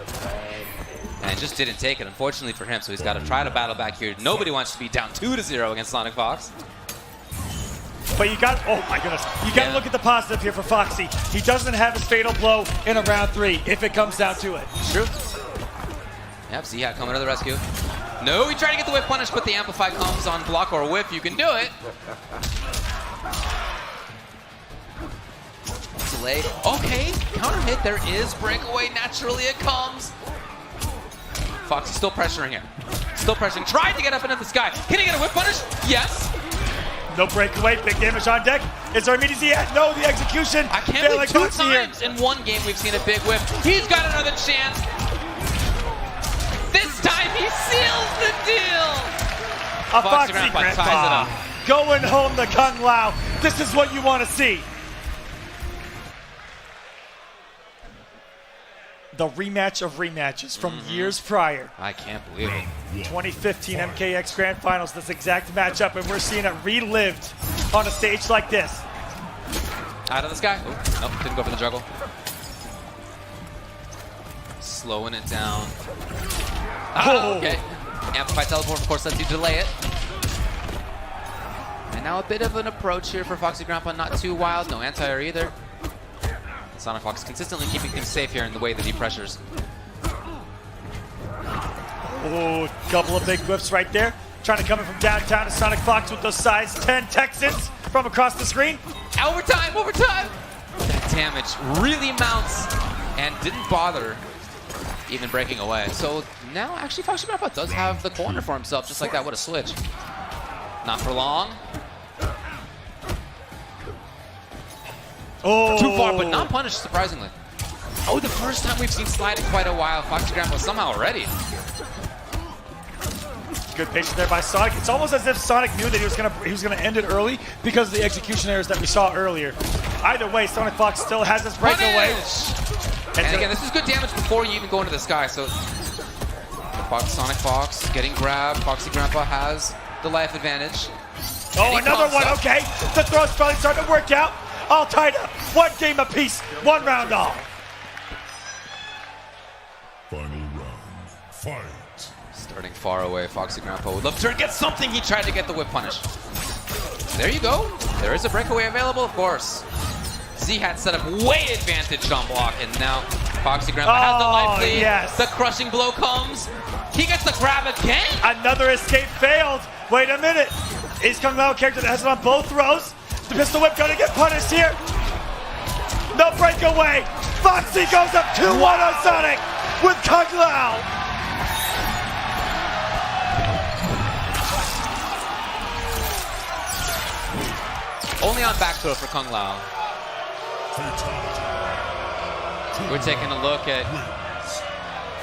And just didn't take it, unfortunately for him. So he's got to try to battle back here. Nobody wants to be down 2-0 against Sonic Fox. But you got, oh my goodness, you got to look at the positive here for Foxy. He doesn't have his fatal blow in a round 3 if it comes down to it. True. Yep, Z-Hat coming to the rescue. No, he tried to get the whip punish, but the amplify comes on block or whip. You can do it. Delay. Okay, counter hit. There is breakaway. Naturally, it comes. Foxy still pressuring here. Still pressuring. Tried to get up into the sky. Can he get a whip punish? Yes. No breakaway. Big damage on deck. Is there immediate Z-Hat? No, the execution. I can't believe 2 times in one game we've seen a big whip. He's got another chance. This time he seals the deal. A Foxy Grandpa ties it up. Going home to Kung Lao. This is what you want to see. The rematch of rematches from years prior. I can't believe it. 2015 MKX Grand Finals, this exact matchup, and we're seeing it relived on a stage like this. Out of the sky. Oh, nope, didn't go for the juggle. Slowing it down. Okay. Amplify teleport, of course, lets you delay it. And now a bit of an approach here for Foxy Grandpa, not too wild, no anti-air either. Sonic Fox consistently keeping things safe here in the way that he pressures. Oh, couple of big whips right there. Trying to come in from downtown to Sonic Fox with those size 10 Texans from across the screen. Overtime, overtime! That damage really mounts and didn't bother even breaking away. So now actually Foxy Grandpa does have the corner for himself, just like that. What a switch. Not for long. Oh. Too far, but not punished, surprisingly. Oh, the first time we've seen slide in quite a while. Foxy Grandpa somehow ready. Good patience there by Sonic. It's almost as if Sonic knew that he was gonna end it early because of the execution errors that we saw earlier. Either way, Sonic Fox still has his breakaway. And again, this is good damage before you even go into the sky. So Sonic Fox getting grabbed. Foxy Grandpa has the life advantage. Oh, another one. Up. Okay, the throw's probably starting to work out. All tied up. One game apiece. 1 round all. Final round. Fight. Starting far away, Foxy Grandpa would love to get something. He tried to get the whip punish. There you go. There is a breakaway available, of course. Z-Hat set up way advantaged on block, and now Foxy Grandpa has the life lead. Yes. The crushing blow comes. He gets the grab again. Another escape failed. Wait a minute. He's coming out, a character that has it on both throws. The pistol whip gonna get punished here. No breakaway. Foxy goes up 2-1 on Sonic with Kung Lao. Only on back throw for Kung Lao. We're taking a look at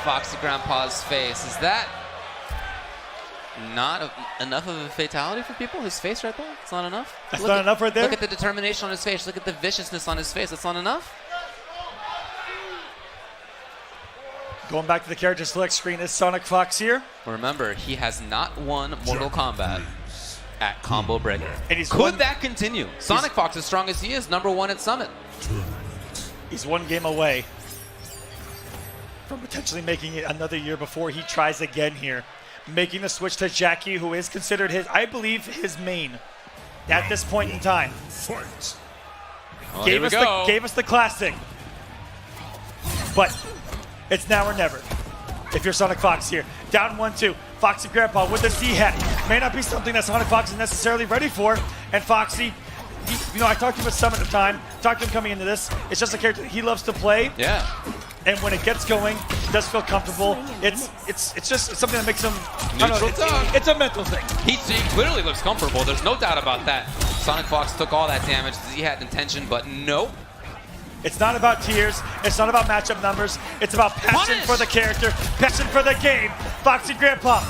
Foxy Grandpa's face. Is that not enough of a fatality for people? His face right there? It's not enough? That's not enough right there? Look at the determination on his face. Look at the viciousness on his face. That's not enough? Going back to the character select screen is Sonic Fox here. Remember, he has not won Mortal Kombat at Combo Breaker. And Could that continue? Sonic Fox, as strong as he is, #1 at Summit. He's one game away from potentially making it another year before he tries again here. Making the switch to Jackie, who is considered his, I believe, his main at this point in time. Well, Gave us the classic. But it's now or never. If you're Sonic Fox here. Down 1-2. Foxy Grandpa with the Z-Hat. May not be something that Sonic Fox is necessarily ready for. And Foxy, I talked to him at Summit at the time. Talked to him coming into this. It's just a character that he loves to play. Yeah. And when it gets going, he does feel comfortable. It's just something that makes him Neutral tongue. It's a mental thing. He clearly looks comfortable. There's no doubt about that. Sonic Fox took all that damage. He had intention, but nope. It's not about tiers. It's not about matchup numbers. It's about passion for the character, passion for the game. Foxy Grandpa.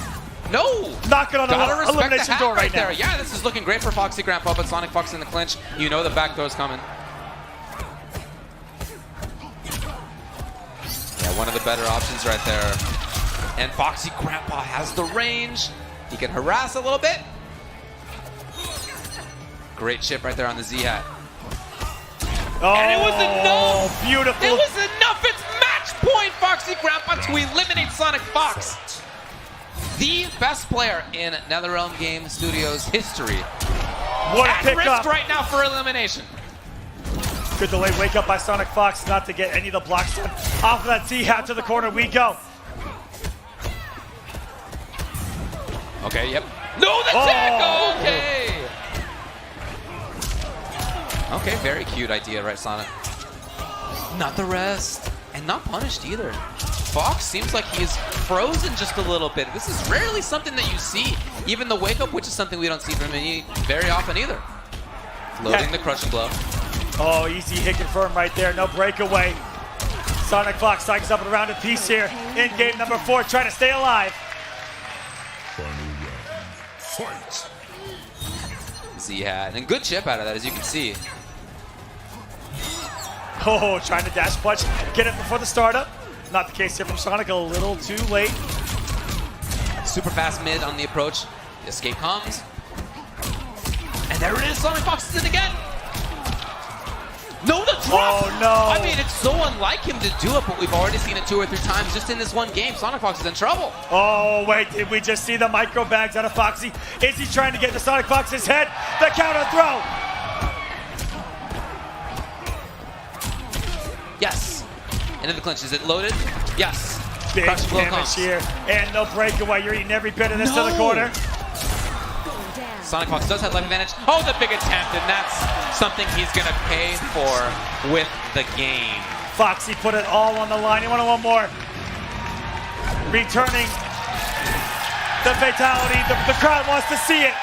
No. Knocking on Gotta the respect elimination the hat door right there. now. Yeah, this is looking great for Foxy Grandpa, but Sonic Fox in the clinch. You know the back throw's coming. Yeah, one of the better options right there. And Foxy Grandpa has the range. He can harass a little bit. Great chip right there on the Z-Hat. Oh, and it was enough! Beautiful. It was enough! It's match point, Foxy Grandpa, to eliminate Sonic Fox. The best player in NetherRealm Game Studios history. What a At pick risk up. right now for elimination. Good delayed wake up by Sonic Fox not to get any of the blocks done. Off of that Z-Hat to the corner we go. Okay, yep. No, the tech! Okay! Okay, very cute idea, right, Sonic? Not the rest. And not punished either. Fox seems like he's frozen just a little bit. This is rarely something that you see. Even the wake up, which is something we don't see from him very often either. Loading the crushing blow. Oh, easy hit confirmed right there. No breakaway. Sonic Fox cycles up and around in piece here in game number 4, trying to stay alive. Fight. Z-Hat. And good chip out of that, as you can see. Oh, trying to dash punch. Get it before the startup. Not the case here from Sonic. A little too late. Super fast mid on the approach. The escape comes. And there it is. Sonic Fox is in again. No, the drop! Oh, no. I mean, it's so unlike him to do it, but we've already seen it 2 or 3 times just in this one game. Sonic Fox is in trouble. Oh, wait. Did we just see the micro bags out of Foxy? Is he trying to get to Sonic Fox's head? The counter throw. Yes. Into the clinch. Is it loaded? Yes. Big Crushing blow damage comes. here. And no breakaway. You're eating every bit of this to the corner. Sonic Fox does have life advantage. Oh, the big attempt, and that's something he's going to pay for with the game. Foxy put it all on the line. You want one more? Returning the fatality. The crowd wants to see it.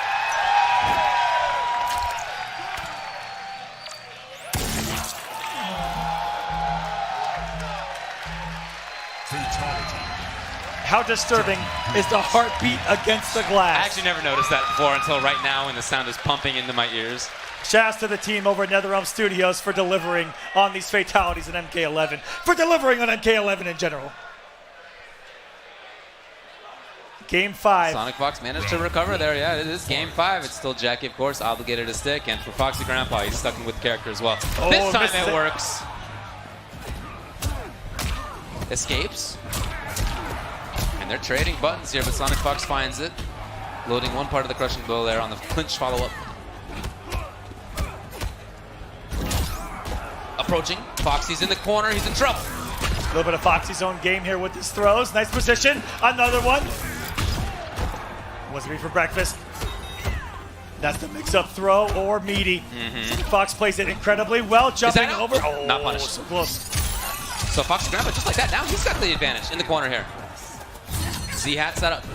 How disturbing is the heartbeat against the glass? I actually never noticed that before until right now when the sound is pumping into my ears. Shouts to the team over at NetherRealm Studios for delivering on these fatalities in MK11, for delivering on MK11 in general. Game 5. Sonic Fox managed to recover there. Yeah, it is game 5. It's still Jackie, of course, obligated to stick. And for Foxy Grandpa, he's stuck in with the character as well. Oh, this time it works. Escapes. And they're trading buttons here, but Sonic Fox finds it. Loading one part of the crushing blow there on the clinch follow-up. Approaching. Foxy's in the corner. He's in trouble. A little bit of Foxy's own game here with his throws. Nice position. Another one. Wasn't me for breakfast. That's the mix-up throw or meaty. Fox plays it incredibly well, jumping over. Oh, not punished. So close. So Foxy Grandpa, just like that, now he's got the advantage in the corner here. Z-Hat set up.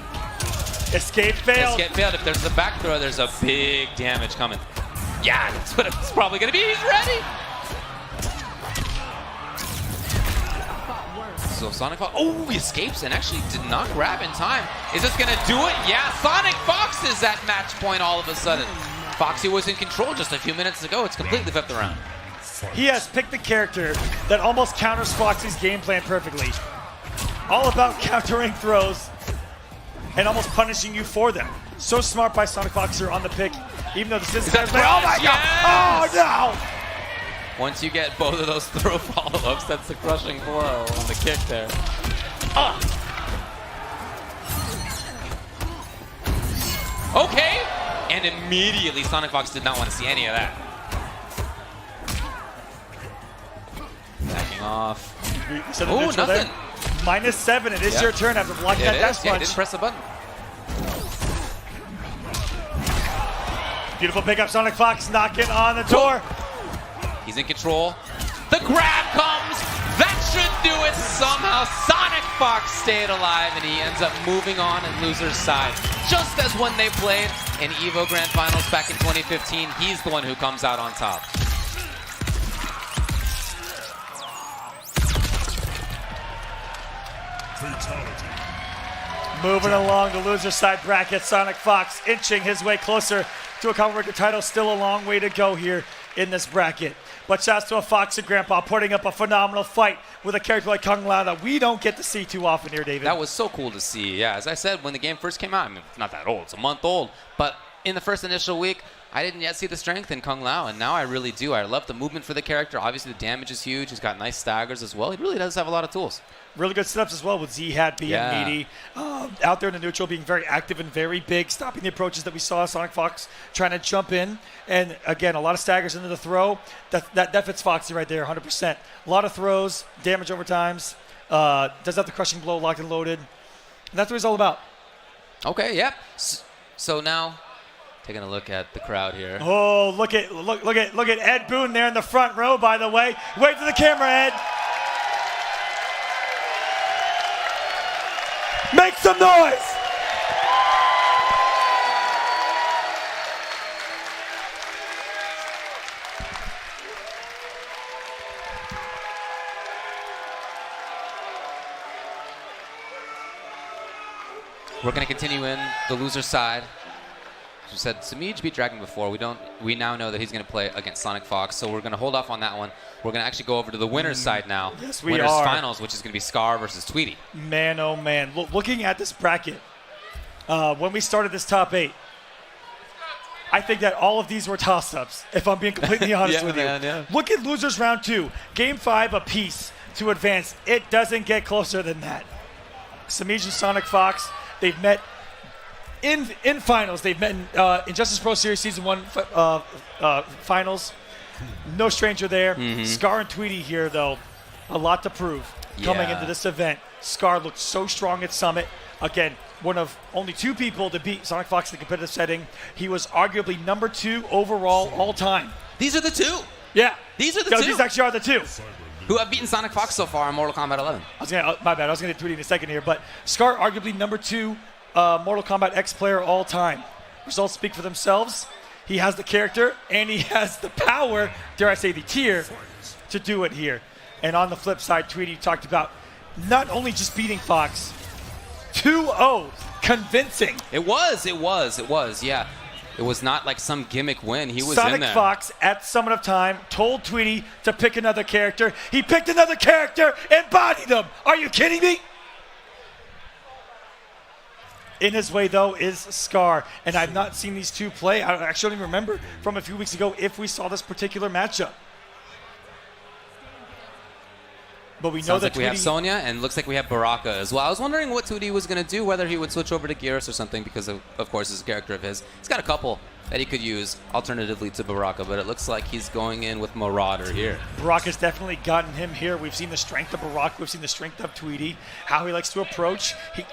Escape failed. Escape failed. If there's a back throw, there's a big damage coming. Yeah, that's what it's probably going to be. He's ready. So Sonic Fox, oh, he escapes and actually did not grab in time. Is this going to do it? Yeah, Sonic Fox is at match point all of a sudden. Foxy was in control just a few minutes ago. It's completely flipped around. He has picked the character that almost counters Foxy's game plan perfectly. All about countering throws and almost punishing you for them. So smart by Sonic Fox here on the pick, even though this is oh my god! Oh no! Once you get both of those throw follow-ups, that's the crushing blow on the kick there. Okay! And immediately Sonic Fox did not want to see any of that. Backing off. Oh, nothing. There. -7. It is your turn after blocking that dash punch. He didn't press the button. Beautiful pickup, Sonic Fox knocking on the door. He's in control. The grab comes. That should do it. Somehow Sonic Fox stayed alive and he ends up moving on in loser's side. Just as when they played in EVO Grand Finals back in 2015, he's the one who comes out on top. Fatality. Moving along the loser side bracket, Sonic Fox inching his way closer to a Combo Breaker title. Still a long way to go here in this bracket. But shouts to a Foxy Grandpa putting up a phenomenal fight with a character like Kung Lao that we don't get to see too often here, David. That was so cool to see. Yeah, as I said, when the game first came out, I mean, it's not that old, it's a month old. But in the first initial week, I didn't yet see the strength in Kung Lao, and now I really do. I love the movement for the character. Obviously, the damage is huge. He's got nice staggers as well. He really does have a lot of tools. Really good setups as well with Z-Hat being meaty. Out there in the neutral being very active and very big, stopping the approaches that we saw Sonic Fox trying to jump in. And again, a lot of staggers into the throw. That fits Foxy right there, 100%. A lot of throws, damage over times. Does have the crushing blow locked and loaded. And that's what he's all about. Okay, yep. So now, taking a look at the crowd here. Oh, look at Ed Boon there in the front row, by the way. Wait for the camera, Ed. Make some noise! We're going to continue in the loser side. As we said, Samij beat Dragon before. We now know that he's going to play against Sonic Fox, so we're going to hold off on that one. We're going to actually go over to the winner's side now. Yes, we winner's are. finals, which is going to be Scar versus Tweety. Man, oh man. Looking at this bracket, when we started this top 8, I think that all of these were toss-ups, if I'm being completely honest with you. Yeah. Look at losers round 2. Game 5 apiece to advance. It doesn't get closer than that. Samij and Sonic Fox, they've met in finals. They've met in Injustice Pro Series Season 1 finals. No stranger there. Scar and Tweety here, though. A lot to prove coming into this event. Scar looked so strong at Summit. Again, one of only 2 people to beat Sonic Fox in the competitive setting. He was arguably number 2 overall all time. These are the 2. Yeah. These are the 2. These actually are the 2. Who have beaten Sonic Fox so far in Mortal Kombat 11. My bad. I was going to Tweety in a second here. But Scar, arguably number 2 Mortal Kombat X player all time. Results speak for themselves. He has the character, and he has the power, dare I say the tier, to do it here. And on the flip side, Tweety talked about not only just beating Fox, 2-0, convincing. It was, yeah. It was not like some gimmick win. He was Sonic in there. Fox, at Summit of Time, told Tweety to pick another character. He picked another character and bodied him. Are you kidding me? In his way, though, is Scar. And I've not seen these 2 play. I actually don't even remember from a few weeks ago if we saw this particular matchup. But we know Sounds that like we have Sonya, and looks like we have Baraka as well. I was wondering what Tweety was going to do, whether he would switch over to Geras or something, because of course, is a character of his. He's got a couple that he could use alternatively to Baraka, but it looks like he's going in with Marauder here. Baraka's definitely gotten him here. We've seen the strength of Baraka. We've seen the strength of Tweety, how he likes to approach. He,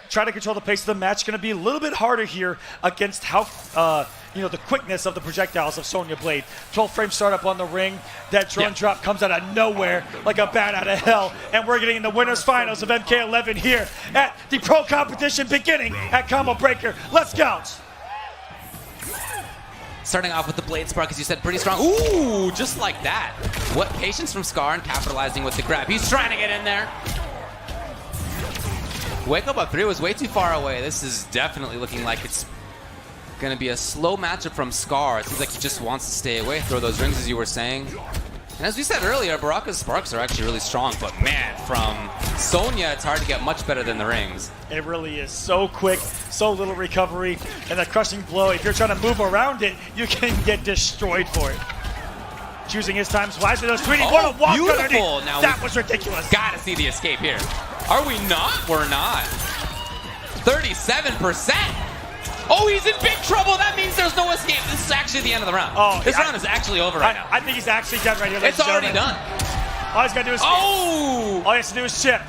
try to control the pace of the match. Going to be a little bit harder here against how, the quickness of the projectiles of Sonya Blade. 12-frame startup on the ring. That drone drop comes out of nowhere like a bat out of hell. And we're getting in the winners finals of MK11 here at the pro competition beginning at Combo Breaker. Let's go. Starting off with the Blade Spark, as you said, pretty strong. Ooh, just like that. What patience from Scar and capitalizing with the grab. He's trying to get in there. Wake up 3 was way too far away. This is definitely looking like it's going to be a slow matchup from Scar. It seems like he just wants to stay away, throw those rings, as you were saying. And as we said earlier, Baraka's sparks are actually really strong, but man, from Sonya, it's hard to get much better than the rings. It really is so quick, so little recovery, and the crushing blow. If you're trying to move around it, you can get destroyed for it. Choosing his times wisely. Those Tweety, what a walk underneath. Now that was ridiculous. Gotta see the escape here. Are we not? We're not. 37%. Oh, he's in big trouble. That means there's no escape. This is actually the end of the round. Oh, this round is actually over right now. I think he's actually done right here. It's already done. All he's got to do is all he has to do is chip.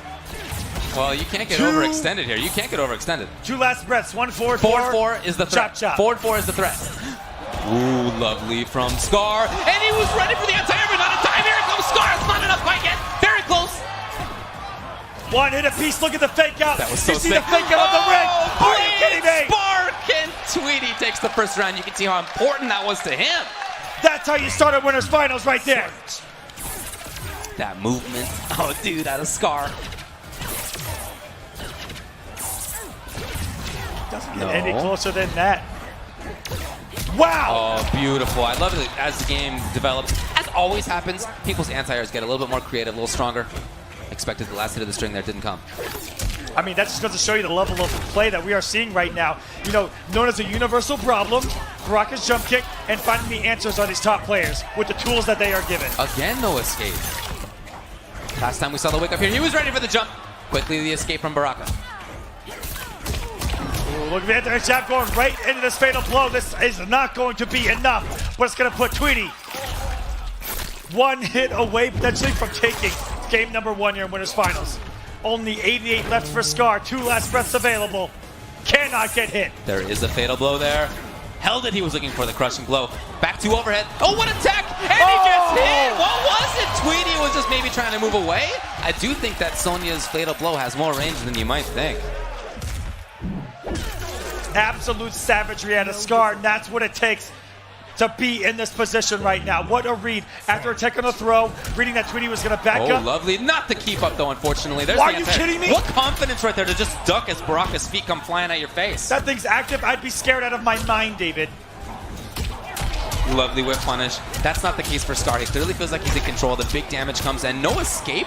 Well, you can't get overextended here. You can't get overextended. 2 last breaths. 1 forward 4 is the threat. Chop, chop. Forward 4 is the threat. Ooh, lovely from Scar. And he was ready for the anti-air, but not in time. Here comes Scar. It's not enough quite yet. Very close. One hit apiece. Look at the fake out. That was so you see sick. the fake out of the ring. Are you kidding me? Spark and Tweety takes the first round. You can see how important that was to him. That's how you start a winners finals right there. That movement. Oh, dude, out of Scar. Doesn't get any closer than that. Wow! Oh, beautiful. I love it as the game develops. As always happens, people's anti-airs get a little bit more creative, a little stronger. Expected the last hit of the string there, didn't come. I mean, that just goes to show you the level of play that we are seeing right now. Known as a universal problem, Baraka's jump kick, and finding the answers on these top players with the tools that they are given. Again, no escape. Last time we saw the wake up here, he was ready for the jump. Quickly, the escape from Baraka. Ooh, look at the jab going right into this fatal blow. This is not going to be enough, but it's going to put Tweety one hit away potentially from taking game number 1 here in winners finals. Only 88 left for Scar. 2 last breaths available. Cannot get hit. There is a fatal blow there. Held it. He was looking for the crushing blow. Back 2 overhead. Oh, what a tech! And he gets hit! What was it? Tweety was just maybe trying to move away. I do think that Sonya's fatal blow has more range than you might think. Absolute savagery out of Scar, and that's what it takes to be in this position right now. What a read after a tech on the throw, reading that Tweety was going to back up. Oh, lovely. Not to keep up, though, unfortunately. There's Are you kidding me? What confidence right there to just duck as Baraka's feet come flying at your face. That thing's active. I'd be scared out of my mind, David. Lovely whip punish. That's not the case for Scar. He clearly feels like he's in control. The big damage comes in. No escape.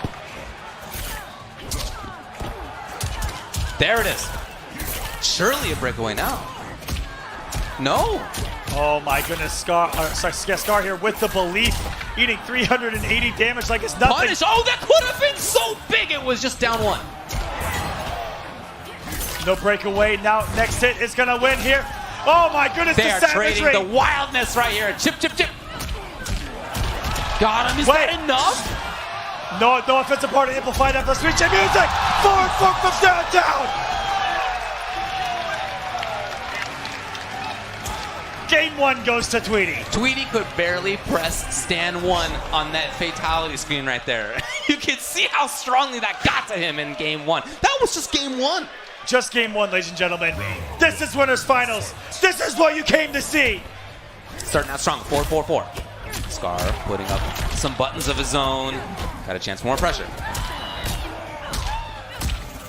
There it is. Surely a breakaway now. No. Oh my goodness, Scar here with the belief, eating 380 damage like it's nothing. Punish, oh, that could have been so big, it was just down 1. No breakaway, now next hit is gonna win here. Oh my goodness, they are trading the wildness right here. Chip, chip, chip. Got him, is that enough? No offensive part of amplified after sweet chin music. Forward fork from downtown. Game 1 goes to Tweety. Tweety could barely press stand 1 on that fatality screen right there. You can see how strongly that got to him in game 1. That was just game 1. Just game 1, ladies and gentlemen. This is winners finals. This is what you came to see. Starting out strong, 4-4-4. Scar putting up some buttons of his own. Got a chance for more pressure.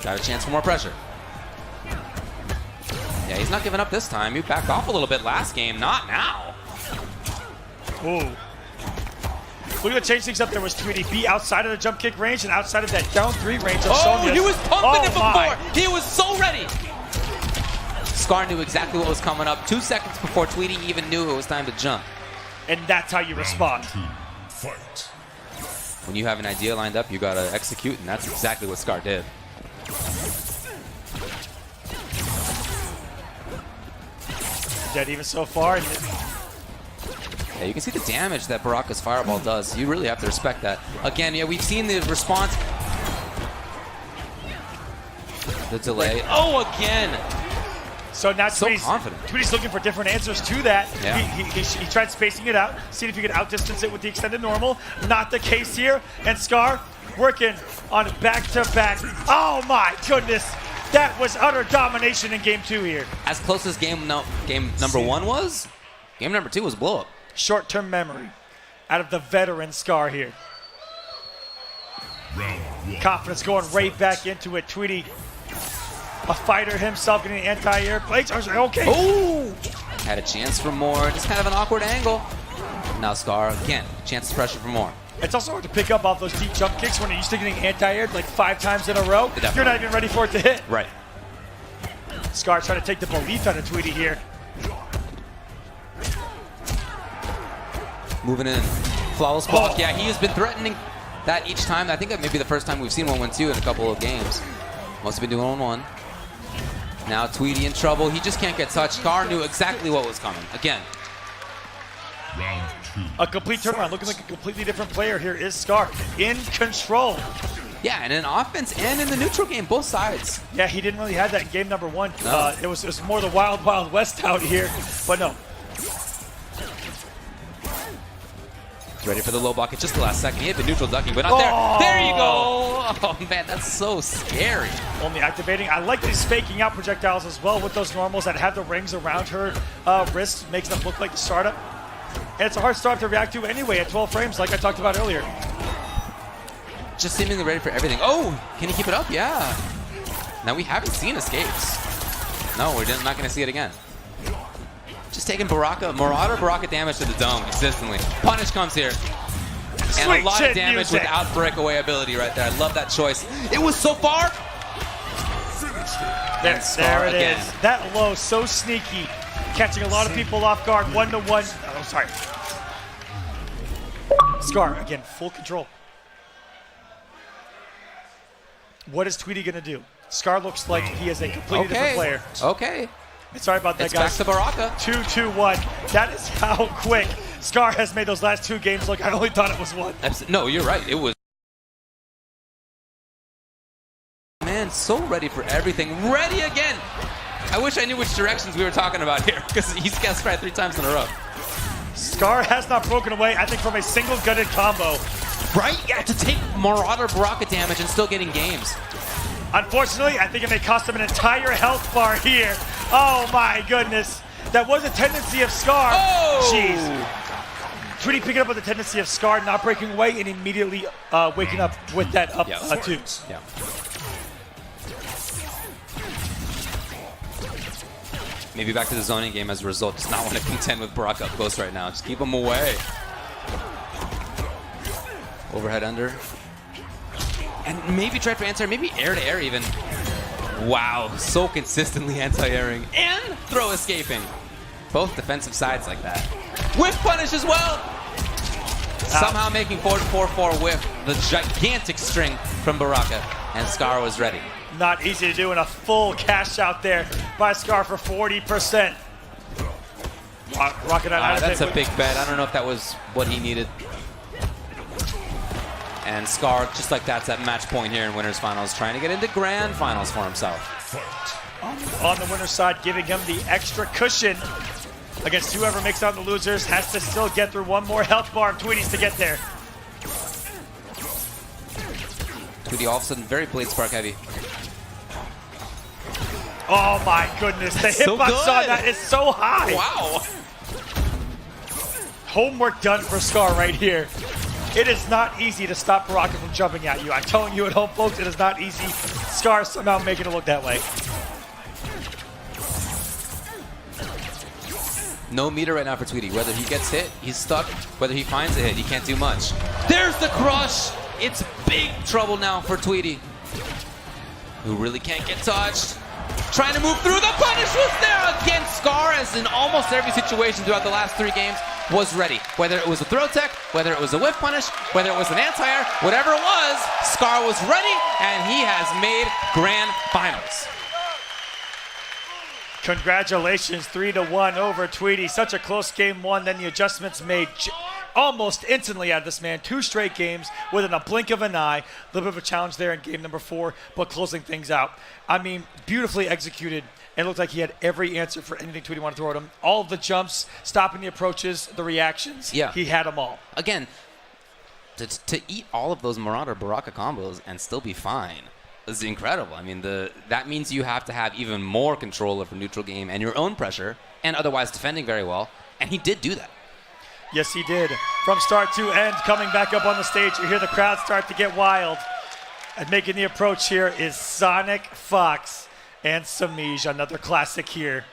Got a chance for more pressure. Yeah, he's not giving up this time. He backed off a little bit last game. Not now. Ooh. Look at the change things up there was Tweety. Be outside of the jump kick range and outside of that down 3 range of Sonya. He was pumping it before. He was so ready. Scar knew exactly what was coming up 2 seconds before Tweety even knew it was time to jump. And that's how you respond. Fight. When you have an idea lined up, you gotta execute, and that's exactly what Scar did. Dead even so far. Yeah, you can see the damage that Baraka's fireball does. You really have to respect that. Again, yeah, we've seen the response. The delay. Oh, again! So now So Tweety's, confident. Tweety's looking for different answers to that. Yeah. He tried spacing it out, seeing if he could outdistance it with the extended normal. Not the case here. And Scar working on back-to-back. Oh my goodness. That was utter domination in game 2 here. As close as game number 1 was, game number 2 was a blow-up. Short-term memory out of the veteran Scar here. Confidence going right back into it. Tweety, a fighter himself, getting anti-air plates. Okay. Oh! Had a chance for more. Just kind of an awkward angle. Now Scar, again, chance to pressure for more. It's also hard to pick up off those deep jump kicks when you're used to getting anti-aired like 5 times in a row. Definitely. You're not even ready for it to hit. Right. Scar trying to take the belief out of Tweety here. Moving in. Flawless block. Yeah, he has been threatening that each time. I think that may be the first time we've seen 1-1-2 in a couple of games. Must have been doing 1-1. Now Tweety in trouble. He just can't get touched. Scar knew exactly what was coming. Again. Round 2. A complete turnaround. Looking like a completely different player here is Scar. In control. Yeah, and in offense and in the neutral game, both sides. Yeah, he didn't really have that in game number 1. No. It was more the wild, wild west out here. But no. Ready for the low block at just the last second. He had been neutral ducking, but not there. There you go. Oh, man, that's so scary. Only activating. I like these faking out projectiles as well with those normals that have the rings around her wrists. Makes them look like the startup. And it's a hard start to react to anyway at 12 frames, like I talked about earlier. Just seemingly ready for everything. Oh, can he keep it up? Yeah. Now, we haven't seen escapes. No, we're not going to see it again. Just taking Marauder Baraka damage to the dome consistently. Punish comes here. And a lot of damage without breakaway ability right there. I love that choice. It was so far. There it is. That low, so sneaky. Catching a lot of people off guard. 1-1. Oh, sorry. Scar, again, full control. What is Tweety going to do? Scar looks like he is a completely different player. Okay. Sorry about that, it's guys. Back to Baraka. 2-2-1. That is how quick Scar has made those last 2 games look. I only thought it was 1. No, you're right. It was. Man, so ready for everything. Ready again. I wish I knew which directions we were talking about here, because he's guessed right 3 times in a row. Scar has not broken away, I think, from a single gutted combo. Right? Yeah, to take Marauder Baraka damage and still getting games. Unfortunately, I think it may cost him an entire health bar here. Oh my goodness. That was a tendency of Scar. Oh! Jeez. Tweety picking up with the tendency of Scar not breaking away and immediately waking up with that up 2. Yeah. Maybe back to the zoning game as a result. Does not want to contend with Baraka up close right now. Just keep him away. Overhead under. And maybe try for anti-air, maybe air-to-air even. Wow, so consistently anti-airing and throw escaping. Both defensive sides like that. Whiff punish as well. Somehow making 4-4-4 whiff. The gigantic string from Baraka. And Scar was ready. Not easy to do, and a full cash out there by Scar for 40%. Rocking out that's a big bet. I don't know if that was what he needed. And Scar, just like that's at match point here in Winners Finals, trying to get into Grand Finals for himself. On the winner's side, giving him the extra cushion against whoever makes out the losers, has to still get through 1 more health bar of Tweety's to get there. Tweety all of a sudden very blade spark heavy. Oh my goodness, the hitbox on that is so high. Wow. Homework done for Scar right here. It is not easy to stop Baraka from jumping at you. I'm telling you at home, folks, it is not easy. Scar somehow making it look that way. No meter right now for Tweety. Whether he gets hit, he's stuck. Whether he finds a hit, he can't do much. There's the crush. It's big trouble now for Tweety, who really can't get touched. Trying to move through. The punish was there against Scar, as in almost every situation throughout the last 3 games. was ready. Whether it was a throw tech, whether it was a whiff punish, whether it was an anti-air, whatever it was, Scar was ready, and he has made grand finals. Congratulations, 3-1 over Tweety. Such a close game one, then the adjustments made almost instantly out of this man. 2 straight games within a blink of an eye. A little bit of a challenge there in game number 4, but closing things out. I mean, beautifully executed. It looked like he had every answer for anything Tweety wanted to throw at him. All of the jumps, stopping the approaches, the reactions. Yeah. He had them all. Again, to eat all of those Marauder Baraka combos and still be fine is incredible. I mean, that means you have to have even more control over neutral game and your own pressure, and otherwise defending very well. And he did do that. Yes, he did. From start to end, coming back up on the stage, you hear the crowd start to get wild. And making the approach here is Sonic Fox and Sammy, another classic here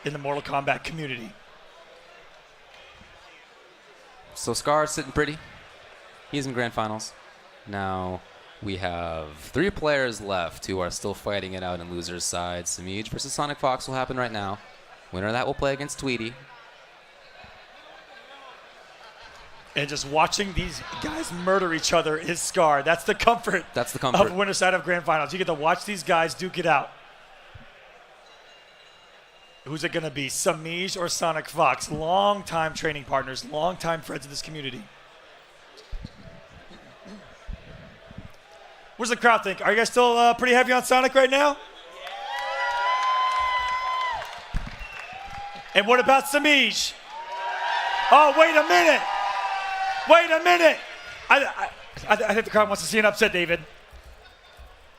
in the Mortal Kombat community. So Scar sitting pretty. He's in grand finals. Now we have 3 players left who are still fighting it out in loser's side. Sammy versus Sonic Fox will happen right now. Winner of that will play against Tweety. And just watching these guys murder each other is Scar. That's the comfort. That's the comfort. Of winner's side of grand finals. You get to watch these guys duke it out. Who's it going to be, Sammy or Sonic Fox? Long-time training partners, long-time friends of this community. What does the crowd think? Are you guys still pretty heavy on Sonic right now? And what about Sammy? Oh, wait a minute. Wait a minute. I think the crowd wants to see an upset, David.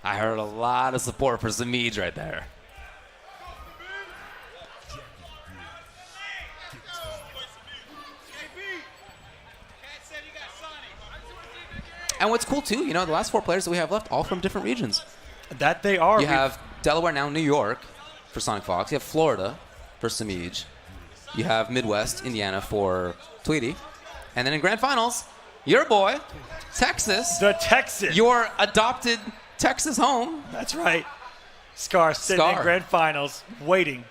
I heard a lot of support for Sammy right there. And what's cool too, the last 4 players that we have left, all from different regions. That they are. You have Delaware, now New York for Sonic Fox. You have Florida for Sammy. You have Midwest, Indiana for Tweety. And then in grand finals, your boy, Texas. The Texas. Your adopted Texas home. That's right. Scar sitting in grand finals, waiting.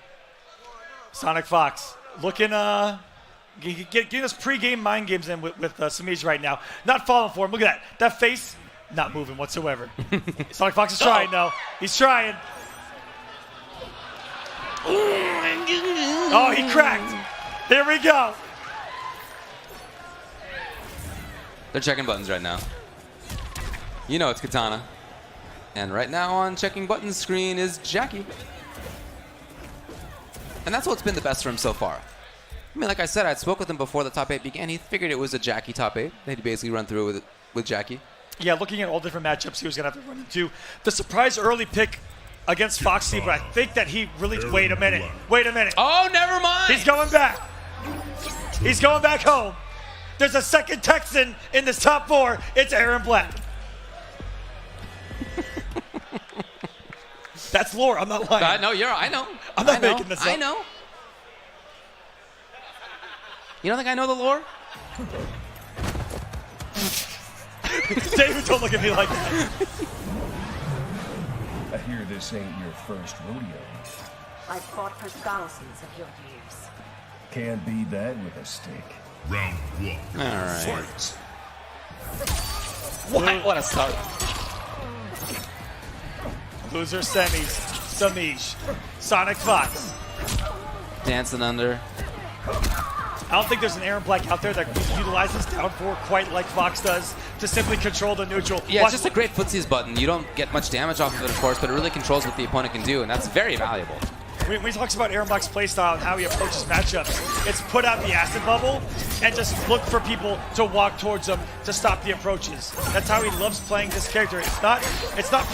Sonic Fox looking, getting us pre-game mind games in with Sammy right now. Not falling for him. Look at that. That face, not moving whatsoever. Sonic Fox is trying, though. He's trying. Oh, he cracked. Here we go. They're checking buttons right now. You know it's Katana. And right now on checking buttons screen is Jackie. And that's what's been the best for him so far. I mean, like I said, I'd spoke with him before the top 8 began. He figured it was a Jackie top 8. They'd basically run through with Jackie. Yeah, looking at all different matchups he was going to have to run into. The surprise early pick against Foxy, but I think that he really... Wait a minute. Wait a minute. Oh, never mind. He's going back. He's going back home. There's a second Texan in this top 4. It's Aaron Black. That's lore. I'm not lying. I know. I know. I'm not making this up. I know. You don't think I know the lore? David, don't look at me like that. I hear this ain't your first rodeo. I've fought for thousands of your years. Can't beat that with a stick. Round 1. All right. Fight. What a start. Loser semis. Sammy. Sonic Fox. Dancing under. I don't think there's an Aaron Black out there that utilizes down 4 quite like Fox does to simply control the neutral. Yeah, it's just a great footsies button. You don't get much damage off of it, of course, but it really controls what the opponent can do, and that's very valuable. When he talks about Aaron Black's playstyle and how he approaches matchups, it's put out the acid bubble and just look for people to walk towards him to stop the approaches. That's how he loves playing this character. It's not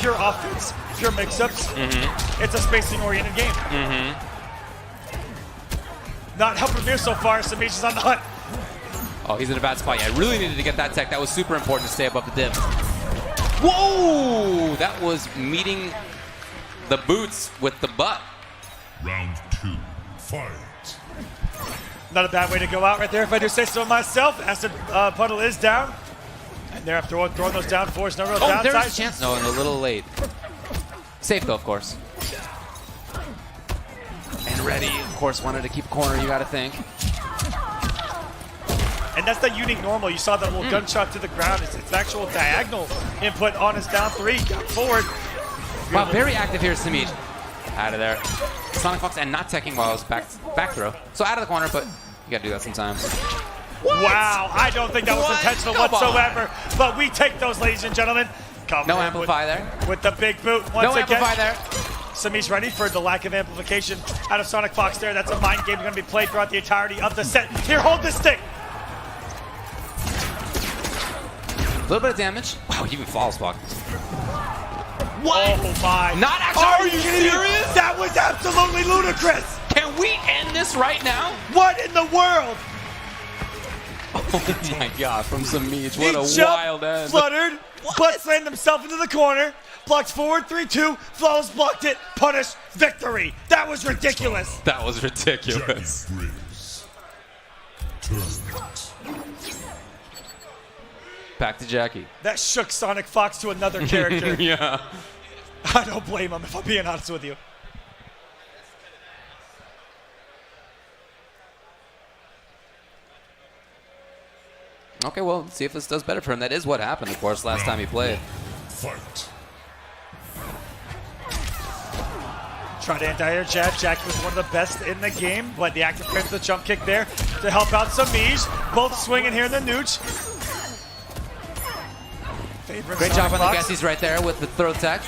pure offense, pure mix-ups. Mm-hmm. It's a spacing-oriented game. Mm-hmm. Not helping him here so far. Sammy's on the hunt. Oh, he's in a bad spot. Yeah, I really needed to get that tech. That was super important to stay above the div. Whoa! That was meeting the boots with the butt. Round 2. Fight. Not a bad way to go out right there, if I do say so myself. Acid puddle is down. And they're throwing those down 4s. No real downside. There's a chance. No, and a little late. Safe, though, of course. And ready, of course, wanted to keep corner, you got to think. And that's the unique normal. You saw that little gunshot to the ground. It's actual diagonal input on his down 3. Got forward. Wow, very active here, Sammy. Out of there. Sonic Fox and not teching while it was back throw. So out of the corner, but you gotta do that sometimes. What? Wow, I don't think that was intentional whatsoever. But we take those, ladies and gentlemen. No amplify there. With the big boot once no again. Amplify there. Sammy's ready for the lack of amplification out of Sonic Fox there. That's a mind game going to be played throughout the entirety of the set. Here, hold this stick. A little bit of damage. Wow, he even falls block. What? Oh my. Not actually. Are you serious? That was absolutely ludicrous. Can we end this right now? What in the world? Oh my god, from Samij. What He a wild end. Fluttered, butt slammed himself into the corner, blocked forward 3-2, flawless blocked it, punish, victory. That was ridiculous. That was ridiculous. Back to Jackie. That shook Sonic Fox to another character. Yeah. I don't blame him, if I'm being honest with you. Okay, well, let's see if this does better for him. That is what happened, of course, last time he played. Fight. Tried anti-air jab. Jackie was one of the best in the game, but the active frame to the jump kick there to help out Samij. Both swinging here in the nooch. Great job on the guessies right there with the throw tech.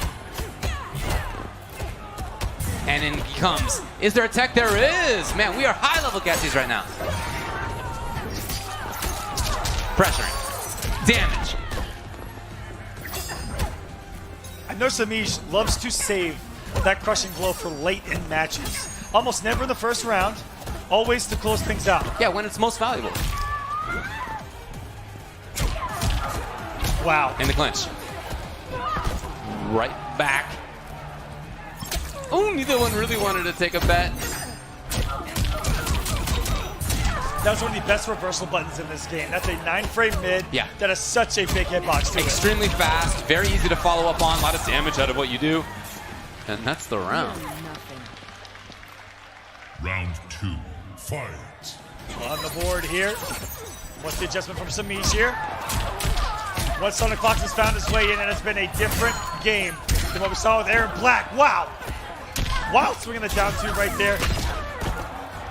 And in he comes. Is there a tech? There is! Man, we are high-level guessies right now. Pressuring. Damage. I know Samij loves to save that crushing blow for late in matches. Almost never in the first round, always to close things out. Yeah, when it's most valuable. Wow. In the clinch. Right back. Oh, neither one really wanted to take a bet. That was one of the best reversal buttons in this game. That's a 9-frame mid. Yeah. That is such a big hitbox to it. Extremely fast, very easy to follow up on, a lot of damage out of what you do. And that's the round. Round 2. Fight. On the board here. What's the adjustment from Samij here? What Sonic Fox has found his way in, and it's been a different game than what we saw with Aaron Black. Wow. Wow, swinging the down 2 right there.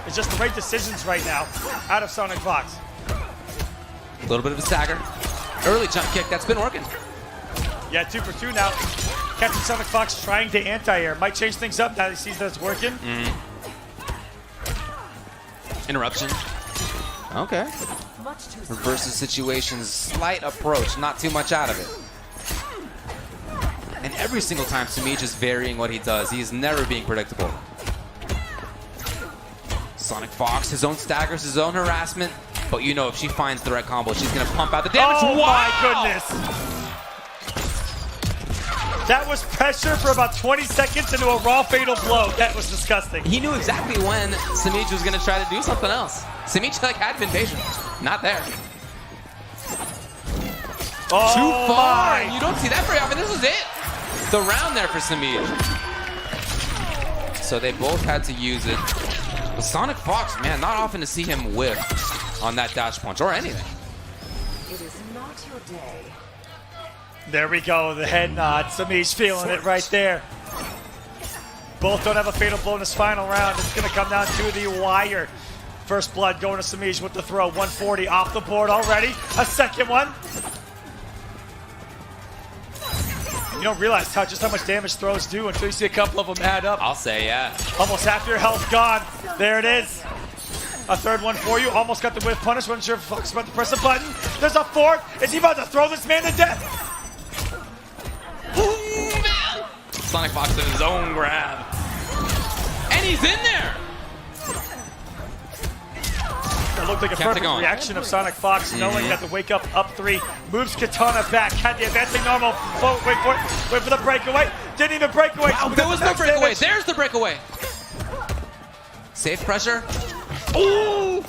It's just the right decisions right now out of Sonic Fox. A little bit of a stagger. Early jump kick, that's been working. Yeah, 2 for 2 now. Catching Sonic Fox trying to anti-air. Might change things up now that he sees that it's working. Interruption. Okay. Reverses situations, slight approach, not too much out of it. And every single time Samij is varying what he does. He is never being predictable. Sonic Fox, his own staggers, his own harassment. But you know if she finds the right combo, she's going to pump out the damage. Oh wow! My goodness. That was pressure for about 20 seconds into a raw fatal blow. That was disgusting. He knew exactly when Samij was going to try to do something else. Samij like had been patient. Not there. Oh, too far. My. You don't see that very often. This is it. The round there for Samij. So they both had to use it. But Sonic Fox, man, not often to see him whiff on that dash punch or anything. It is not your day. There we go, the head nod. Samij feeling it right there. Both don't have a fatal blow in this final round. It's going to come down to the wire. First blood going to Samij with the throw. 140 off the board already. A second one. You don't realize just how much damage throws do until you see a couple of them add up. I'll say, yeah. Almost half your health gone. There it is. A third one for you. Almost got the whiff punish. Wasn't sure if Fox was about to press a button. There's a fourth. Is he about to throw this man to death? Sonic Fox in his own grab. And he's in there. It looked like a perfect reaction of Sonic Fox, knowing that the wake up 3 moves Katana back. Had the advancing normal. Oh, wait for it. Wait for the breakaway. Didn't even break away. Wow, there was no breakaway. There's the breakaway. Safe pressure. Ooh!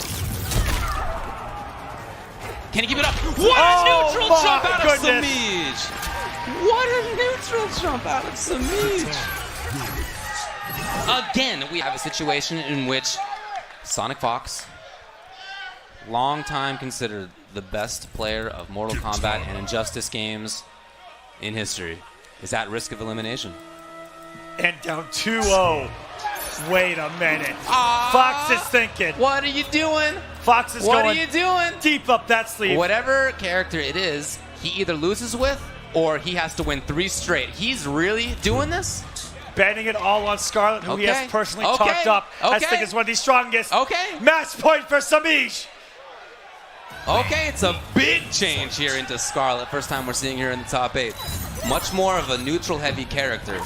Can he give it up? What a neutral jump out of Samij! What a neutral jump out of Samij! Again, we have a situation in which Sonic Fox long time considered the best player of Mortal Kombat and Injustice games in history, is at risk of elimination. And down 2-0. Wait a minute. Fox is thinking. What are you doing? Fox is What going are you doing? deep up that sleeve. Whatever character it is, he either loses with or he has to win 3 straight. He's really doing this? Betting it all on Scarlet, who he has personally talked up as think is one of the strongest. Okay. Match point for Sammy. Okay, it's a big change here into Scarlet. First time we're seeing her in the top 8. Much more of a neutral-heavy character.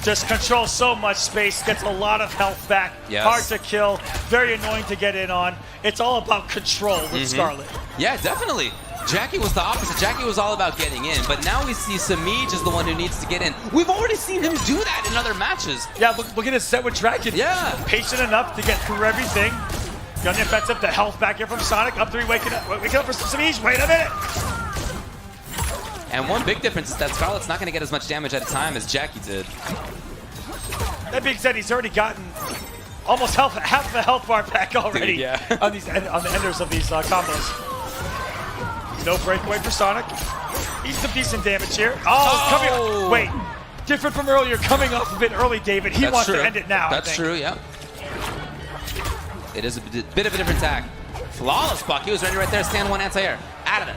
Just controls so much space, gets a lot of health back. Yes. Hard to kill, very annoying to get in on. It's all about control with Scarlet. Yeah, definitely. Jackie was the opposite. Jackie was all about getting in, but now we see Samij is the one who needs to get in. We've already seen him do that in other matches. Yeah, look at his set with Dragon. Yeah. Patient enough to get through everything. Gun the offensive, the health back here from Sonic. Up 3, waking up for Samij. Wait a minute. And one big difference is that Scarlet's not going to get as much damage at a time as Jackie did. That being said, he's already gotten almost half the health bar back already. Dude, yeah. on the enders of these combos. No breakaway for Sonic. He's some decent damage here. Coming. Wait, different from earlier. Coming off a bit early, David. He wants to end it now. That's true. Yeah. It is a bit of a different attack. Flawless block. He was ready right there. Stand 1 anti-air. Out of it.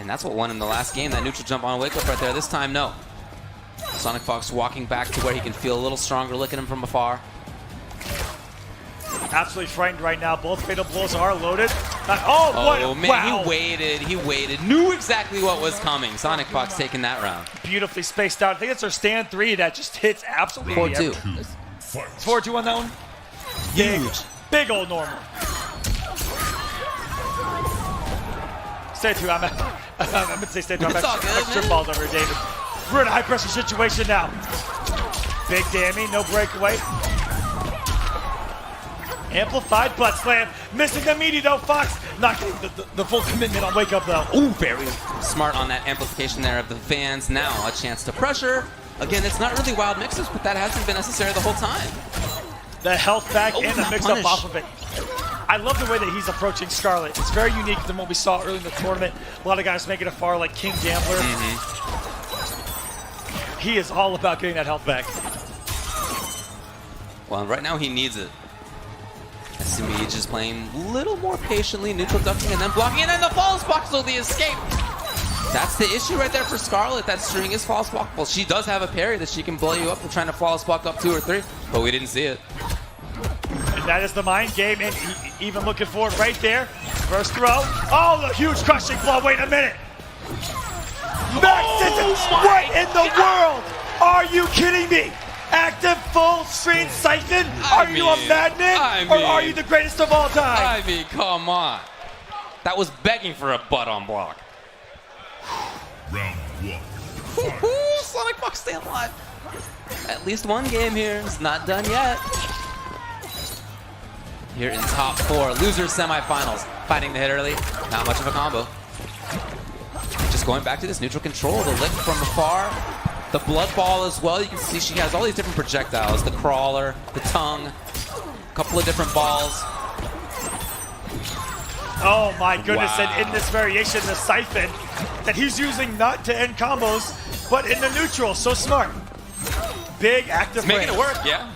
And that's what won in the last game. That neutral jump on wake up right there. This time, no. Sonic Fox walking back to where he can feel a little stronger, looking at him from afar. Absolutely frightened right now. Both fatal blows are loaded. Man, wow. He waited. Knew exactly what was coming. Sonic Fox taking that round. Beautifully spaced out. I think it's our stand 3 that just hits absolutely 4-2. 4-2 on that one? Huge. Big old normal. Stay 2. I'm going to say stay 2. I'm extra balls over here, David. We're in a high pressure situation now. Big damage, no breakaway. Amplified butt slam. Missing the meaty though, Fox. Not getting the full commitment on wake up though. Ooh, very smart on that amplification there of the fans. Now a chance to pressure. Again, it's not really wild mixes, but that hasn't been necessary the whole time. The health back and the mix up off of it. I love the way that he's approaching Scarlet. It's very unique than what we saw early in the tournament. A lot of guys making it far like King Gambler. He is all about getting that health back. Well, right now he needs it. Samij is playing a little more patiently, neutral ducking and then blocking, and then the false block, so the escape. That's the issue right there for Scarlet. That string is false blockable. She does have a parry that she can blow you up for trying to false block up 2 or 3, but we didn't see it. And that is the mind game, and even looking forward right there. First throw. Oh, the huge crushing blow. Wait a minute. What in the world? Are you kidding me? Active full screen siphon? Are you a madman? Or are you the greatest of all time? I mean, come on. That was begging for a butt on block. Round 1. Sonic Fox stay alive. At least one game here. It's not done yet. Here in top 4, losers semifinals. Fighting the hit early. Not much of a combo. Just going back to this neutral control. The lick from afar. The blood ball as well. You can see she has all these different projectiles. The crawler, the tongue, a couple of different balls. Oh my goodness, and in this variation, the siphon that he's using not to end combos, but in the neutral, so smart. Big active Making it work, yeah.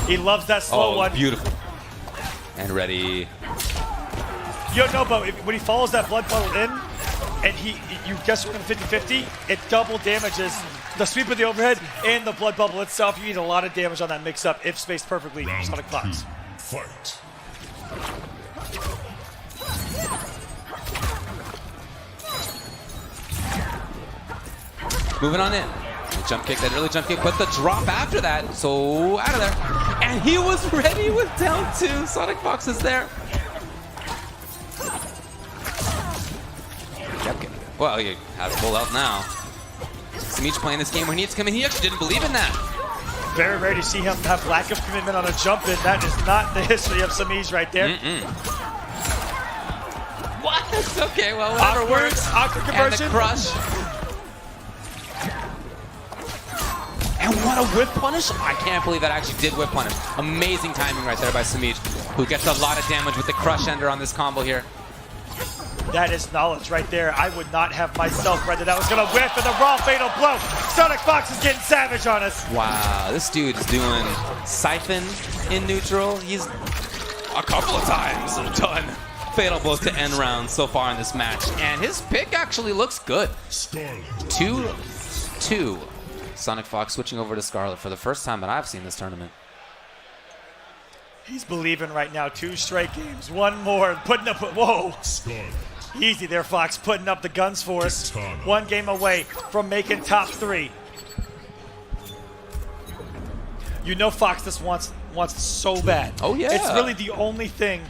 He loves that slow one. Beautiful. And ready. But when he follows that blood bubble in, and you guess what, 50-50, it double damages the sweep of the overhead and the blood bubble itself. You need a lot of damage on that mix-up if spaced perfectly from Sonic Fox. Fight. Moving on in. The jump kick, that early jump kick, but the drop after that, so out of there. And he was ready with down 2. Sonic Fox is there. Well, he has full health now. Samij playing this game where he needs to come in. He actually didn't believe in that. Very rare to see him have lack of commitment on a jump in. That is not the history of Samij right there. What? Okay, well, whatever works. Awkward conversion. And the crush. And what a whip punish. I can't believe that actually did whip punish. Amazing timing right there by Sammy, who gets a lot of damage with the crush ender on this combo here. That is knowledge right there. I would not have myself read that was going to whiff, and the raw fatal blow. Sonic Fox is getting savage on us. Wow, this dude's doing Siphon in neutral. He's a couple of times done fatal blows to end rounds so far in this match. And his pick actually looks good. 2-2. Sonic Fox switching over to Scarlet for the first time that I've seen this tournament. He's believing right now. 2 straight games. 1 more. Putting up. Whoa. Easy there, Fox. Putting up the guns for us. 1 game away from making top 3. You know Fox this wants so bad. Oh, yeah. It's really the only thing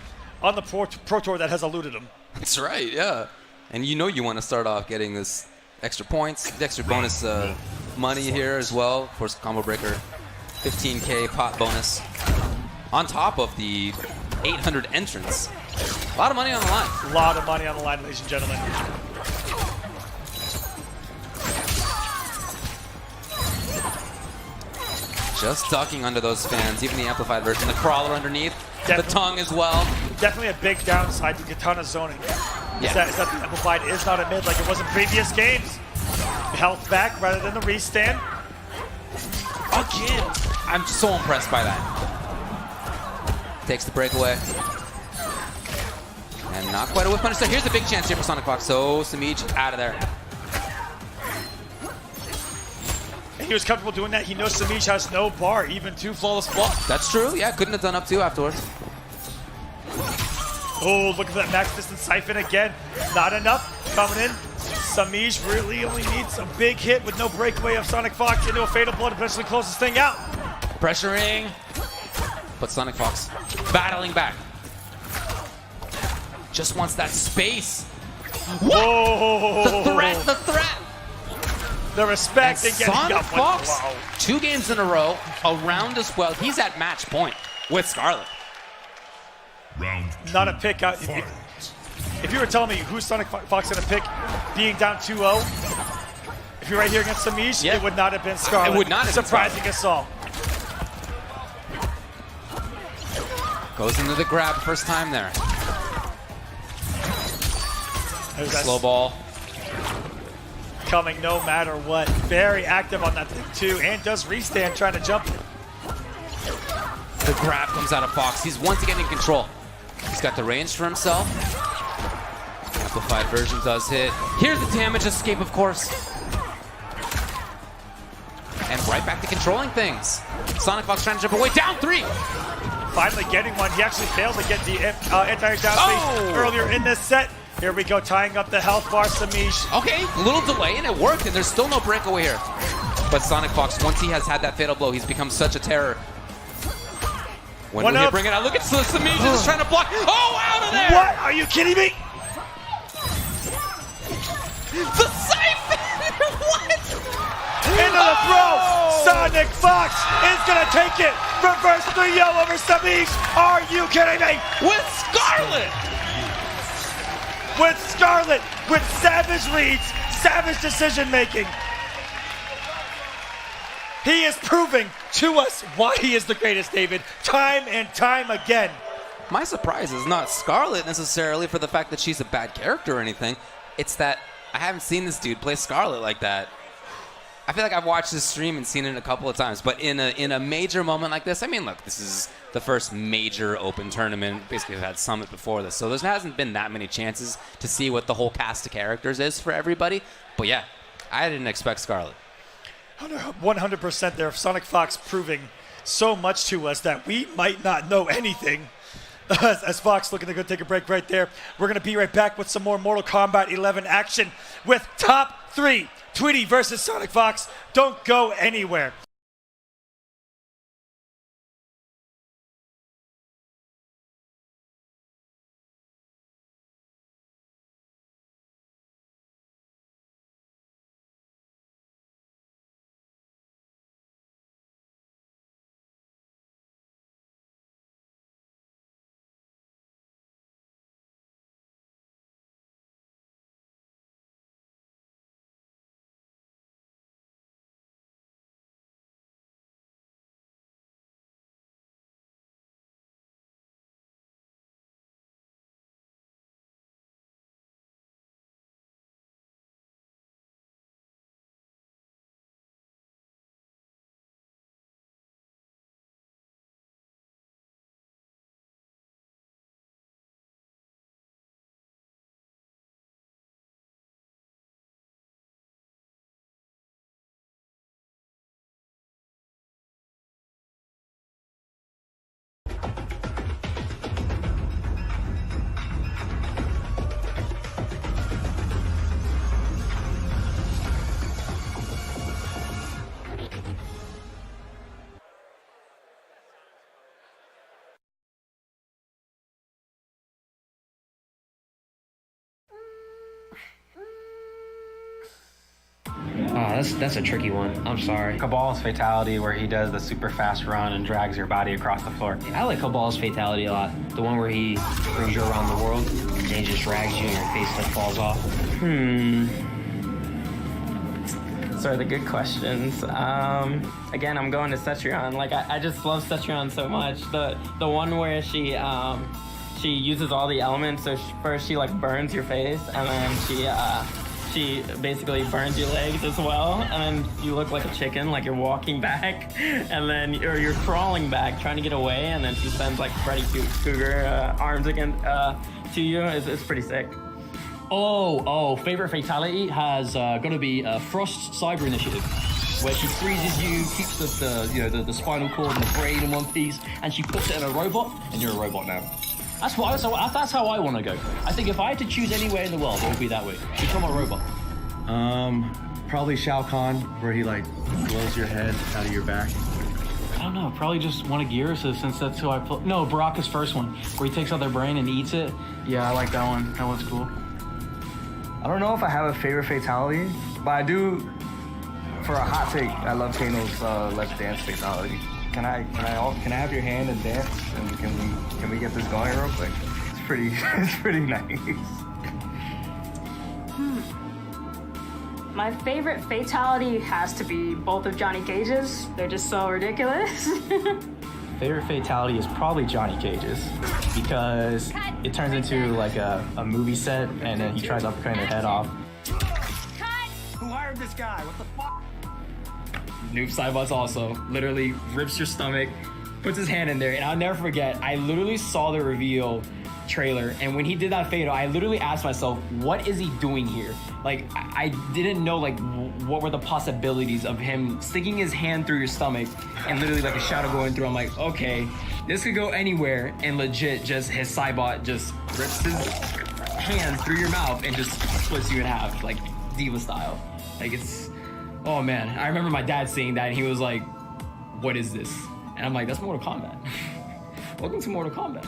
on the Pro Tour that has eluded him. That's right, yeah. And you know you want to start off getting this extra points, the extra bonus money here as well. Of course, Combo Breaker, 15K pot bonus. On top of the 800 entrants. A lot of money on the line. A lot of money on the line, ladies and gentlemen. Just ducking under those fans, even the amplified version. The crawler underneath, the tongue as well. Definitely a big downside to Katana zoning. Yeah. Is that the amplified is not a mid like it was in previous games. Health back rather than the restand. Again. I'm so impressed by that. Takes the breakaway. And not quite a whip punish. So here's a big chance here for Sonic Fox. So Sammy out of there. And he was comfortable doing that. He knows Sammy has no bar, even 2 flawless blocks. That's true. Yeah, couldn't have done up 2 afterwards. Oh, look at that max distance siphon again. Not enough. Coming in. Samij really only needs a big hit with no breakaway of Sonic Fox into a fatal blow to potentially close this thing out. Pressuring. But Sonic Fox battling back. Just wants that space. What? Whoa. The threat. The respect and getting Sonic up. Fox, Wow. 2 games in a row, around as well. He's at match point with Scarlet. Not a pick out. If you were telling me who's Sonic Fox going to pick being down 2-0, if you're right here against Samij, it would not have been Scarlet. It would not have been surprising us all. Goes into the grab first time there. Slow ball. Coming no matter what. Very active on that thing too, and does restand trying to jump it. The grab comes out of Fox. He's once again in control. He's got the range for himself. Amplified version does hit. Here's the damage escape, of course. And right back to controlling things. Sonic Fox trying to jump away. Down 3. Finally getting one. He actually failed to get the entire down space earlier in this set. Here we go, tying up the health bar, Samij. Okay, a little delay, and it worked, and there's still no breakaway here. But Sonic Fox, once he has had that fatal blow, he's become such a terror. When will he bring it out? Look at Samij just trying to block. Oh, out of there! What? Are you kidding me? The siphon! What? Into the throw! Sonic Fox is gonna take it! Reverse 3-0 over Samij! Are you kidding me? With Scarlet! With Scarlet, with savage reads, savage decision making. He is proving to us why he is the greatest, David, time and time again. My surprise is not Scarlet necessarily for the fact that she's a bad character or anything. It's that I haven't seen this dude play Scarlet like that. I feel like I've watched this stream and seen it a couple of times, but in a major moment like this, I mean, look, this is the first major open tournament. Basically, we've had Summit before this, so there hasn't been that many chances to see what the whole cast of characters is for everybody. But yeah, I didn't expect Scarlet. 100% there. Sonic Fox proving so much to us that we might not know anything. As Fox looking to go take a break right there. We're going to be right back with some more Mortal Kombat 11 action with top 3. Tweety versus Sonic Fox. Don't go anywhere. That's a tricky one. I'm sorry. Cabal's fatality, where he does the super fast run and drags your body across the floor. I like Cabal's fatality a lot. The one where he brings you around the world and he just drags you and your face like falls off. Sorry, the good questions. Again, I'm going to Cetrion. Like, I just love Cetrion so much. The one where she uses all the elements. So first she like burns your face, and then she basically burns your legs as well, and then you look like a chicken, like you're walking back, and then you're crawling back, trying to get away, and then she sends like Freddy Krueger arms again to you. It's pretty sick. Favorite fatality has got to be Frost's Cyber Initiative, where she freezes you, keeps the spinal cord and the brain in one piece, and she puts it in a robot, and you're a robot now. That's how I want to go. I think if I had to choose anywhere in the world, it would be that way. Become a robot. Probably Shao Kahn, where he like blows your head out of your back. I don't know, probably just one of Gearus, since that's who I play. No, Baraka's first one, where he takes out their brain and eats it. Yeah, I like that one. That one's cool. I don't know if I have a favorite fatality, but I do. For a hot take, I love Kano's Let's Dance fatality. Can I have your hand and dance? And can we get this going real quick? It's pretty nice. My favorite fatality has to be both of Johnny Cage's. They're just so ridiculous. Favorite fatality is probably Johnny Cage's, because it turns into like a movie set, and then he tries upcutting their head off. Who hired this guy? What the fuck? Noob Saibot's also literally rips your stomach, puts his hand in there, and I'll never forget, I literally saw the reveal trailer, and when he did that fatal, I literally asked myself, what is he doing here? Like, I didn't know like what were the possibilities of him sticking his hand through your stomach and literally like a shadow going through. I'm like, okay, this could go anywhere, and legit just his Saibot just rips his hand through your mouth and just splits you in half, like Diva style. Like, it's, oh man, I remember my dad seeing that and he was like, what is this? And I'm like, that's Mortal Kombat. Welcome to Mortal Kombat.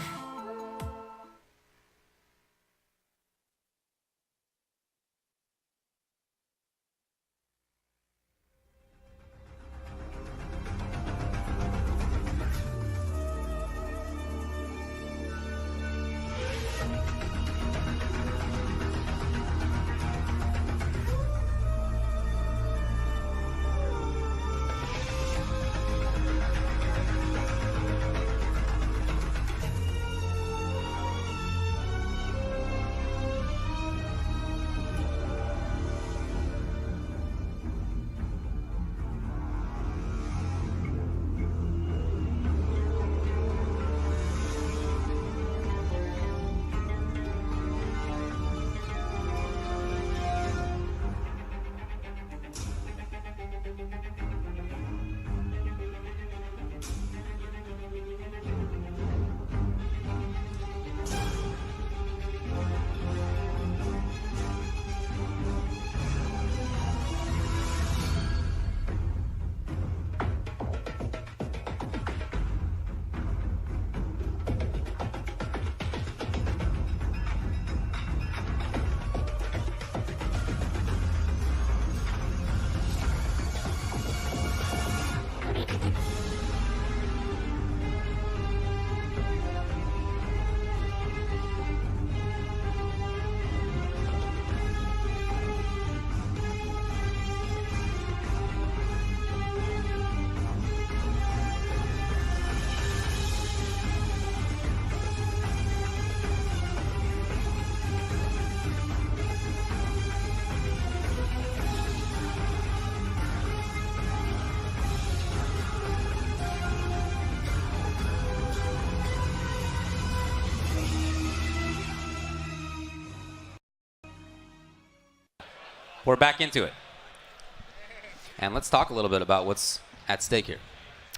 We're back into it. And let's talk a little bit about what's at stake here.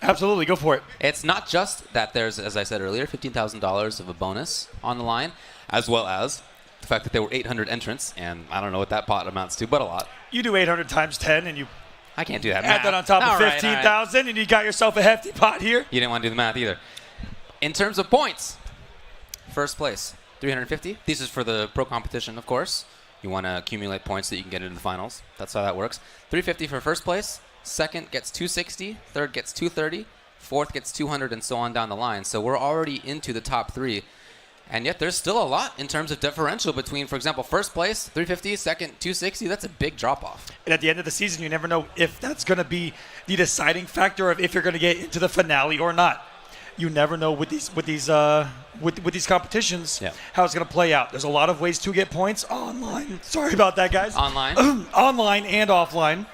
Absolutely, go for it. It's not just that there's, as I said earlier, $15,000 of a bonus on the line, as well as the fact that there were 800 entrants, and I don't know what that pot amounts to, but a lot. You do 800 times 10, and you I can't do that add math. that on top of 15,000, and you got yourself a hefty pot here. You didn't want to do the math either. In terms of points, first place, 350. This is for the pro competition, of course. You want to accumulate points so that you can get into the finals. That's how that works. 350 for first place. Second gets 260. Third gets 230. Fourth gets 200, and so on down the line. So we're already into the top 3. And yet there's still a lot in terms of differential between, for example, first place, 350, second, 260. That's a big drop-off. And at the end of the season, you never know if that's going to be the deciding factor of if you're going to get into the finale or not. You never know with these competitions how it's going to play out. There's a lot of ways to get points online. Sorry about that, guys. Online? Online and offline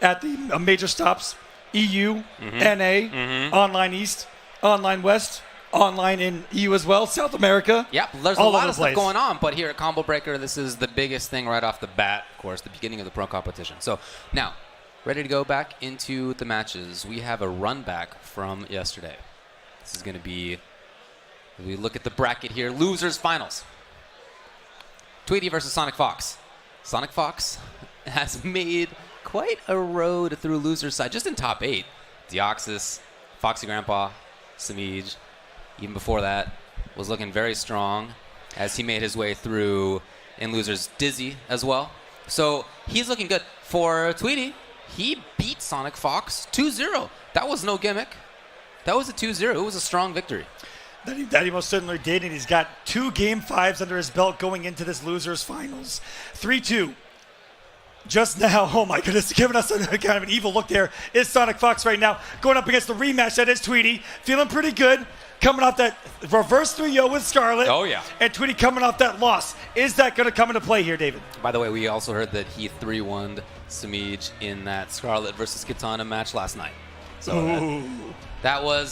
at the major stops. EU, NA, Online East, Online West, online in EU as well, South America. Yep, there's a lot of stuff going on, but here at Combo Breaker, this is the biggest thing right off the bat, of course, the beginning of the pro competition. So now, ready to go back into the matches. We have a run back from yesterday. This is going to be, as we look at the bracket here, losers finals. Tweety versus Sonic Fox. Sonic Fox has made quite a road through losers side, just in top 8. Deoxys, Foxy Grandpa, Sammy, even before that, was looking very strong as he made his way through in losers. Dizzy as well. So he's looking good. For Tweety, he beat Sonic Fox 2-0. That was no gimmick. That was a 2-0. It was a strong victory. That he most certainly did, and he's got 2 Game 5s under his belt going into this losers finals. 3-2. Just now, oh my goodness, giving us a kind of an evil look there is Sonic Fox right now, going up against the rematch that is Tweety. Feeling pretty good. Coming off that reverse 3-0 with Scarlet. Oh, yeah. And Tweety coming off that loss. Is that going to come into play here, David? By the way, we also heard that he 3-1'd Sammy in that Scarlet versus Katana match last night. So that was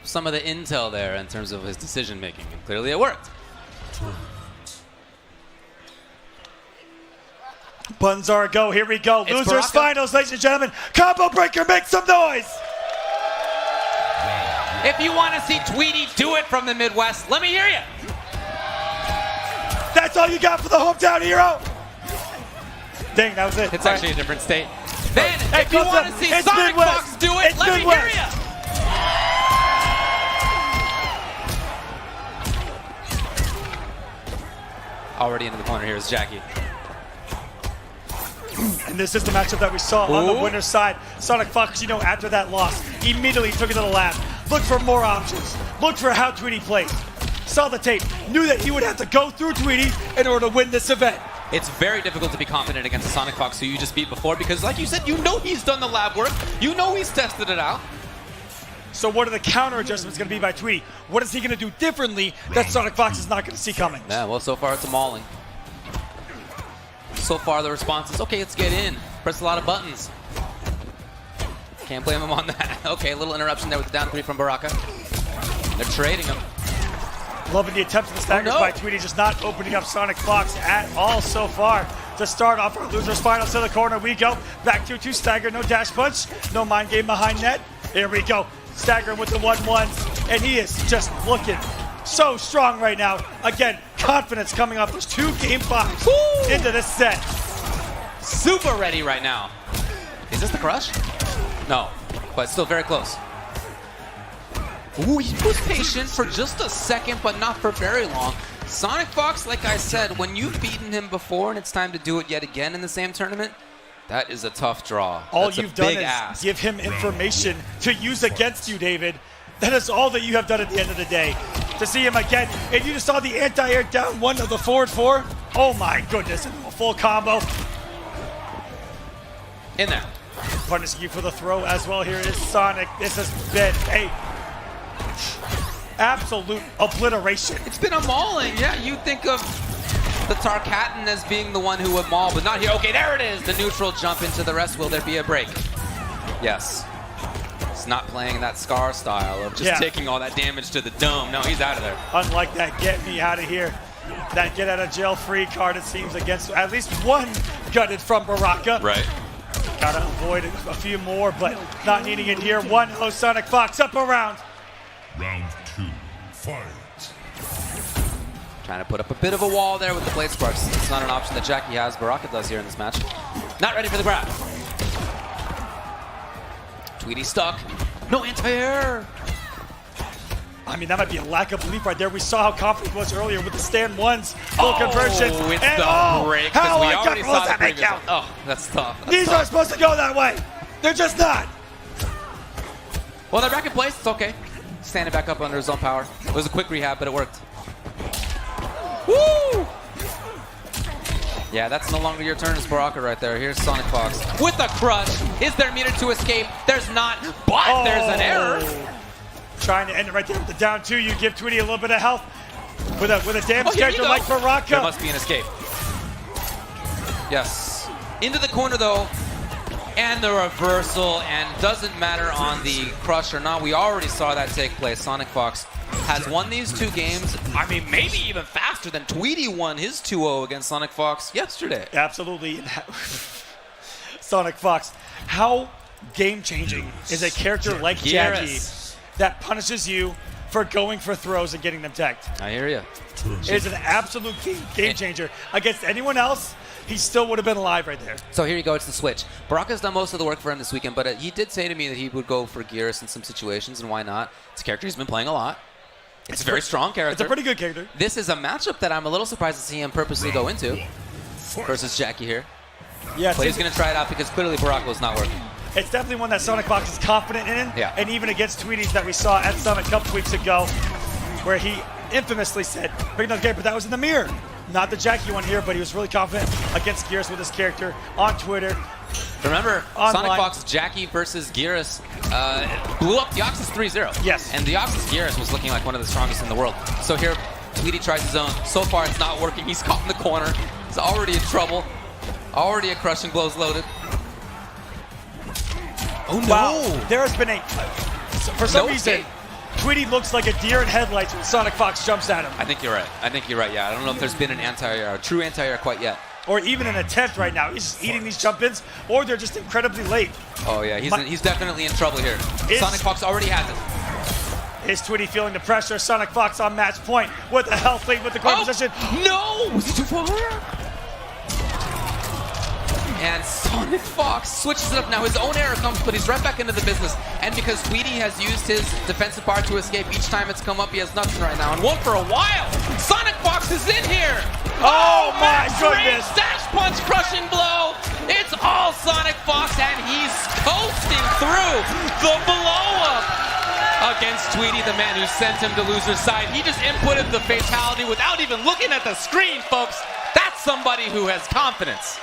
some of the intel there in terms of his decision making, and clearly it worked. Buttons are a go. Here we go. It's Losers Baraka. finals, ladies and gentlemen. Combo Breaker, make some noise. If you want to see Tweety do it from the Midwest, let me hear you. That's all you got for the hometown hero. Dang, that was it. It's actually a different state. Then, if you want to see It's Sonic Midwest. Fox do it, It's let me Midwest. hear you. Already into the corner here is Jackie. And this is the matchup that we saw on the winner's side. Sonic Fox, you know, after that loss, immediately took it to the lab. Looked for more options. Looked for how Tweety played. Saw the tape. Knew that he would have to go through Tweety in order to win this event. It's very difficult to be confident against a Sonic Fox who you just beat before because, like you said, you know he's done the lab work. You know he's tested it out. So what are the counter adjustments going to be by Tweety? What is he going to do differently that Sonic Fox is not going to see coming? Yeah, well, so far it's a mauling. So far the response is, okay, let's get in. Press a lot of buttons. Can't blame him on that. Okay, a little interruption there with the down 3 from Baraka. They're trading him. Loving the attempts at the staggers by Tweety, just not opening up Sonic Fox at all so far. To start off our losers finals, to the corner we go. Back 2-2 stagger, no dash punch, no mind game behind net. Here we go. Stagger with the 1-1, and he is just looking so strong right now. Again, confidence coming off those 2 Game 5s into this set. Super ready right now. Is this the crush? No, but still very close. Ooh, he was patient for just a second, but not for very long. Sonic Fox, like I said, when you've beaten him before and it's time to do it yet again in the same tournament, that is a tough draw. All That's you've a done big is ask. give him information to use against you, David. That is all that you have done at the end of the day. To see him again, and you just saw the anti-air down 1 of the forward 4. Oh my goodness, into a full combo. In there. Punishing you for the throw as well. Here is Sonic. This has been a absolute obliteration. It's been a mauling. Yeah, you think of the Tarkatan as being the one who would maul, but not here. Okay, there it is. The neutral jump into the rest. Will there be a break? Yes. It's not playing that Scar style of just taking all that damage to the dome. No, he's out of there. Unlike that get me out of here, that get out of jail free card, it seems, against at least one gutted from Baraka. Right. Gotta avoid a few more, but not needing it here. 1-0 Sonic Fox up around. Round 2, fight. Trying to put up a bit of a wall there with the Blade Sparks. It's not an option that Jackie has. Baraka does here in this match. Not ready for the grab. Tweety stuck. No anti-air. I mean, that might be a lack of belief right there. We saw how confident he was earlier with the stand ones, full conversion. It's and the break, because we already saw the previous count. one. Oh, that's tough. These aren't supposed to go that way. They're just not. Well, they're back in place. It's okay. Standing back up under his own power. It was a quick rehab, but it worked. Woo! Yeah, that's no longer your turn as Baraka right there. Here's Sonic Fox with a crush. Is there meter to escape? There's not, but there's an error. Trying to end it right there with the down 2. You give Tweety a little bit of health with a damage character like Baraka. There must be an escape. Yes. Into the corner though. And the reversal, and doesn't matter on the crush or not. We already saw that take place. Sonic Fox has won these 2 games. I mean, maybe even faster than Tweety won his 2-0 against Sonic Fox yesterday. Absolutely. Sonic Fox, how game-changing is a character like Jackie that punishes you for going for throws and getting them teched? I hear you. It's an absolute game changer. Against anyone else, he still would have been alive right there. So here you go, it's the switch. Baraka's done most of the work for him this weekend, but he did say to me that he would go for Geras in some situations, and why not? It's a character he's been playing a lot. It's a very strong character. It's a pretty good character. This is a matchup that I'm a little surprised to see him purposely go into versus Jackie here. Yeah, but he's going to try it out because clearly Baraka was not working. It's definitely one that Sonic Fox is confident in, and even against Tweety's that we saw at Summit a couple weeks ago, where he infamously said, bring another game, but that was in the mirror. Not the Jackie one here, but he was really confident against Geras with his character on Twitter. Remember, online. Sonic Fox Jackie versus Geras blew up Deoxys 3-0. Yes. And Deoxys Geras was looking like one of the strongest in the world. So here, Tweety tries his own. So far, it's not working. He's caught in the corner. He's already in trouble. Already a crushing blows loaded. Oh, no. Wow. There has been for some reason, Tweety looks like a deer in headlights when Sonic Fox jumps at him. I think you're right. Yeah. I don't know if there's been an true anti-air quite yet. Or even an attempt right now. He's just eating these jump-ins, or they're just incredibly late. Oh, yeah. He's definitely in trouble here. Sonic Fox already has it. Is Tweety feeling the pressure? Sonic Fox on match point with the health lead with the corner position. No! Was it too far? And Sonic Fox switches it up now. His own error comes, but he's right back into the business. And because Tweety has used his defensive power to escape each time it's come up, he has nothing right now. And won for a while. Sonic Fox is in here. Oh my goodness. Dash punch crushing blow. It's all Sonic Fox, and he's coasting through the blow up against Tweety, the man who sent him to loser's side. He just inputted the fatality without even looking at the screen, folks. That's somebody who has confidence.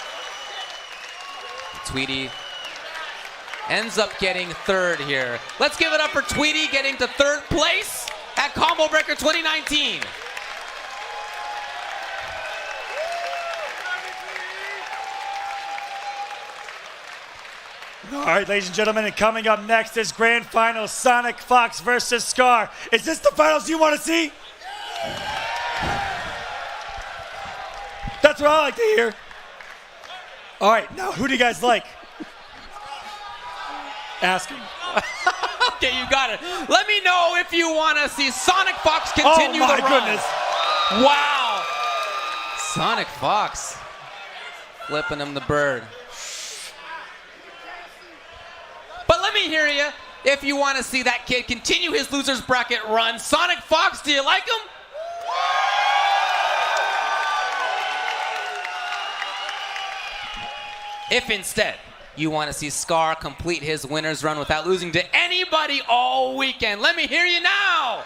Tweety ends up getting 3rd here. Let's give it up for Tweety getting to 3rd place at Combo Breaker 2019. All right, ladies and gentlemen, and coming up next is Grand Finals, Sonic Fox versus Scar. Is this the finals you want to see? That's what I like to hear. All right, now who do you guys like? Ask him. Okay, you got it. Let me know if you want to see Sonic Fox continue the run. Oh my goodness. Wow. Sonic Fox flipping him the bird. But let me hear you if you want to see that kid continue his loser's bracket run. Sonic Fox, do you like him? If instead you want to see Scar complete his winner's run without losing to anybody all weekend, let me hear you now.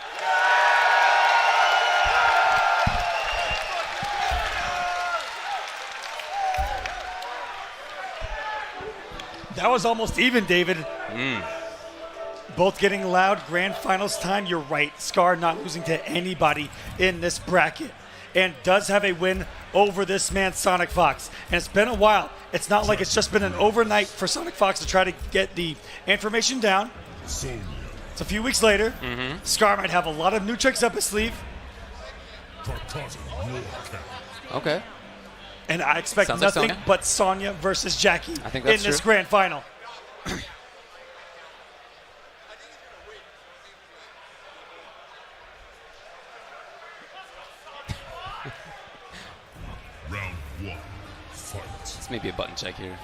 That was almost even, David. Both getting loud. Grand Finals time. You're right. Scar not losing to anybody in this bracket. And does have a win over this man, Sonic Fox. And it's been a while. It's not like it's just been an overnight for Sonic Fox to try to get the information down. It's a few weeks later. Scar might have a lot of new tricks up his sleeve. Okay. And I expect nothing but Sonya versus Jackie in this grand final. Round 1, fight. This may be a button check here.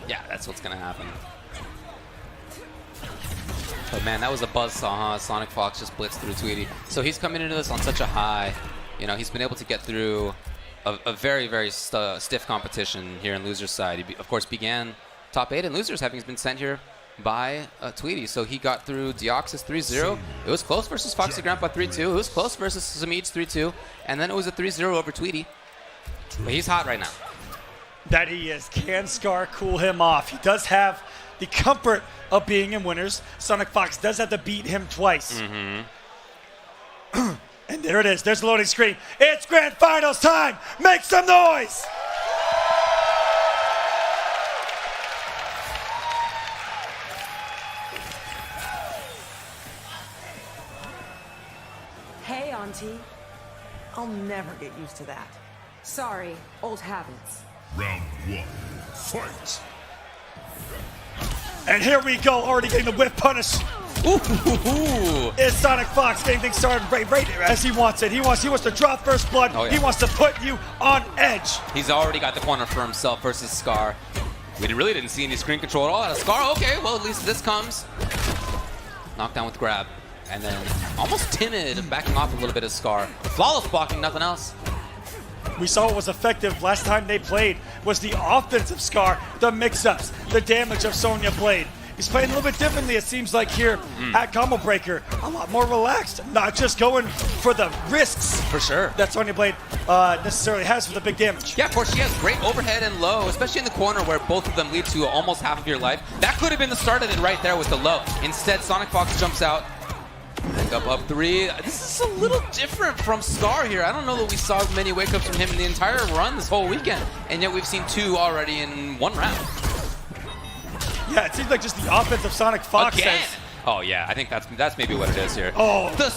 Yeah, that's what's going to happen. But man, that was a buzzsaw, huh? Sonic Fox just blitzed through Tweety. So he's coming into this on such a high. You know, he's been able to get through a very, very stiff competition here in Losers side. He, of course, began top 8 in Losers, having been sent here by Tweety. So he got through Deoxys 3-0. It was close versus Foxy Grandpa 3-2. It was close versus Sammy 3-2. And then it was a 3-0 over Tweety. But he's hot right now. That he is. Can Scar cool him off? He does have the comfort of being in winners. Sonic Fox does have to beat him twice. And there it is. There's the loading screen. It's grand finals time. Make some noise. Hey, Auntie. I'll never get used to that. Sorry, old habits. Round 1, fight! And here we go, already getting the whip punish. Is Sonic Fox getting things started right as he wants it. He wants to draw first blood. Oh, yeah. He wants to put you on edge. He's already got the corner for himself versus Scar. We really didn't see any screen control at all out of Scar. Okay, well, at least this comes. Knockdown with grab. And then almost timid, backing off a little bit of Scar. Flawless blocking, nothing else. We saw what was effective last time they played was the offensive Scar, the mix-ups, the damage of Sonya Blade. He's playing a little bit differently, it seems like, here at Combo Breaker. A lot more relaxed, not just going for the risks. For sure. That Sonya Blade necessarily has for the big damage. Yeah, of course, she has great overhead and low, especially in the corner where both of them lead to almost half of your life. That could have been the start of it right there with the low. Instead, Sonic Fox jumps out. Up 3. This is a little different from Scar here. I don't know that we saw many wake-ups from him in the entire run this whole weekend, and yet we've seen 2 already in 1 round. Yeah, it seems like just the offensive Sonic Fox Again. has... Oh yeah, I think that's maybe what it is here. Oh. The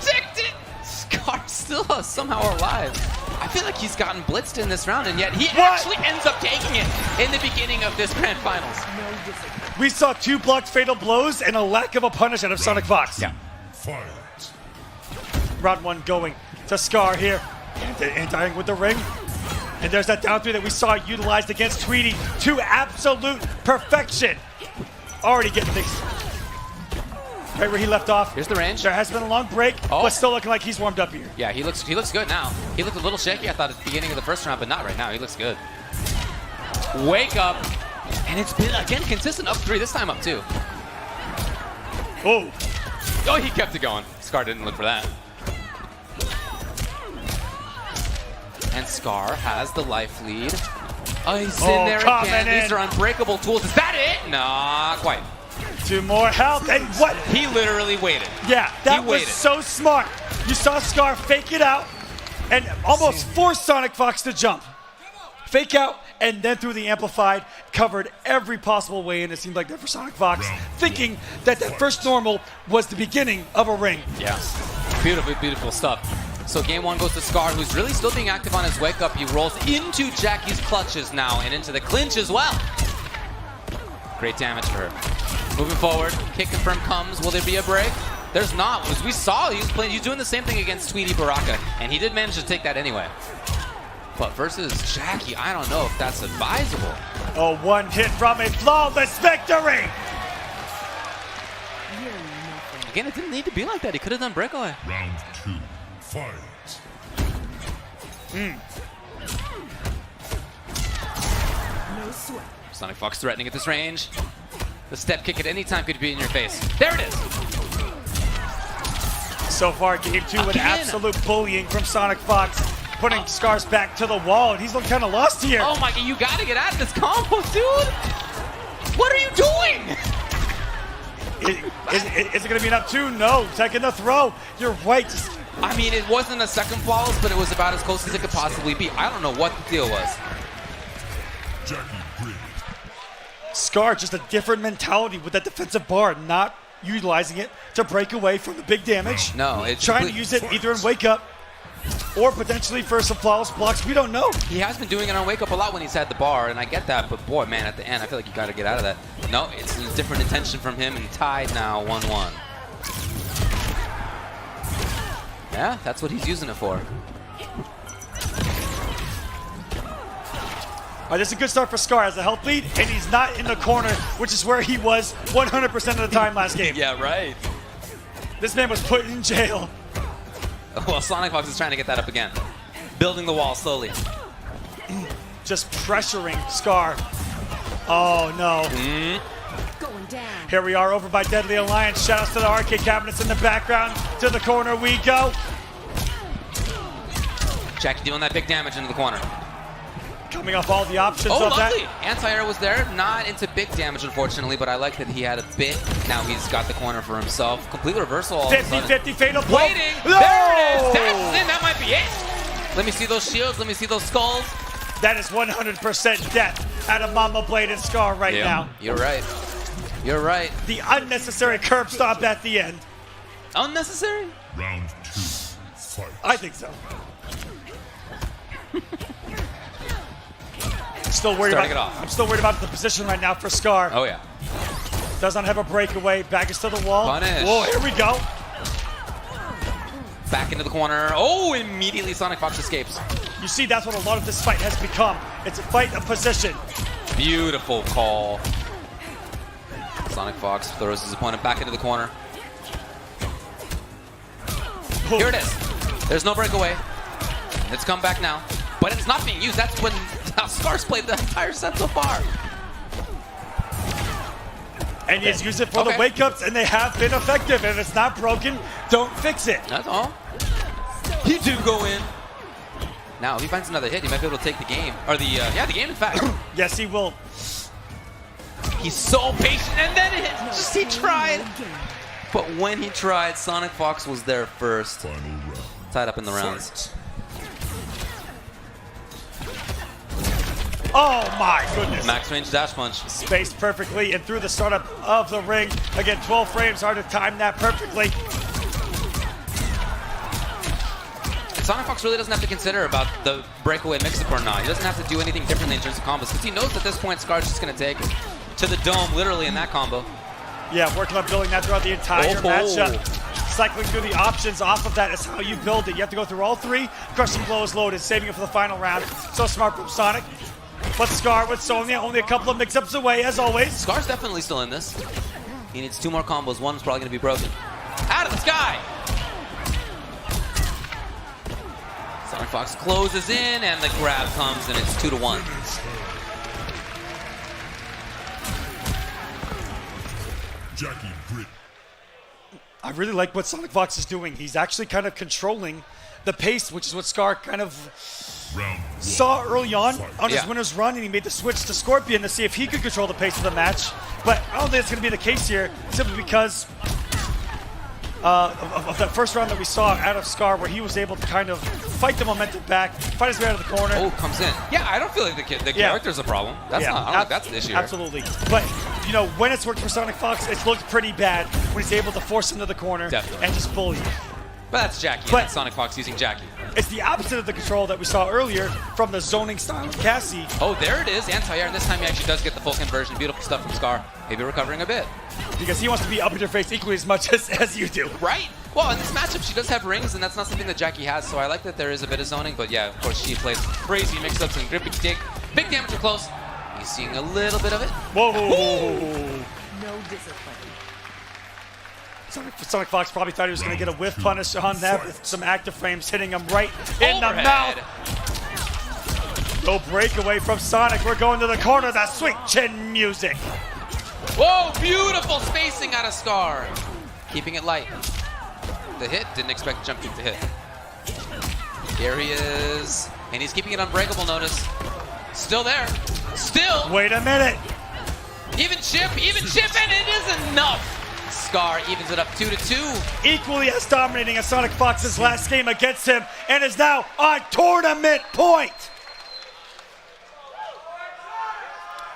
detected Scar still somehow alive. I feel like he's gotten blitzed in this round, and yet he actually ends up taking it in the beginning of this grand finals. We saw 2 blocked fatal blows and a lack of a punish out of Sonic Fox. Yeah. Fight. Round 1 going to Scar here. Anti-ing with the ring. And there's that down 3 that we saw utilized against Tweety to absolute perfection. Already getting things right where he left off. Here's the range. There has been a long break, but still looking like he's warmed up here. Yeah, he looks good now. He looked a little shaky, I thought, at the beginning of the first round, but not right now. He looks good. Wake up. And it's been, again, consistent up 3, this time up 2. Oh. Oh, he kept it going. Scar didn't look for that. And Scar has the life lead. Oh, he's in there again. These are unbreakable tools. Is that it? Not quite. 2 more health, and what? He literally waited. Yeah, that was so smart. You saw Scar fake it out and almost forced Sonic Fox to jump. Fake out, and then through the amplified, covered every possible way, and it seemed like that for Sonic Fox, thinking that that first normal was the beginning of a ring. Yeah, beautiful, beautiful stuff. So game 1 goes to Scar, who's really still being active on his wake up. He rolls into Jackie's clutches now, and into the clinch as well. Great damage for her. Moving forward, kick confirm comes. Will there be a break? There's not. As we saw, he's doing the same thing against Tweety Baraka, and he did manage to take that anyway. But versus Jackie, I don't know if that's advisable. Oh, 1 hit from a flawless victory! Again, it didn't need to be like that. He could have done breakaway. Round 2, fight. No sweat. Sonic Fox threatening at this range. The step kick at any time could be in your face. There it is! So far, game 2 with absolute bullying from Sonic Fox, putting Scar's back to the wall, and he's looking kind of lost here. Oh my god, you gotta get out of this combo, dude! What are you doing? Is it gonna be an up 2? No, taking the throw. You're right. I mean, it wasn't a second flawless, but it was about as close as it could possibly be. I don't know what the deal was. Scar, just a different mentality with that defensive bar, not utilizing it to break away from the big damage. No, it's trying to use it either in wake up or potentially for some flawless blocks. We don't know. He has been doing it on wake up a lot when he's had the bar, and I get that, but boy, man, at the end, I feel like you got to get out of that. No, it's a different intention from him, and tied now 1-1. Yeah, that's what he's using it for. All right, this is a good start for Scar as a health lead, and he's not in the corner, which is where he was 100% of the time last game. Yeah, right. This man was put in jail. Well, Sonic Fox is trying to get that up again. Building the wall slowly. Just pressuring Scar. Oh, no. Going down. Here we are over by Deadly Alliance. Shoutouts to the arcade cabinets in the background. To the corner we go. Jackie doing that big damage into the corner. Coming off all the options Oh, of lovely. that. Anti-air was there. Not into big damage, unfortunately, but I like that he had a bit. Now he's got the corner for himself. Complete reversal all of a sudden. 50-50 fatal blow. Waiting. No! There it is. Dashes in. That might be it. Let me see those shields. Let me see those skulls. That is 100% death out of Mama Blade and Scar right now. You're right. You're right. The unnecessary curb stop at the end. Unnecessary? Round 2. Fight. I think so. Still worried Starting about, it off. I'm still worried about the position right now for Scar. Oh, yeah. Does not have a breakaway. Back is to the wall. Punish. Whoa, here we go. Back into the corner. Oh, immediately Sonic Fox escapes. You see, that's what a lot of this fight has become. It's a fight of position. Beautiful call. Sonic Fox throws his opponent back into the corner. Here it is. There's no breakaway. It's come back now. But it's not being used. That's when Scar's played the entire set so far. And he's used it for the wake-ups, and they have been effective. If it's not broken, don't fix it. That's all. He did go in. Now, if he finds another hit, he might be able to take the game. Or the game, in fact. Yes, he will. He's so patient, and then he tried. But when he tried, Sonic Fox was there first. Final round. Tied up in the rounds. Oh my goodness. Max range dash punch. Spaced perfectly and through the startup of the ring. Again, 12 frames, hard to time that perfectly. Sonic Fox really doesn't have to consider about the breakaway mix-up or not. He doesn't have to do anything differently in terms of combos because he knows at this point Scar's just going to take to the dome, literally, in that combo. Yeah, working on building that throughout the entire matchup. Cycling through the options off of that is how you build it. You have to go through all three. Crushing blow is loaded, saving it for the final round. So smart from Sonic. But Scar with Sonya only a couple of mix-ups away, as always. Scar's definitely still in this. He needs 2 more combos. One's probably going to be broken. Out of the sky! Sonic Fox closes in, and the grab comes, and it's 2-1. Jackie Grit. I really like what Sonic Fox is doing. He's actually kind of controlling the pace, which is what Scar kind of saw early on his winner's run, and he made the switch to Scorpion to see if he could control the pace of the match. But I don't think it's going to be the case here, simply because of that first round that we saw out of Scar, where he was able to kind of fight the momentum back, fight his way out of the corner. Oh, comes in. Yeah, I don't feel like the character's a problem. That's not. I don't think that's the issue. Absolutely. But you know, when it's worked for Sonic Fox, it's looked pretty bad when he's able to force him to the corner and just bully him. But that's Jackie. And that's Sonic Fox using Jackie. It's the opposite of the control that we saw earlier from the zoning style of Cassie. Oh, there it is. Anti-air. And this time he actually does get the full conversion. Beautiful stuff from Scar. Maybe recovering a bit. Because he wants to be up in your face equally as much as you do. Right. Well, in this matchup, she does have rings, and that's not something that Jackie has. So I like that there is a bit of zoning. But yeah, of course, she plays crazy mix-ups and grippy dig. Big damage are close. He's seeing a little bit of it. Whoa. No discipline. Sonic Fox probably thought he was going to get a whiff punish on that with some active frames hitting him right in the mouth. No breakaway from Sonic. We're going to the corner. That sweet chin music. Whoa, beautiful spacing out of Scar. Keeping it light. The hit, didn't expect the jump kick to hit. Here he is. And he's keeping it unbreakable, notice. Still there. Still. Wait a minute. Even chip, and it is enough. Scar evens it up 2-2. Equally as dominating as Sonic Fox's last game against him, and is now on tournament point.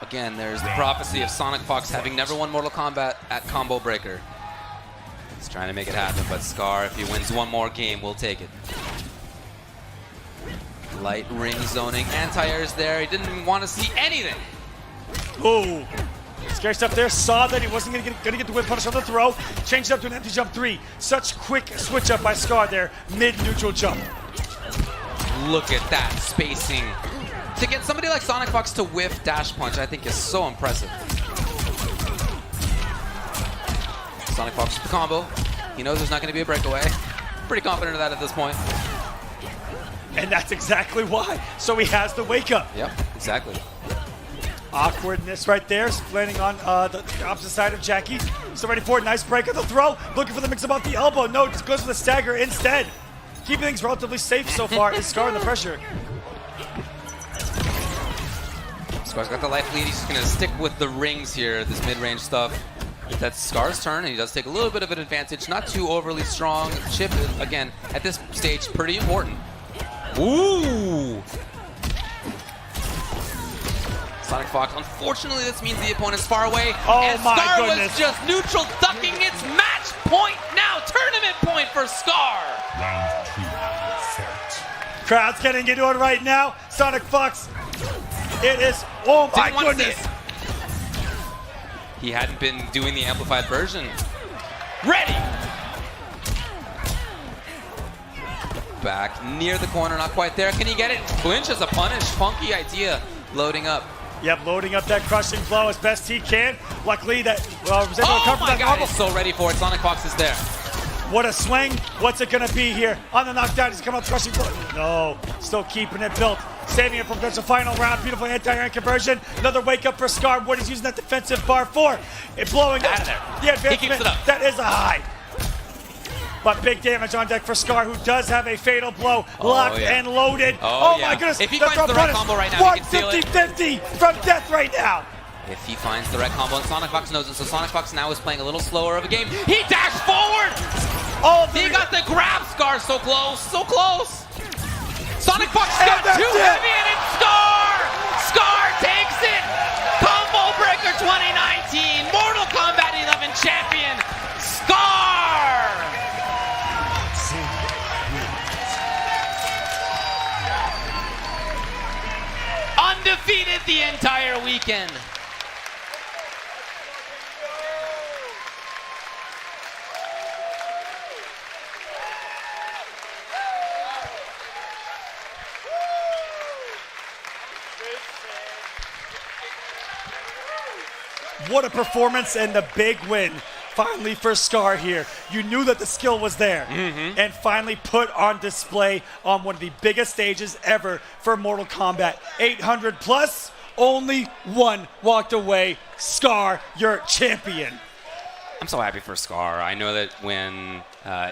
Again, there's the prophecy of Sonic Fox having never won Mortal Kombat at Combo Breaker. He's trying to make it happen, but Scar, if he wins one more game, will take it. Light ring zoning, anti-air's there. He didn't want to see anything. Ooh. Scary stuff there. Saw that he wasn't going to get the whip punish on the throw. Changed it up to an empty jump 3. Such quick switch up by Scar there. Mid-neutral jump. Look at that spacing. To get somebody like Sonic Fox to whiff dash punch, I think is so impressive. Sonic Fox with the combo. He knows there's not going to be a breakaway. Pretty confident of that at this point. And that's exactly why. So he has the wake up. Yep, exactly. Awkwardness right there, landing on the opposite side of Jackie. So ready for it, nice break of the throw. Looking for the mix-up off the elbow. No, just goes for the stagger instead. Keeping things relatively safe so far is Scar in the pressure. Scar's got the life lead. He's just going to stick with the rings here, this mid-range stuff. That's Scar's turn, and he does take a little bit of an advantage. Not too overly strong. Chip, again, at this stage, pretty important. Ooh! Sonic Fox, unfortunately, this means the opponent's far away. Oh and my Scar goodness. was just neutral, ducking its match point now. Tournament point for Scar. Round 2, fight. Crowd's getting into it right now. Sonic Fox, it is, oh my Didn't want to see goodness. it. He hadn't been doing the amplified version. Ready! Back near the corner, not quite there. Can he get it? Clinch as a punish. Funky idea. Loading up. Yep, loading up that crushing blow as best he can. Luckily that was able to Oh cover my that God, normal. he's so ready for it. Sonic Fox is there. What a swing. What's it going to be here? On the knockdown, he's coming up crushing blow. No, still keeping it built. Saving it from the final round. Beautiful anti-iron conversion. Another wake up for Scar. What he's using that defensive bar for. It blowing Out up. of there. The He keeps advancement. it up. That is a high. But big damage on deck for Scar, who does have a fatal blow. Locked yeah. and loaded. Oh, my yeah. goodness. If he The finds throw the right punish. combo right now, he can steal it. 150-50 from death right now. If he finds the right combo, and Sonic Fox knows it, so Sonic Fox now is playing a little slower of a game. He dashed forward! He got the grab. Scar so close, so close. Sonic Fox got too heavy and it's Scar! Scar takes it! Combo Breaker 2019, Mortal Kombat 11 champion, Scar! Undefeated the entire weekend. What a performance and a big win finally for Scar here. You knew that the skill was there and finally put on display on one of the biggest stages ever for Mortal Kombat. 800 plus, only one walked away. Scar, your champion. I'm so happy for Scar. I know that when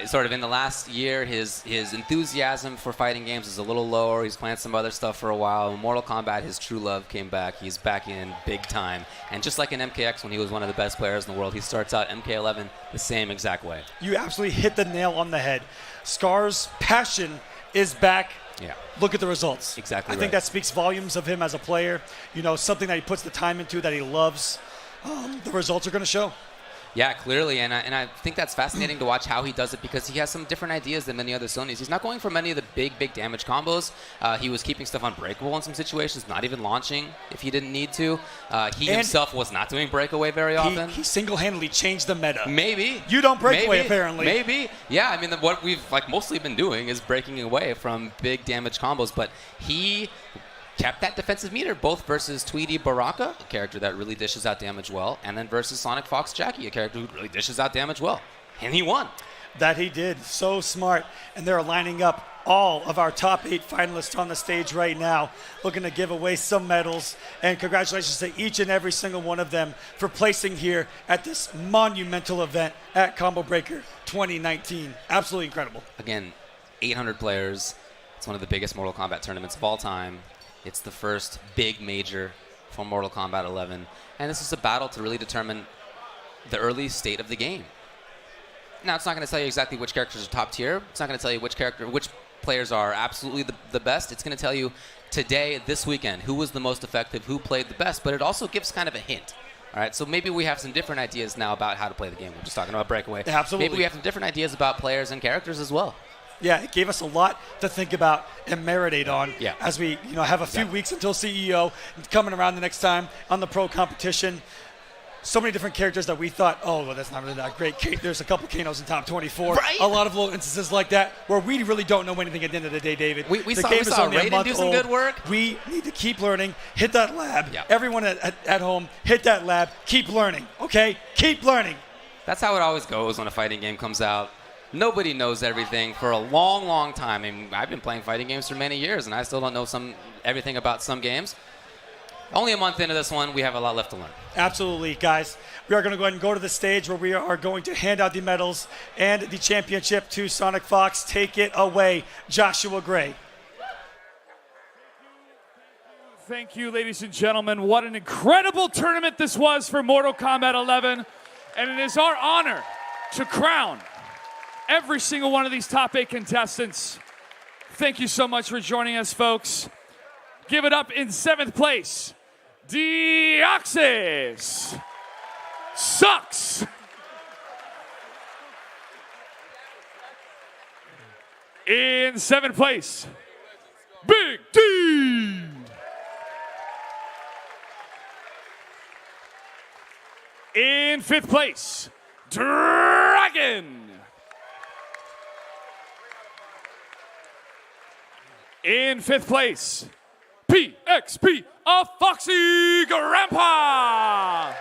sort of in the last year, his enthusiasm for fighting games is a little lower. He's playing some other stuff for a while. In Mortal Kombat, his true love came back. He's back in big time. And just like in MKX, when he was one of the best players in the world, he starts out MK11 the same exact way. You absolutely hit the nail on the head. Scar's passion is back. Yeah. Look at the results. Exactly I think that speaks volumes of him as a player. You know, something that he puts the time into, that he loves. The results are going to show. Yeah, clearly, and I think that's fascinating to watch how he does it, because he has some different ideas than many other Sonys. He's not going for many of the big damage combos. He was keeping stuff unbreakable in some situations, not even launching if he didn't need to. He himself was not doing breakaway very often. He single-handedly changed the meta. Maybe. You don't break Maybe. away, apparently. Maybe. Yeah, I mean, what we've mostly been doing is breaking away from big damage combos, but he kept that defensive meter, both versus Tweety Baraka, a character that really dishes out damage well, and then versus Sonic Fox Jackie, a character who really dishes out damage well. And he won. That he did. So smart. And they're lining up all of our top 8 finalists on the stage right now, looking to give away some medals. And congratulations to each and every single one of them for placing here at this monumental event at Combo Breaker 2019. Absolutely incredible. Again, 800 players. It's one of the biggest Mortal Kombat tournaments of all time. It's the first big major for Mortal Kombat 11. And this is a battle to really determine the early state of the game. Now, it's not going to tell you exactly which characters are top tier. It's not going to tell you which players are absolutely the best. It's going to tell you today, this weekend, who was the most effective, who played the best. But it also gives kind of a hint. All right, so maybe we have some different ideas now about how to play the game. We're just talking about breakaway. Absolutely. Maybe we have some different ideas about players and characters as well. Yeah, it gave us a lot to think about and marinate on as we have a few weeks until CEO coming around the next time on the pro competition. so many different characters that we thought, oh, well, that's not really that great. There's a couple Kanos in top 24. Right? A lot of little instances like that where we really don't know anything at the end of the day, David. We saw Raiden do some good work. We need to keep learning. Hit that lab. Yeah. Everyone at home, hit that lab. Keep learning, okay? Keep learning. That's how it always goes when a fighting game comes out. Nobody knows everything for a long, long time. I mean, I've been playing fighting games for many years, and I still don't know everything about some games. Only a month into this one, we have a lot left to learn. Absolutely, guys. We are going to go ahead and go to the stage where we are going to hand out the medals and the championship to Sonic Fox. Take it away, Joshua Gray. Thank you, ladies and gentlemen. What an incredible tournament this was for Mortal Kombat 11. And it is our honor to crown every single one of these top 8 contestants. Thank you so much for joining us, folks. Give it up in 7th place, Deoxys Sucks. In 7th place, Big D. In 5th place, Dragon. In 5th place, PXP of Foxy Grandpa.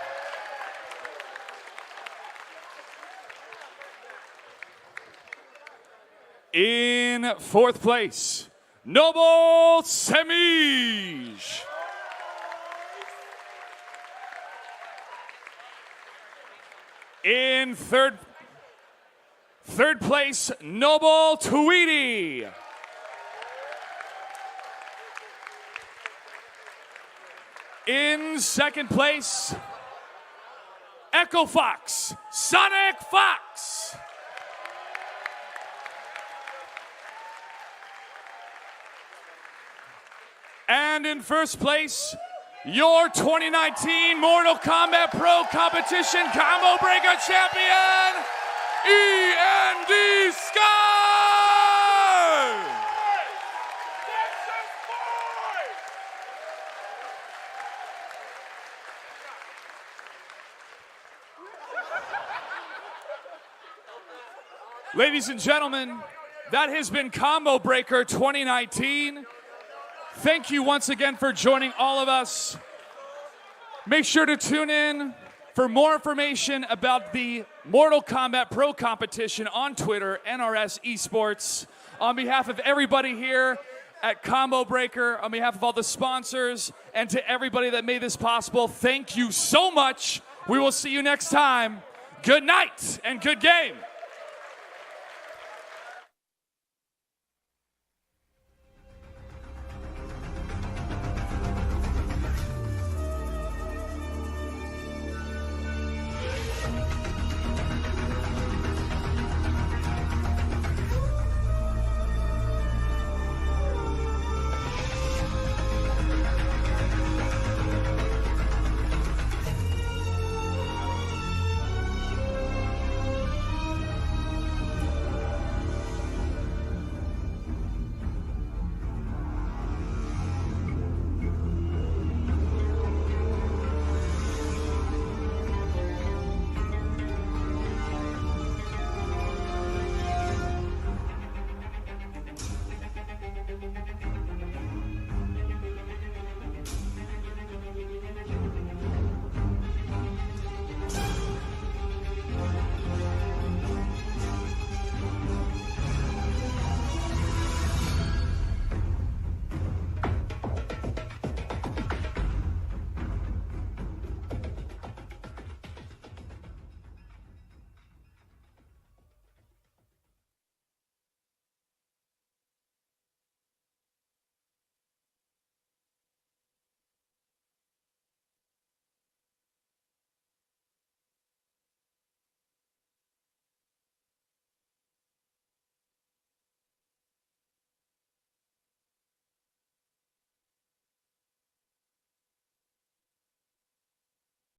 In 4th place, Noble Sammy. In third place, Noble Tweety. In 2nd place, Echo Fox, Sonic Fox. And in 1st place, your 2019 Mortal Kombat Pro Competition Combo Breaker Champion, END Sky! Ladies and gentlemen, that has been Combo Breaker 2019. Thank you once again for joining all of us. Make sure to tune in for more information about the Mortal Kombat Pro Competition on Twitter, NRS Esports. On behalf of everybody here at Combo Breaker, on behalf of all the sponsors, and to everybody that made this possible, thank you so much. We will see you next time. Good night and good game.